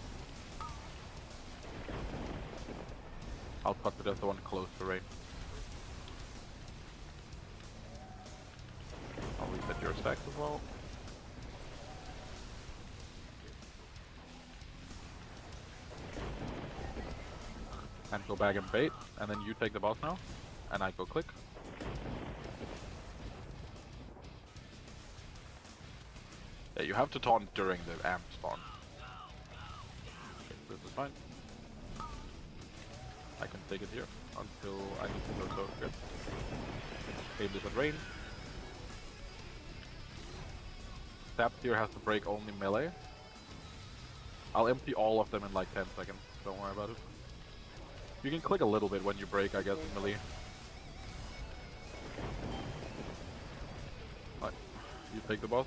I'll cut to the one close to range. I'll reset your stacks as well. And go back and bait, and then you take the boss now, and I go click. Yeah, you have to taunt during the amp spawn. Okay, this is fine. I can take it here until I need to go so good. Aim this at range. Tap here has to break only melee. I'll empty all of them in like 10 seconds, don't worry about it. You can click a little bit when you break, I guess, melee. Right. You take the boss?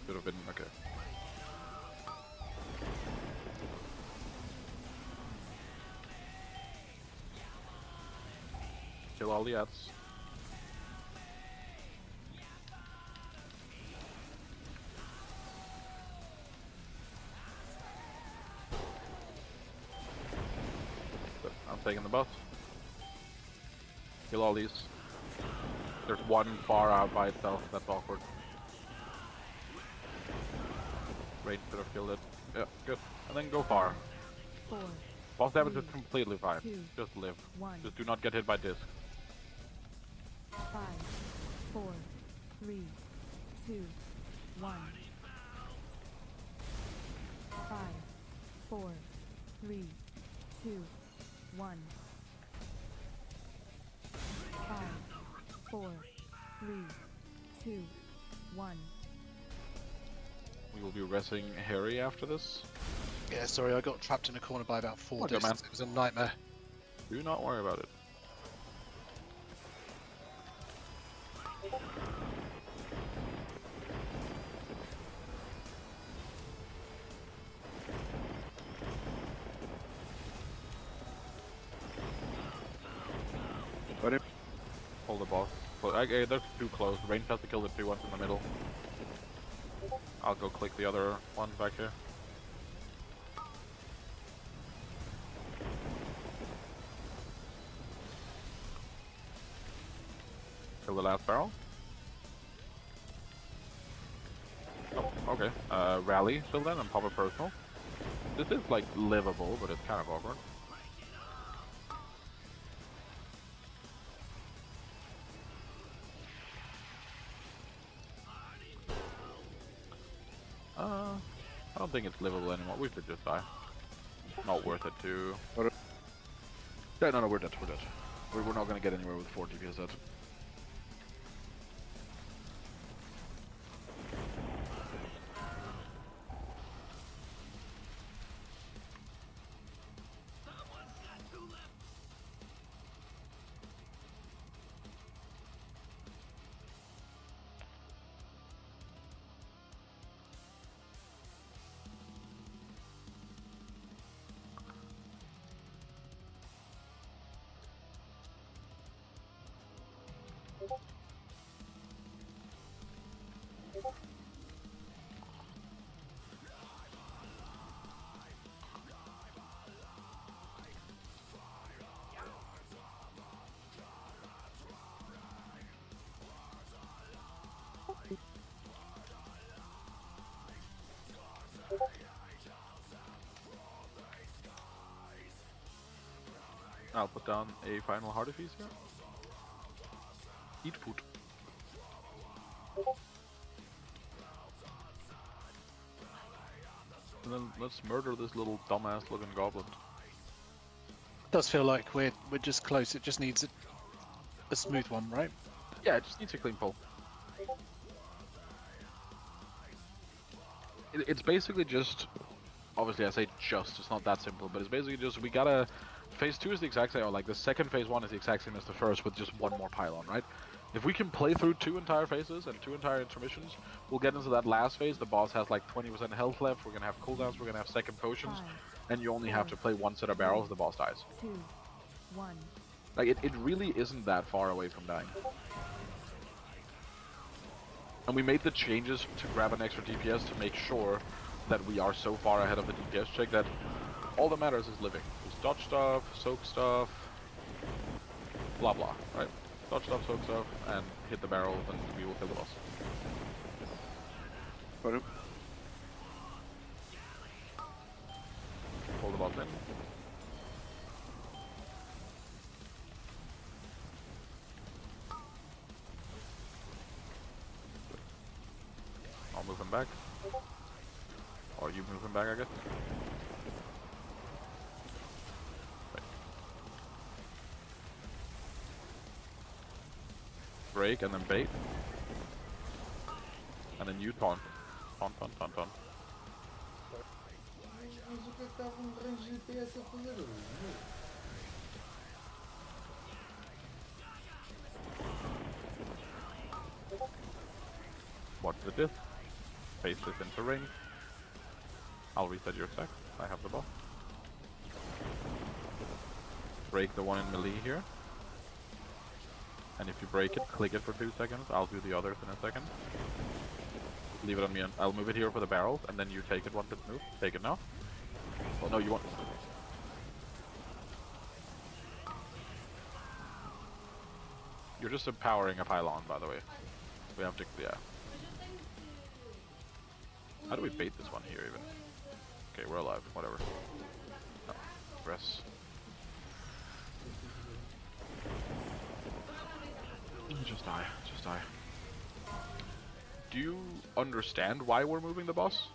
Should have been okay. Kill all the ads. Good. I'm taking the boss. Kill all these. There's one far out by itself, that's awkward. Raid should have killed it. Yeah, good. And then go far. 4. Boss damage is completely fine. 2, Just live. 1. Just do not get hit by disc. 5, 4, 3, 2, 1. 5, 5, 4, 3, 2, 1. 5, 4, 3, 2, 1. We will be resting Harry after this. Yeah, sorry, I got trapped in a corner by about 4 Okay, distance. man. It was a nightmare. Do not worry about it. Got him. Hold the boss. Okay, they're too close. Range has to kill the two ones in the middle. I'll go click the other one back here. Kill the last barrel. Oh, okay. Rally till then and pop a personal. This is like livable, but it's kind of awkward. I don't think it's livable anymore. We should just die. Not worth it to... Yeah, no, we're dead. We're dead. We're not gonna get anywhere with 4 DPS set. I'll put down a final hearty feast here. Eat food. And then let's murder this little dumbass looking goblin. Does feel like we're just close. It just needs a smooth one, right? Yeah, it just needs a clean pull. It's basically just, obviously I say just, it's not that simple, but it's basically just, we gotta, phase 2 is the exact same, or like the second phase 1 is the exact same as the first with just one more pylon, right? If we can play through 2 entire phases and 2 entire intermissions, we'll get into that last phase. The boss has like 20% health left, we're gonna have cooldowns, we're gonna have second potions, 5, and you only have to play 1 set of barrels, the boss dies. 2, 1. Like, it really isn't that far away from dying. And we made the changes to grab an extra DPS to make sure that we are so far ahead of the DPS check that all that matters is living. Just dodge stuff, soak stuff, blah blah, right? Dodge stuff, soak stuff, and hit the barrel, and we will kill the boss. Got him. Hold the boss in. I'll move him back. Or you move him back, I guess. Wait. Break and then bait. And then you taunt. Taunt. Watch the disc. Face this into ring. I'll reset your stack. I have the boss. Break the one in melee here. And if you break it, click it for 2 seconds. I'll do the others in a second. Leave it on me and I'll move it here for the barrels, and then you take it once it's moved. Take it now. Oh no, you want... You're just empowering a pylon, by the way. We have to... yeah. How do we bait this one here, even? Okay, we're alive. Whatever. No. Rest. Just die. Just die. Do you understand why we're moving the boss?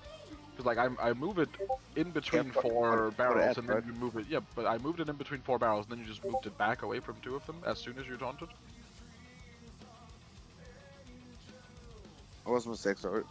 Because like I move it in between four barrels and then you move it. Yeah, but I moved it in between 4 barrels and then you just moved it back away from 2 of them as soon as you taunted. I was a mistake, sorry.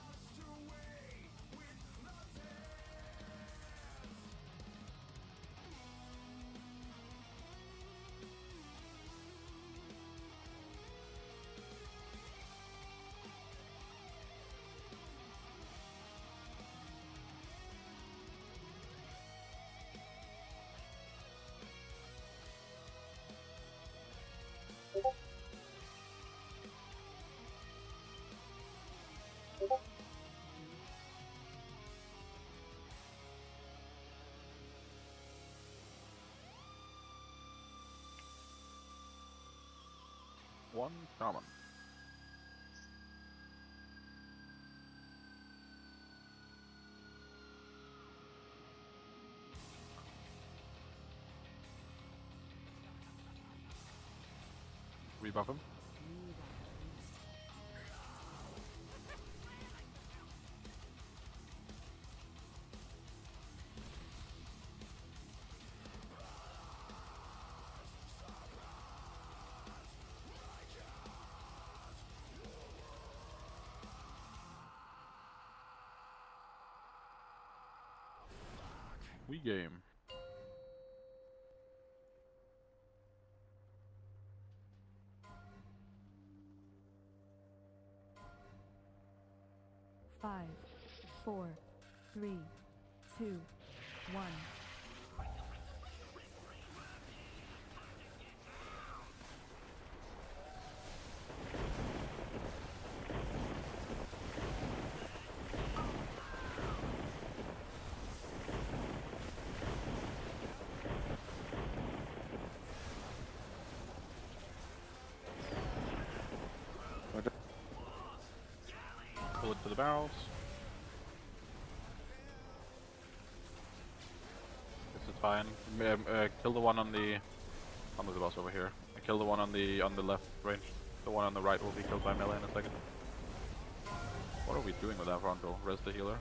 One common. Rebuff him. We game. Five, 4, 3, 2, 1. Pull it to the barrels. This is fine. Kill the one on the boss over here. Kill the one on the left range. The one on the right will be killed by melee in a second. What are we doing with that frontal? Res the healer.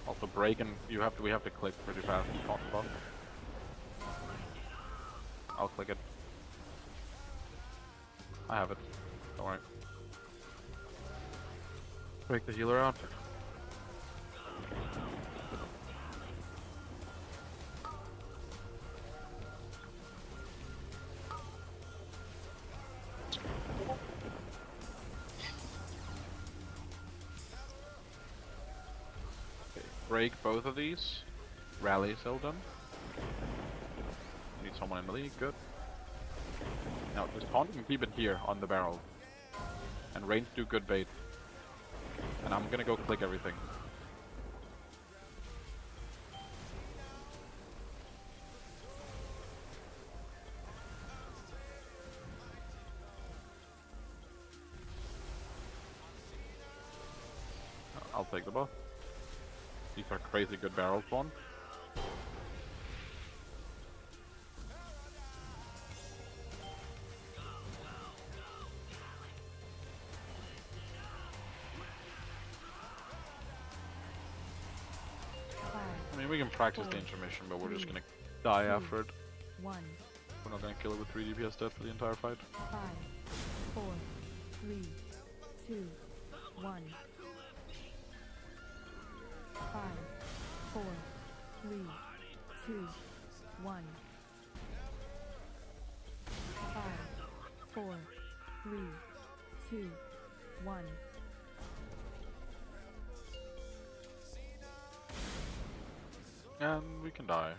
Also break and we have to click pretty fast on the boss. I'll click it. I have it. Don't worry. Break the healer out. Okay, break both of these. Rally Seldon. Need someone in the league, good. Now, just taunt and keep it here on the barrel. And range do good bait. And I'm gonna go click everything. I'll take the buff. These are crazy good barrel spawn. I mean, we can practice the intermission, but we're just gonna die after it. 1. We're not gonna kill it with 3 DPS death for the entire fight. 5, 4, 3, 2, 1. 5, 4, 3, 2, 1. 5, 4, 3, 2, 1. And we can die.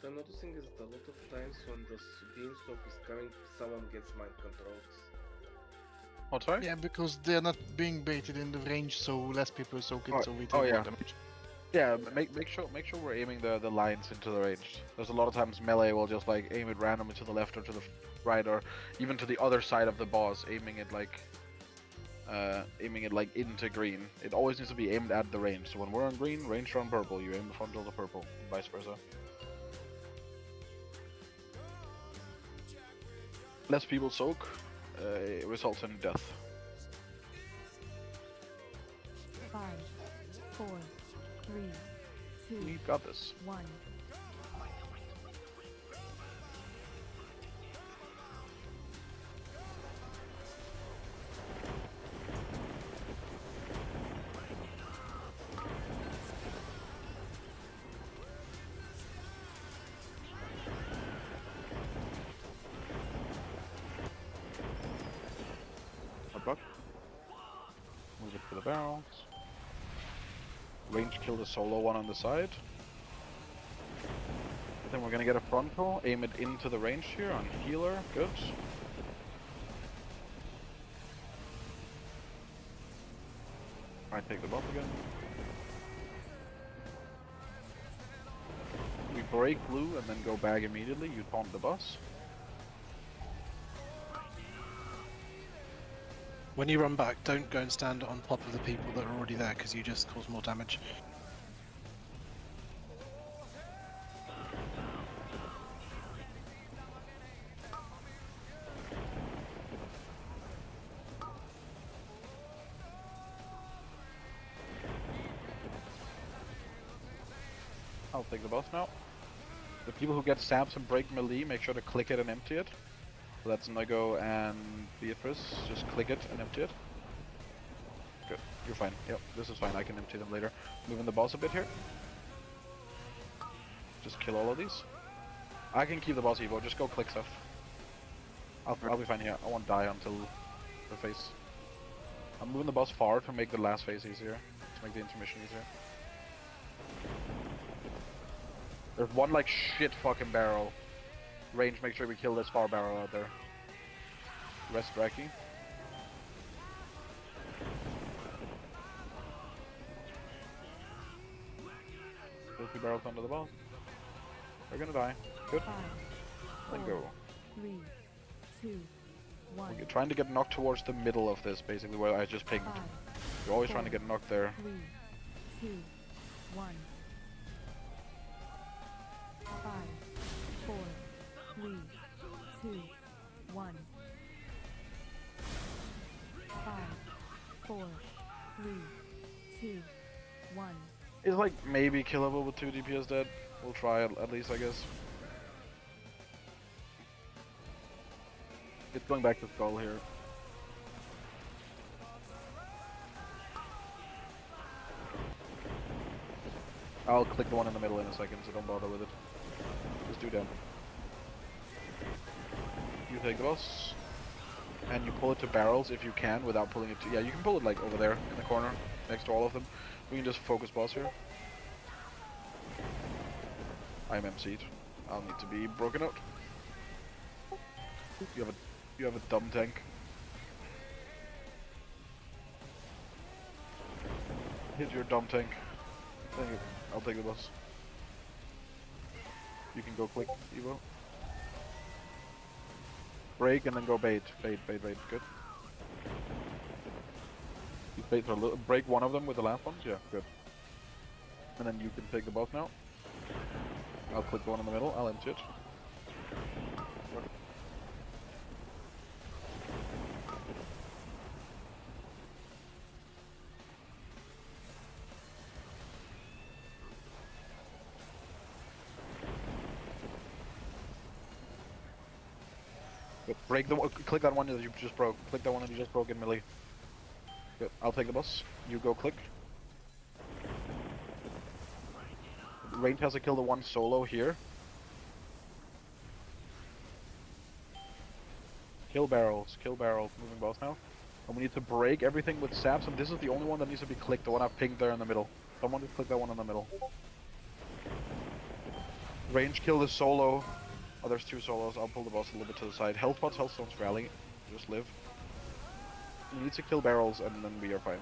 I'm noticing is that a lot of times when the beanstalk is coming, someone gets mind controlled. What, sorry? Yeah, because they're not being baited in the range, so less people soak it, so we take oh more yeah. damage. Yeah, make sure we're aiming the lines into the range. There's a lot of times melee will just like aim it randomly to the left or to the right or even to the other side of the boss, aiming it like into green. It always needs to be aimed at the range. So when we're on green, range on purple, you aim the front of the purple, and vice versa. Less people soak, it results in death. 5, 4, 3, 2, We got this. 1. Buck. Move it for the barrels. Range kill the solo one on the side. I think we're gonna get a frontal, aim it into the range here on healer, good. I take the buff again. We break blue and then go back immediately, you taunt the boss. When you run back, don't go and stand on top of the people that are already there, because you just cause more damage. I'll take the boss now. The people who get stabs and break melee, make sure to click it and empty it. So that's Nago and Beatrice. Just click it and empty it. Good. You're fine. Yep, this is fine. I can empty them later. Moving the boss a bit here. Just kill all of these. I can keep the boss Evo. Just go click stuff. I'll be fine here. I won't die until the phase. I'm moving the boss far to make the last phase easier. To make the intermission easier. There's one like shit fucking barrel. Range, make sure we kill this far barrel out there. Rest Draki. Those two barrels under the boss. They're gonna die. Good. 5, Then 4, go. 3, 2, 1. You're trying to get knocked towards the middle of this, basically, where I just pinged. 5, You're always trying to get knocked there. 3, 2, 1. 5, 4, 3, 2, 1. 5, 4, 3, 2, 1. It's like maybe killable with 2 DPS dead. We'll try it at least, I guess. It's going back to Skull here. I'll click the one in the middle in a second, so don't bother with it. Just do them. You take the boss, and you pull it to barrels if you can without pulling it to... Yeah, you can pull it like over there in the corner, next to all of them. We can just focus boss here. I'm MC'd. I'll need to be broken out. You have a dumb tank. Hit your dumb tank. Thank you. I'll take the boss. You can go click, Evo. Break and then go bait. Bait. Good. You bait for a little. Break one of them with the last ones. Yeah, good. And then you can take the boss now. I'll click the one in the middle. I'll empty it. Good. Break the click that one that you just broke. Click that one that you just broke in melee. Good. I'll take the boss. You go click. Range has to kill the one solo here. Kill barrels, moving boss now. And we need to break everything with saps, and this is the only one that needs to be clicked, the one I've pinged there in the middle. Someone just click that one in the middle. Range kill the solo. Oh, there's 2 solos. I'll pull the boss a little bit to the side. Health pots, health stones rally. Just live. You need to kill barrels and then we are fine.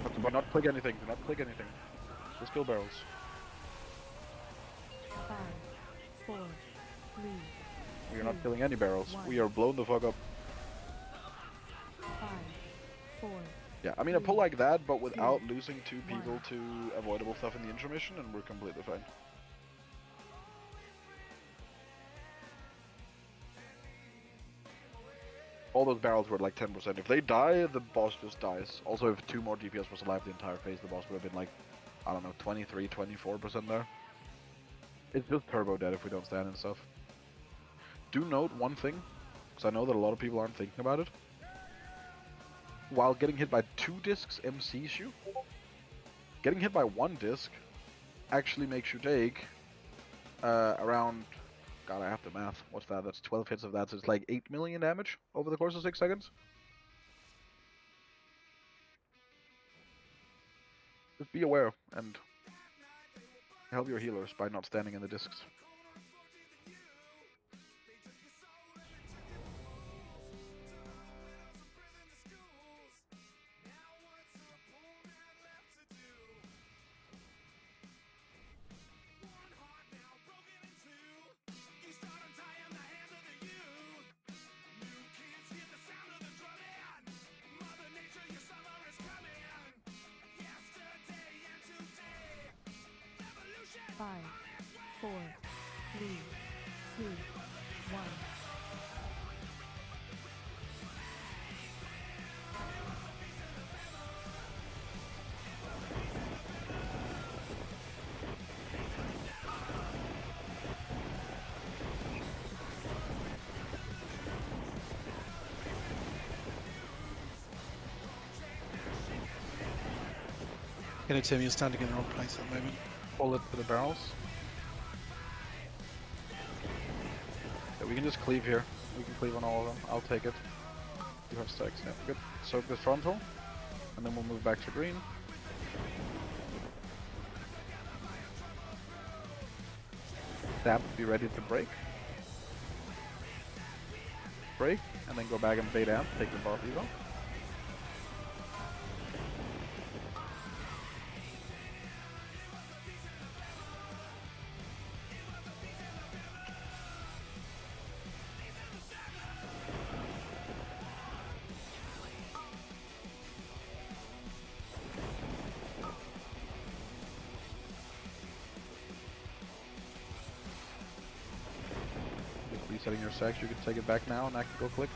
Do not click anything. Do not click anything. Just kill barrels. 5, 4, 3. We are not killing any barrels. We are blown the fuck up. 5, 4. Yeah, I mean a pull like that, but without losing 2 people to avoidable stuff in the intermission, and we're completely fine. All those barrels were like 10%. If they die, the boss just dies. Also, if 2 more DPS was alive the entire phase, the boss would have been like, I don't know, 23, 24% there. It's just turbo dead if we don't stand and stuff. Do note one thing, because I know that a lot of people aren't thinking about it. While getting hit by 2 discs MCs you, getting hit by 1 disc actually makes you take around, God, I have to math. What's that? That's 12 hits of that, so it's like 8 million damage over the course of 6 seconds. Just be aware and help your healers by not standing in the discs. Five, 4, 3, 2, 1. Get it, Tim, you're standing in the wrong place at the moment. Pull it to the barrels. Yeah, we can just cleave here. We can cleave on all of them. I'll take it. You have stacks. Yeah, good. Soak this frontal. And then we'll move back to green. Stab, be ready to break. Break, and then go back and bait amp, take the boss evo. Resetting your sex, you can take it back now and I can go click.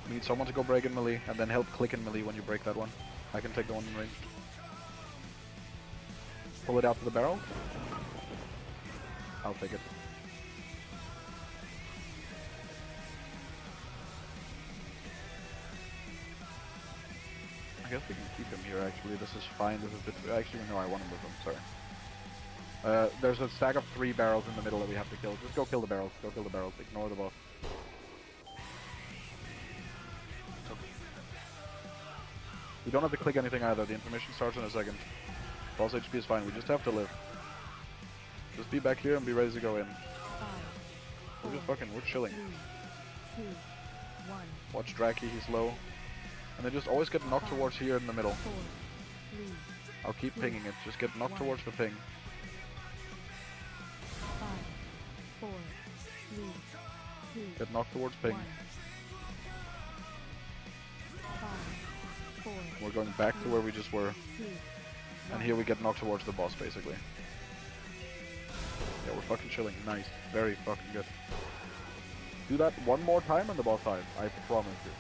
We need someone to go break in melee and then help click in melee when you break that one. I can take the one in range. Pull it out to the barrel. I'll take it. I guess we can keep him here actually, this is fine, this is a bit, actually no I want him with him, sorry. There's a stack of 3 barrels in the middle that we have to kill. Just go kill the barrels. Go kill the barrels. Ignore the boss. We don't have to click anything either. The intermission starts in a second. Boss HP is fine. We just have to live. Just be back here and be ready to go in. We're just fucking, we're chilling. 3, 2, 1. Watch Draki, he's low. And then just always get knocked towards here in the middle. 4, 3, I'll keep pinging it. Just get knocked towards the ping. 5, 4, 3, 2. Get knocked towards ping. 5, 4. We're going back to where we just were. 2, And here we get knocked towards the boss, basically. Yeah, we're fucking chilling. Nice. Very fucking good. Do that one more time and the boss dies. I promise you.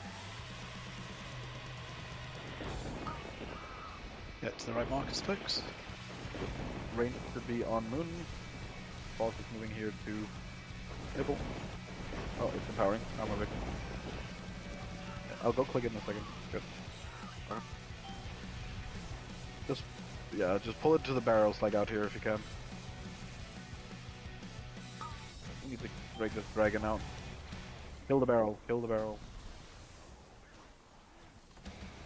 Get to the right markers, folks. Range should be on Moon. Boss is moving here to Nibble. Oh, it's empowering. I'm moving. I'll go click it in a second. Good. Just, yeah, just pull it to the barrels like out here if you can. We need to break this dragon out. Kill the barrel, kill the barrel.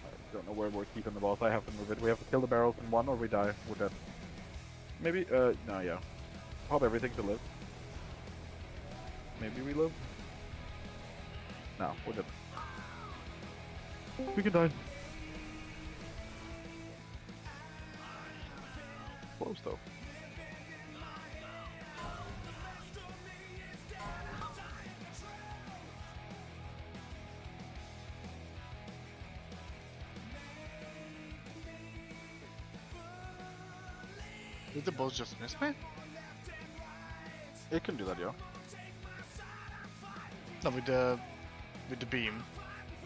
Alright, Don't know where we're keeping the boss. I have to move it. We have to kill the barrels in one or we die. We're dead. Maybe, no, yeah. Pop everything to live. Maybe we live? No, we're dead. We can die. Close though. Did the boss just miss me? It can do that, yeah. No, with the beam.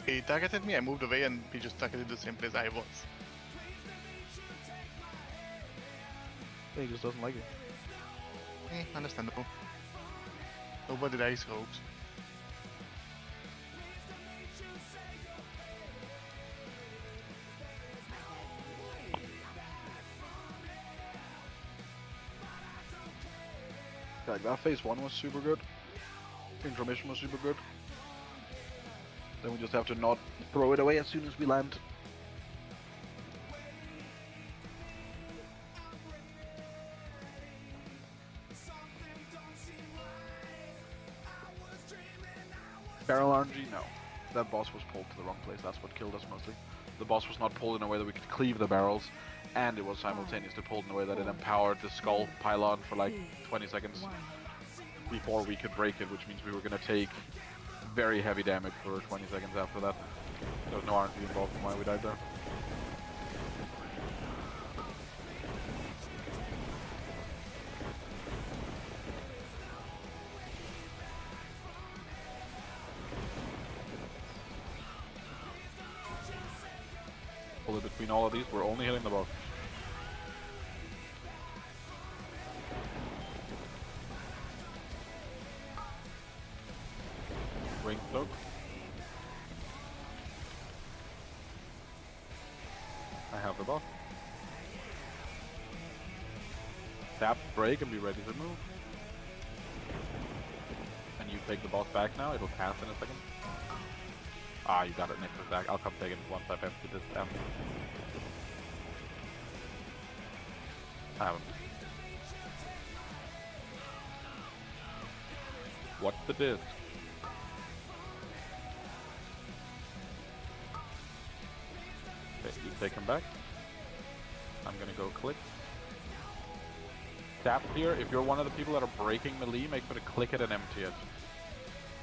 He targeted me, I moved away, and he just targeted the same place I was. He just doesn't like it. Understandable. Nobody likes rogues. Like that phase 1 was super good. Intermission was super good. Then we just have to not throw it away as soon as we land. Barrel RNG? No. That boss was pulled to the wrong place, that's what killed us mostly. The boss was not pulled in a way that we could cleave the barrels, and it was simultaneously pulled in a way that it empowered the skull pylon for like 20 seconds before we could break it, which means we were going to take very heavy damage for 20 seconds after that. There was no RNG involved in why we died there. Pull it between all of these, we're only hitting the boss. Ring cloak. I have the boss. Tap, break, and be ready to move. And you take the boss back now, it'll cast in a second. Ah, you got it next to the back. I'll come take it once I've emptied this down. I haven't. What's the disc? Okay, you take him back. I'm gonna go click. Tap here. If you're one of the people that are breaking melee, make sure to click it and empty it.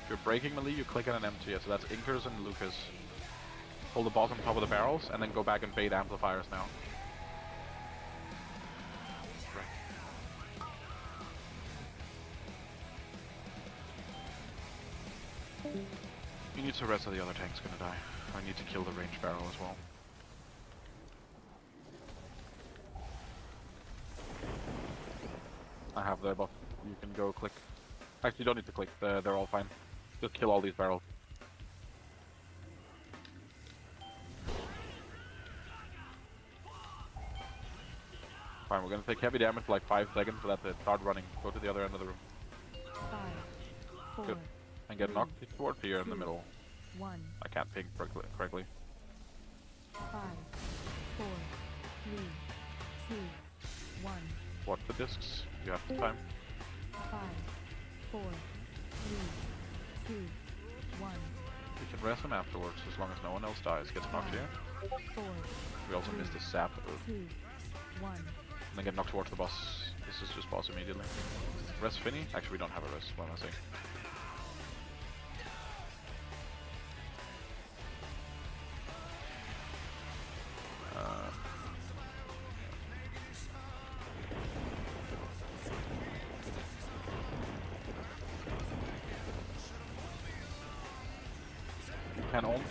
If you're breaking melee, you click it and empty it. So that's Inkers and Lucas. Hold the boss on top of the barrels and then go back and bait amplifiers now. You need to rest or the other tank's gonna die. I need to kill the ranged barrel as well. I have the buff. You can go click. Actually, you don't need to click. They're all fine. Just kill all these barrels. Fine, we're gonna take heavy damage for like 5 seconds, so that's it. Start running. Go to the other end of the room. 5, 4, Good. And get knocked towards here in the middle. 1. I can't ping correctly. 5, 4, 3, 2, 1. Watch the discs. You have the time. 5, 4, 3, 2, 1. We can rest him afterwards as long as no one else dies. Gets knocked here. 4, We also missed the sap. 2, 1. And then get knocked towards the boss. This is just boss immediately. Rest Finny? Actually, we don't have a rest. What am I saying?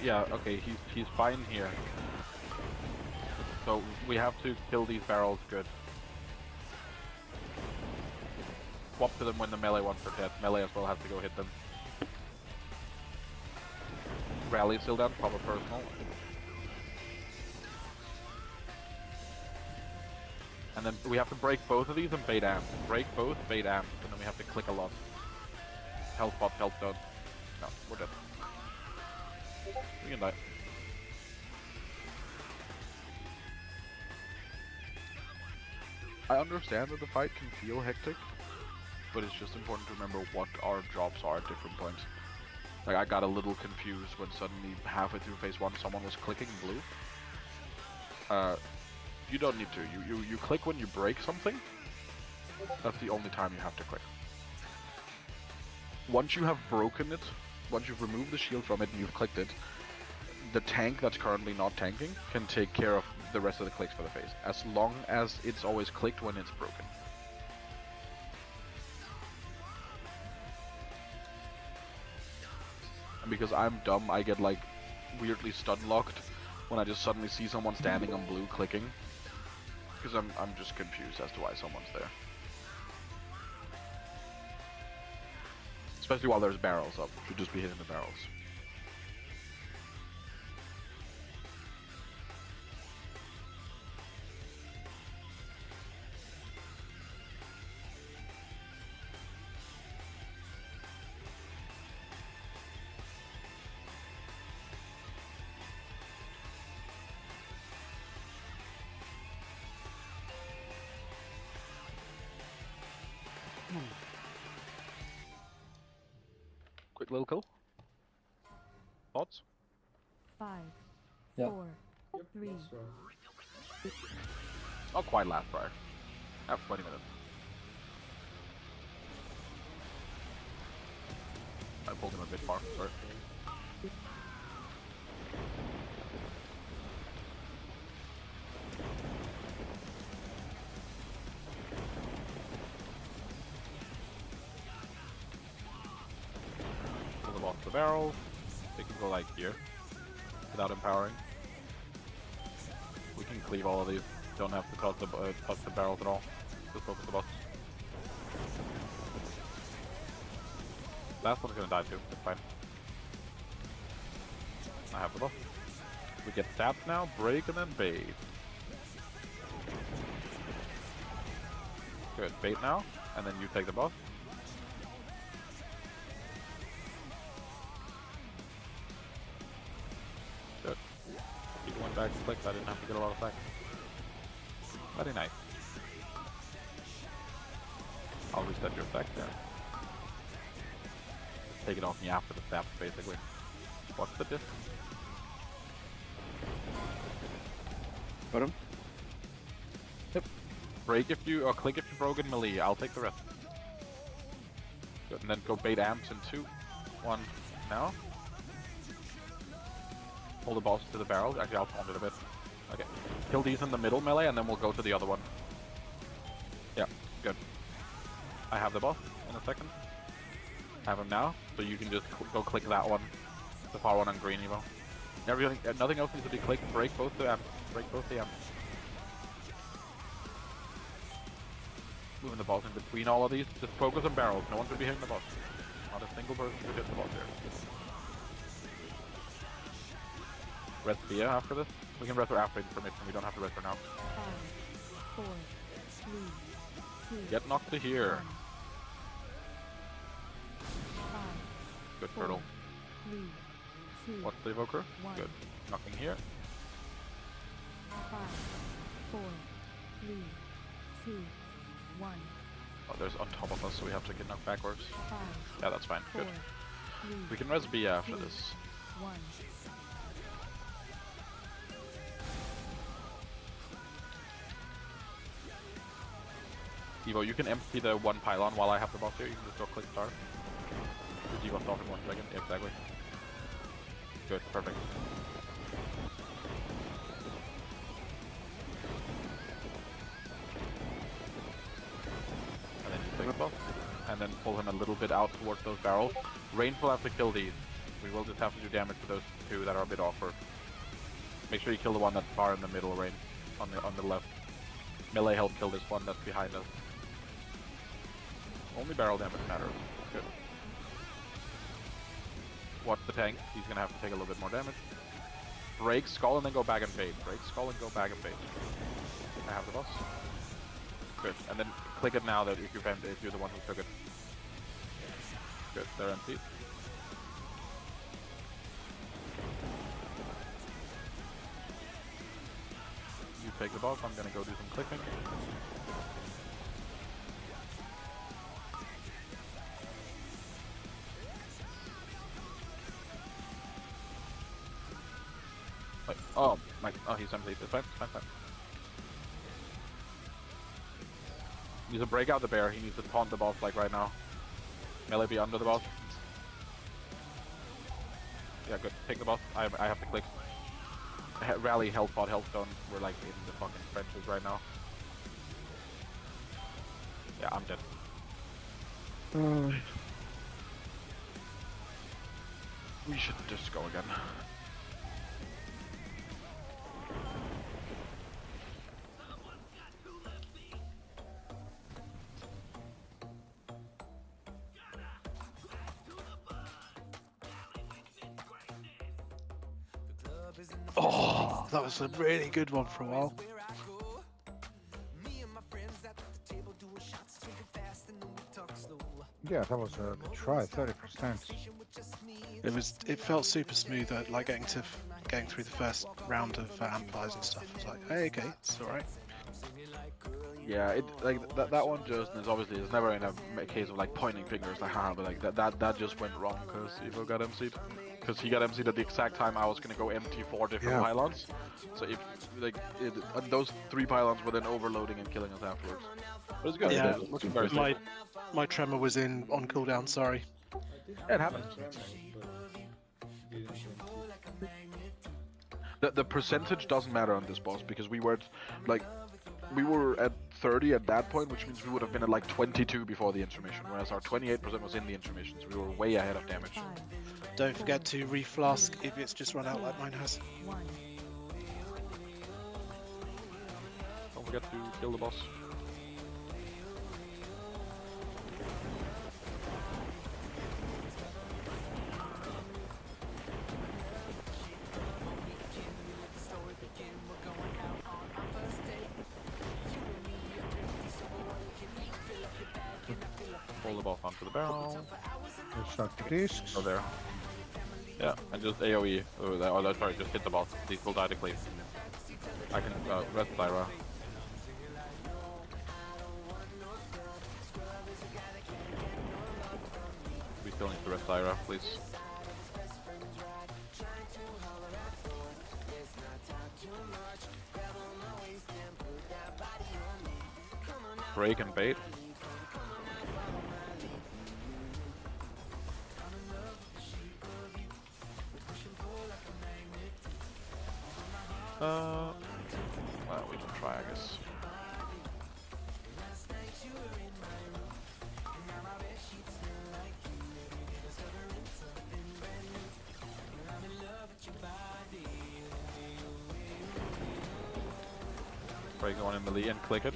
Yeah, okay, he's fine here. So we have to kill these barrels good. Swap to them when the melee ones are dead. Melee as well has to go hit them. Rally still down, pop a personal. And then we have to break both of these and bait amp. Break both, bait amp, and then we have to click a lot. Health pop, health done. No, we're dead. We can die. I understand that the fight can feel hectic, but it's just important to remember what our jobs are at different points. Like, I got a little confused when suddenly halfway through phase 1 someone was clicking blue. You don't need to. You click when you break something. That's the only time you have to click. Once you have broken it, once you've removed the shield from it and you've clicked it, the tank that's currently not tanking can take care of the rest of the clicks for the phase, as long as it's always clicked when it's broken. And because I'm dumb, I get like weirdly stun locked when I just suddenly see someone standing on blue clicking. Because I'm just confused as to why someone's there. Especially while there's barrels up. Should just be hitting the barrels. Quick little kill. Thoughts? 5, Yeah. 4, 3. Not quite last try. After 20 minutes. I pulled him a bit far. Sorry. Pull them off the barrel. They can go like here without empowering. We can cleave all of these. Don't have to touch the barrels at all. Just focus the boss. Last one's gonna die too. That's fine. I have the boss. We get stabbed now, break, and then bait. Good. Bait now, and then you take the boss. Good. People went back to click, so I didn't have to get a lot of stacks. Very nice. I'll reset your effect there. Take it off me after the stab, basically. What's the distance? Got him? Yep. Break if you, or click if you're broken melee. I'll take the rest. Good, and then go bait amps in 2, 1, now. Hold the boss to the barrel. Actually, I'll taunt it a bit. Okay. Kill these in the middle melee, and then we'll go to the other one. Yeah, good. I have the boss in a second. Have him now, so you can just go click that one. The far one on green, Evo. Everything, nothing else needs to be clicked. Break both the amps. Break both the amps. Moving the boss in between all of these. Just focus on barrels. No one should be hitting the boss. Not a single person should hit the boss here. Rest Via after this. We can rest her after information. We don't have to rest her now. 5, 4, 3, 2. Get knocked to here. 5, Good 4, turtle. 3, 2. What's the evoker? 1. Good. Knocking here. 5, 4, 3, 2, 1. Oh, there's on top of us, so we have to get knocked backwards. 5, Yeah, that's fine. 4, Good. 3, We can res Via after 2, this. 1. Evo, you can empty the one pylon while I have the boss here. You can just go click start. Because Evo's off in 1 second. Yeah, exactly. Good, perfect. And then you take the boss. And then pull him a little bit out towards those barrels. Range will have to kill these. We will just have to do damage to those 2 that are a bit off first. Make sure you kill the one that's far in the middle range. On the left. Melee help kill this one that's behind us. Only barrel damage matters. Good. Watch the tank. He's gonna have to take a little bit more damage. Break, skull, and then go back and bait. Break, skull, and go back and bait. I have the boss. Good. And then click it now that if you're the one who took it. Good. They're empty. You take the boss, I'm gonna go do some clicking. Wait, oh, he's empty. It's fine, fine. He needs to break out the bear. He needs to taunt the boss like right now. Melee be under the boss. Yeah, good. Take the boss. I have to click. Rally, health pot, health stone. We're like in the fucking trenches right now. Yeah, I'm dead. We should just go again. Oh, that was a really good one for a while. Yeah, that was a good try, 30%. It felt super smooth, like getting through the first round of amplifiers and stuff. I was like, hey, okay, it's all right. Yeah, it like that one just is obviously it's never in a case of like pointing fingers like haha, but like that just went wrong because Evo got MC'd. Because he got MC'd at the exact time I was gonna go empty 4 different pylons. So if like and those 3 pylons were then overloading and killing us afterwards. But it was good. Yeah, It was very safe. my tremor was on cooldown. Sorry. Yeah, it happens. The percentage doesn't matter on this boss because we were at 30 at that point, which means we would have been at like 22 before the intermission, whereas our 28% was in the intermission, so we were way ahead of damage. Don't forget to reflask if it's just run out like mine has. Don't forget to kill the boss. Pull the boss onto the barrel. Shot the discs. Oh, there. Yeah, and just AoE. Oh, sorry, just hit the boss. These will die to cleave. I can red Lyra. We still need to rest Lyra, please. Break and bait. Well, we can try, I guess. Break one in melee and click it.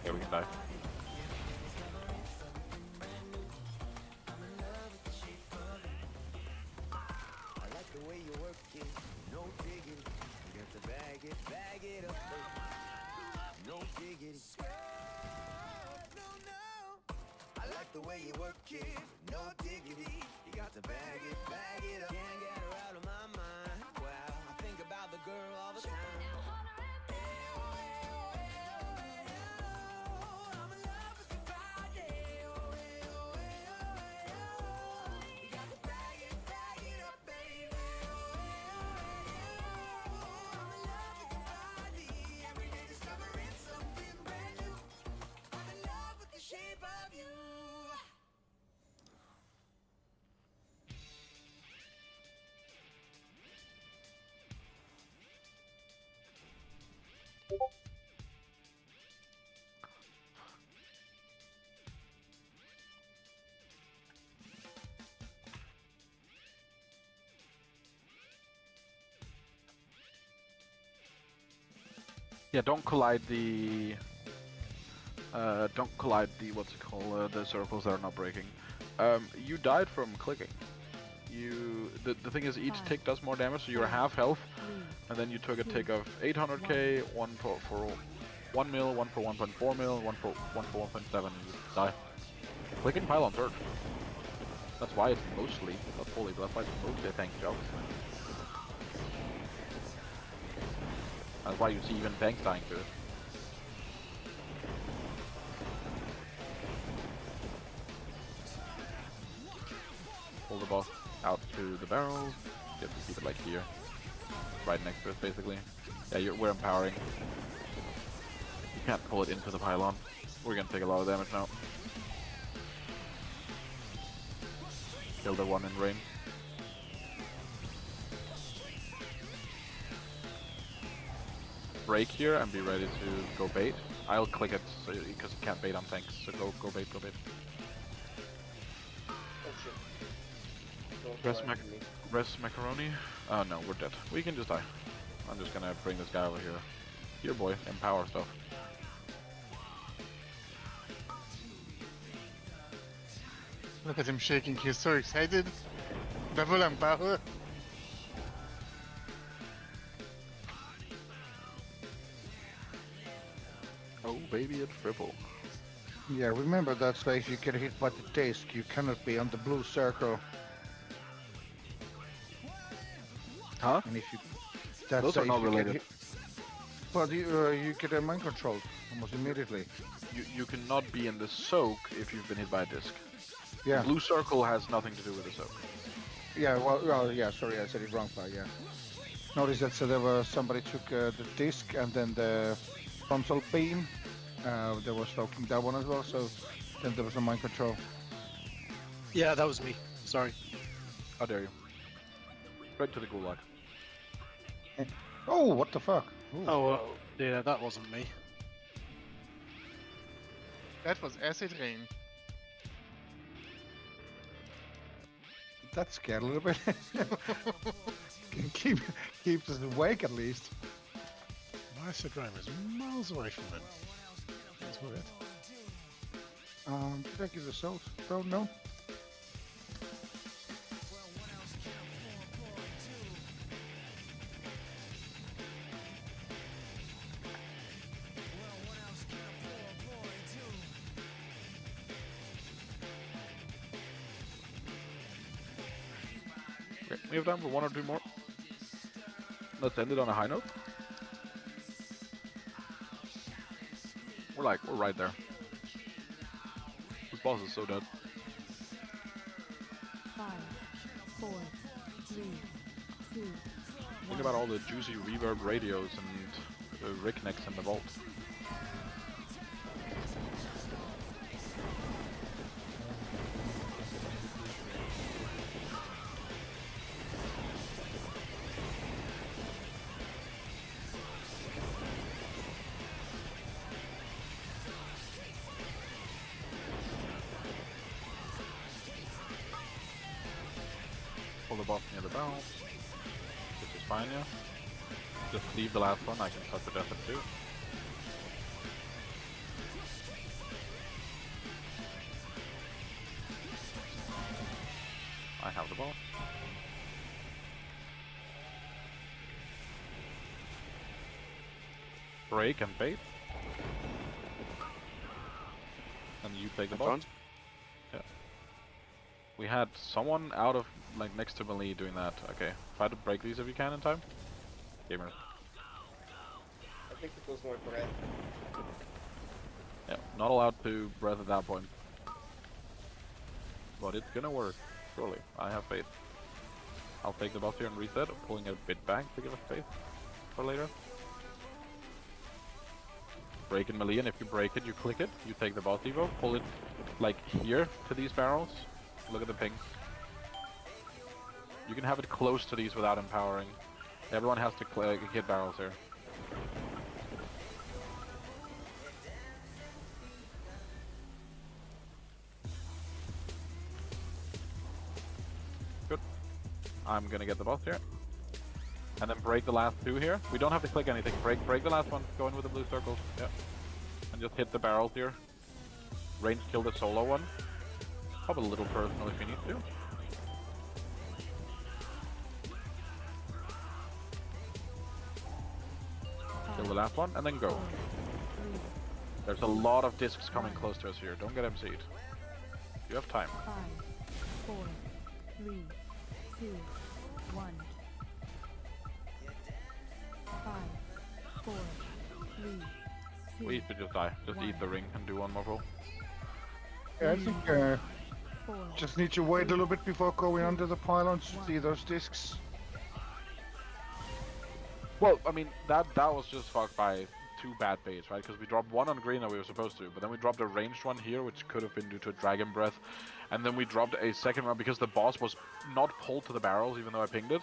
Okay, we can die. Yeah, don't collide the what's it called, the circles that are not breaking. You died from clicking. The thing is each tick does more damage, so you're half health, and then you took a tick of 800k, one for 1 mil, one for 1.4 mil, one for 1.7, and you die. Clicking pylons hurt. That's why it's mostly, not fully, but that's why it's mostly a tank job. That's why you see even tanks dying to it. Pull the boss out to the barrels. Get to keep it like here. Right next to us, basically. Yeah, we're empowering. You can't pull it into the pylon. We're gonna take a lot of damage now. Kill the one in range. Break here and be ready to go bait. I'll click it because you can't bait on tanks. So go bait, go bait. Rest macaroni. Oh no, we're dead. We can just die. I'm just gonna bring this guy over here. Here, boy, empower stuff. Look at him shaking, he's so excited. Double empower. Oh baby, it's triple. Yeah, remember that if you get hit by the disc, you cannot be on the blue circle. Huh? And if you... Those are not related. But you get a mind control almost immediately. You cannot be in the soak if you've been hit by a disc. Yeah. Blue circle has nothing to do with the soak. Yeah, well, yeah, sorry, I said it wrong, but yeah. Notice that so there was somebody took the disc and then the console beam. They were soaking that one as well, so then there was no mind control. Yeah, that was me. Sorry. How dare you? Straight to the gulag. Oh, what the fuck? Ooh. Oh, yeah, that wasn't me. That was acid rain. That scared a little bit. Keeps us awake at least. My acid rain was miles away from them. That's weird. Did I give the salt? Oh, no. Okay, we have time for one or two more. Let's end it on a high note. We're right there. This boss is so dead. 5, 4, 3, 2, Think about all the juicy reverb radios and the Ricknecks in the vault. Pull the boss near the bounce. This is fine, yeah. Just leave the last one, I can touch the death at 2. I have the ball. Break and bait. And you take the ball. Yeah. We had someone out of, like, next to melee doing that. Okay, try to break these if you can in time. Gamers. I think it was more breath. Yeah, not allowed to breath at that point. But it's gonna work, surely. I have faith. I'll take the buff here and reset, pulling a bit back to give us faith for later. Break in melee, and if you break it, you click it, you take the boss evo, pull it like here to these barrels. Look at the ping. You can have it close to these without empowering. Everyone has to hit barrels here. Good. I'm gonna get the boss here. And then break the last 2 here. We don't have to click anything. Break the last one. Go in with the blue circles. Yeah. And just hit the barrels here. Range kill the solo one. Pop a little personal if you need to. Kill the last one and then go. There's a lot of discs coming close to us here. Don't get MC'd. You have time. 5, 4, 3, 2, 1. 5, 4, 3, 2, We should just die. Just eat the ring and do one more roll. Yeah, I think just need to wait a little bit before going under the pylons to see those discs. Well, I mean, that was just fucked by 2 bad baits, right? Because we dropped one on green that we were supposed to, but then we dropped a ranged one here, which could have been due to a Dragon Breath. And then we dropped a second one because the boss was not pulled to the barrels, even though I pinged it.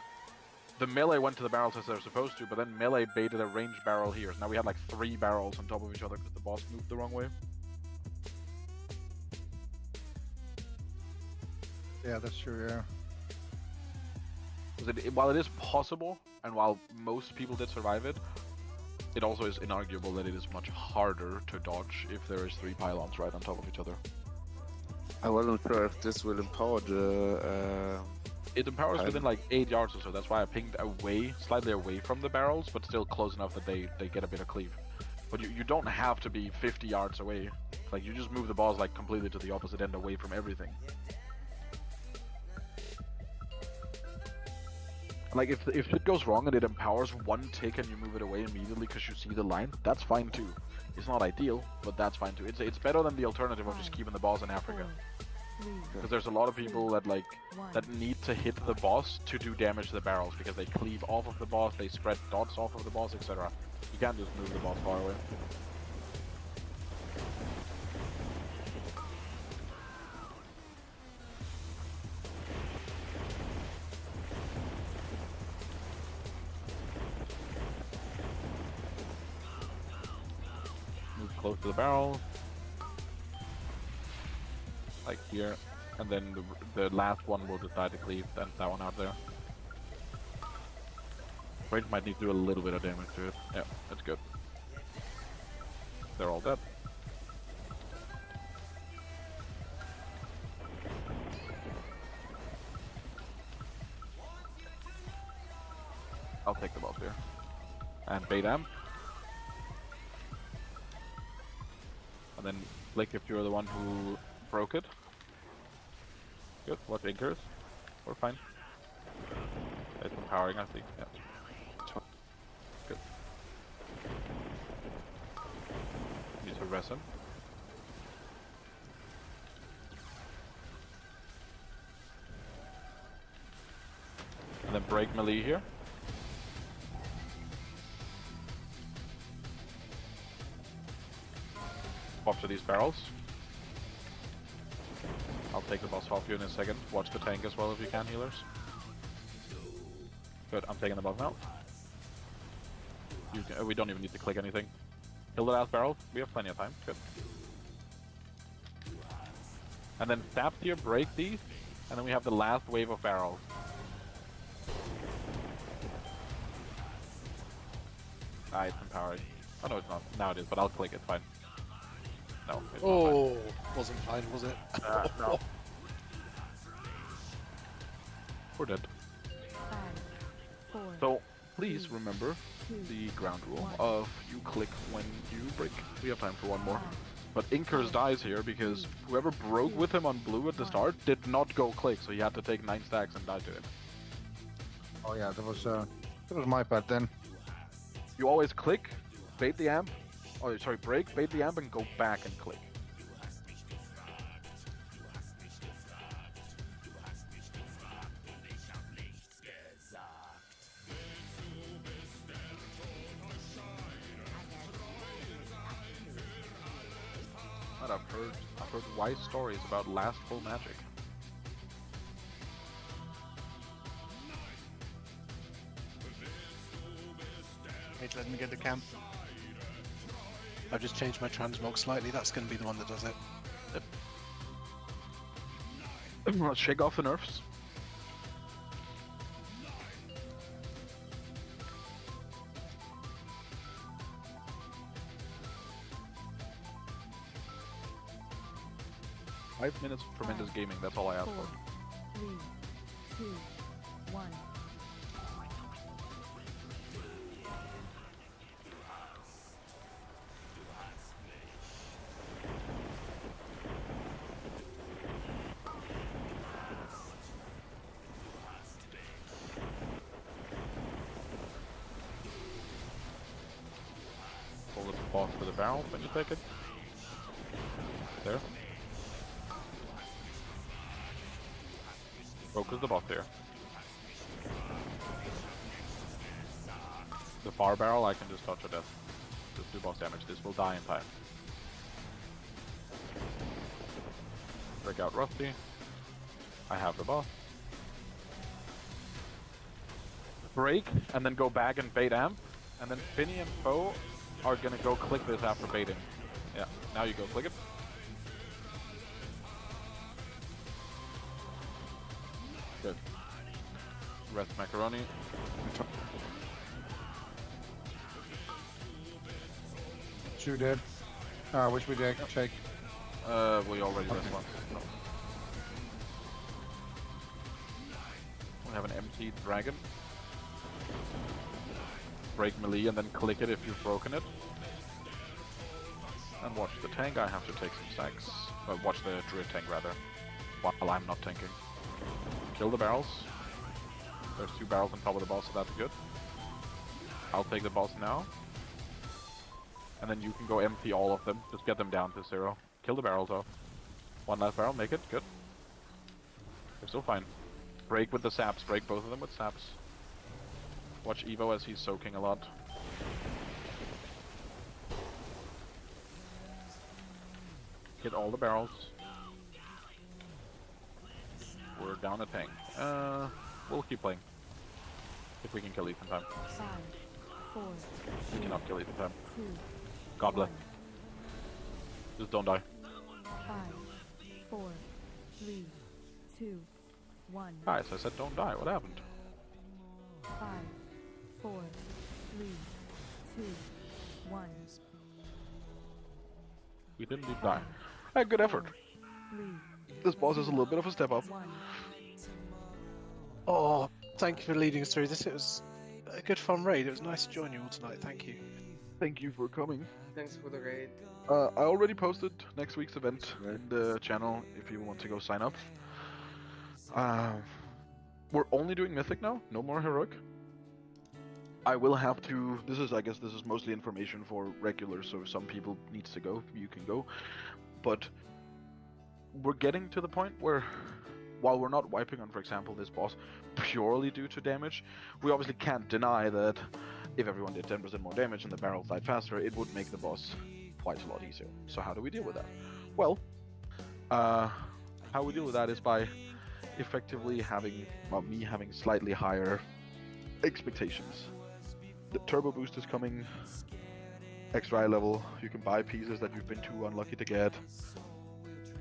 The melee went to the barrels as they were supposed to, but then melee baited a ranged barrel here. So now we had like 3 barrels on top of each other because the boss moved the wrong way. Yeah, that's true, yeah. While it is possible, and while most people did survive it, it also is inarguable that it is much harder to dodge if there is 3 pylons right on top of each other. I wasn't sure if this will empower the... It empowers within like 8 yards or so, that's why I pinged away, slightly away from the barrels, but still close enough that they get a bit of cleave. But you don't have to be 50 yards away. Like, you just move the balls like completely to the opposite end away from everything. Like, if shit goes wrong and it empowers 1 tick and you move it away immediately because you see the line, that's fine too. It's not ideal, but that's fine too. It's better than the alternative of just keeping the balls in Africa. Because there's a lot of people that that need to hit the boss to do damage to the barrels because they cleave off of the boss, they spread dots off of the boss, etc. You can't just move the boss far away. Close to the barrel, like here, and then the last one will decide to cleave, then that one out there. Rage might need to do a little bit of damage to it. Yeah, that's good. They're all dead. I'll take the boss here. And bait amp. And then flick if you're the one who broke it. Good, watch Icarus. We're fine. It's empowering, I think. Yeah. Good. Need to res him. And then break melee here. Off to these barrels. I'll take the boss off you in a second. Watch the tank as well if you can, healers. Good, I'm taking the boss now. We don't even need to click anything. Kill the last barrel. We have plenty of time. Good. And then stab here, break these, and then we have the last wave of barrels. Ah, it's empowering. Oh no, it's not. Now it is, but I'll click it. Fine. No, it's oh, wasn't fine, was it? No. We're dead. 5, 4, So please remember the ground rule of you click when you break. We have time for one more. But Inkers dies here because whoever broke with him on blue at the start did not go click, so he had to take 9 stacks and die to it. Oh yeah, that was my bad then. You always click, bait the amp, oh sorry, break, bait the amp and go back and click. But I've heard wise stories about last full magic. Wait, let me get the camp. I've just changed my transmog slightly. That's going to be the one that does it. Yep. Shake off the nerfs. Five minutes of tremendous gaming, that's all I ask 4, for. 3, 2, 1. boss for the barrel when you take it. There. Focus the boss here. The far barrel I can just touch to death. Just do boss damage. This will die in time. Break out Rusty. I have the boss. Break, and then go back and bait amp. And then Finny and Foe are gonna go click this after baiting. Yeah, now you go click it. Good. Rest macaroni. Two dead. Which we did check. We already rest one. No. We have an empty dragon. Break melee and then click it if you've broken it. And watch the tank. I have to take some stacks. Watch the druid tank rather. While I'm not tanking. Kill the barrels. There's 2 barrels on top of the boss, so that's good. I'll take the boss now. And then you can go empty all of them. Just get them down to 0. Kill the barrels off. One last barrel, make it. Good. They're still fine. Break with the saps. Break both of them with saps. Watch Evo as he's soaking a lot. Hit all the barrels. We're down a tank. We'll keep playing. If we can kill Ethan time. 5, 4, We cannot kill Ethan time. 2, God bless. Just don't die. 5, 4, 3, 2, 1. Guys, I said don't die. What happened? 5, 4, 3, 2, 1. We didn't even die. Hey, good effort. 3, This boss is a little bit of a step up. 1. Oh, thank you for leading us through this. It was a good fun raid. It was nice to join you all tonight. Thank you. Thank you for coming. Thanks for the raid. I already posted next week's event in the channel if you want to go sign up. We're only doing Mythic now, no more Heroic. I will have to, I guess this is mostly information for regulars, so if some people needs to go, you can go. But we're getting to the point where, while we're not wiping on, for example, this boss purely due to damage, we obviously can't deny that if everyone did 10% more damage and the barrels died faster, it would make the boss quite a lot easier. So how do we deal with that? Well, how we deal with that is by effectively having, well, me having slightly higher expectations. The turbo boost is coming, extra eye level, you can buy pieces that you've been too unlucky to get.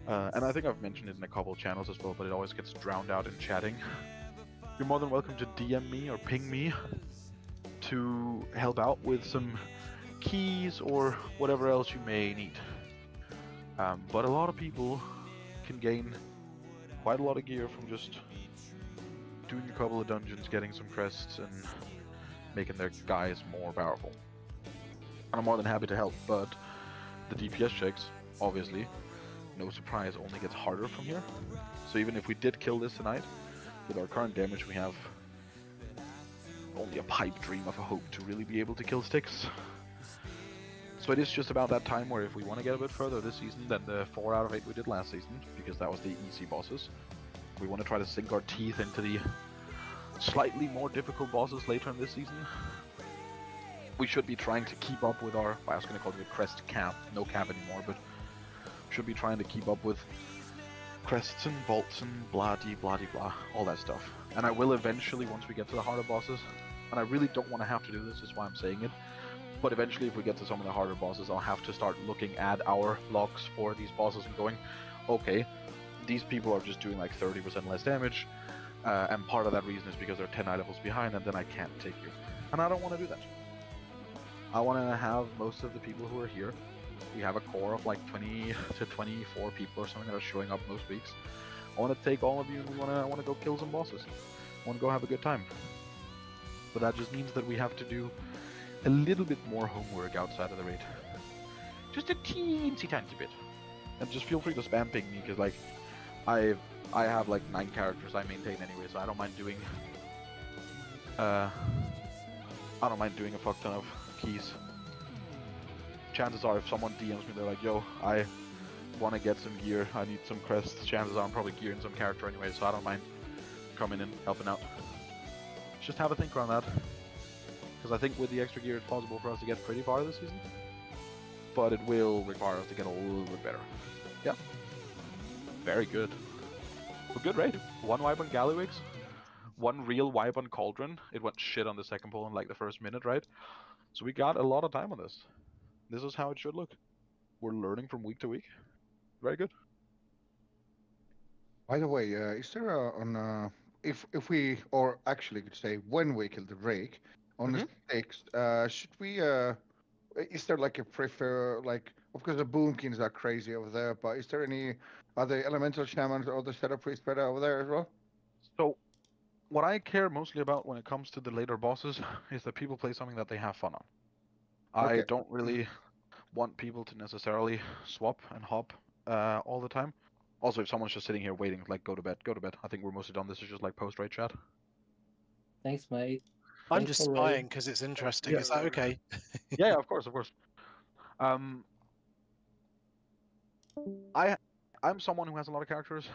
And I think I've mentioned it in a couple of channels as well, but it always gets drowned out in chatting. You're more than welcome to DM me or ping me to help out with some keys or whatever else you may need. But a lot of people can gain quite a lot of gear from just doing a couple of dungeons, getting some crests, and making their guys more powerful. And I'm more than happy to help, but the DPS checks, obviously, no surprise, only gets harder from here. So even if we did kill this tonight, with our current damage we have only a pipe dream of a hope to really be able to kill Styx. So it is just about that time where if we want to get a bit further this season than the 4 out of 8 we did last season, because that was the easy bosses, we want to try to sink our teeth into the slightly more difficult bosses later in this season. We should be trying to keep up with our, I was going to call it a crest cap, no cap anymore, but should be trying to keep up with crests and vaults and blah-de-blah, all that stuff. And I will eventually, once we get to the harder bosses, and I really don't want to have to do this, is why I'm saying it, but eventually if we get to some of the harder bosses, I'll have to start looking at our logs for these bosses and going, okay, these people are just doing like 30% less damage, and part of that reason is because they're 10 eye levels behind, and then I can't take you. And I don't want to do that. I want to have most of the people who are here. We have a core of like 20 to 24 people or something that are showing up most weeks. I want to take all of you and I want to go kill some bosses. I want to go have a good time. But that just means that we have to do a little bit more homework outside of the raid. Just a teensy tiny bit. And just feel free to spam ping me, because like I have like 9 characters I maintain anyway, so I don't mind doing a fuck ton of keys. chances are if someone DMs me, they're like, yo, I want to get some gear, I need some crests, chances are I'm probably gearing some character anyway, so I don't mind coming in, helping out. Just have a think around that. Because I think with the extra gear it's possible for us to get pretty far this season. But it will require us to get a little bit better. Yeah. Very good. Well, good raid. 1 wipe on Gallywix. 1 real wipe on Cauldron. It went shit on the second pull in like the first minute, right? So we got a lot of time on this. This is how it should look. We're learning from week to week. Very good. By the way, is there if we, or actually could say when we kill the Drake on the stakes, should we is there like a prefer, like, of course the Boomkins are crazy over there, but is there any other elemental shamans or the setup priest better over there as well? So what I care mostly about when it comes to the later bosses is that people play something that they have fun on. I don't really want people to necessarily swap and hop all the time. Also, if someone's just sitting here waiting, like, go to bed, go to bed. I think we're mostly done. This is just like post-raid chat. Thanks, mate. I'm Thanks just for spying raiding. because it's interesting. Is that okay? Yeah, of course, of course. I'm someone who has a lot of characters.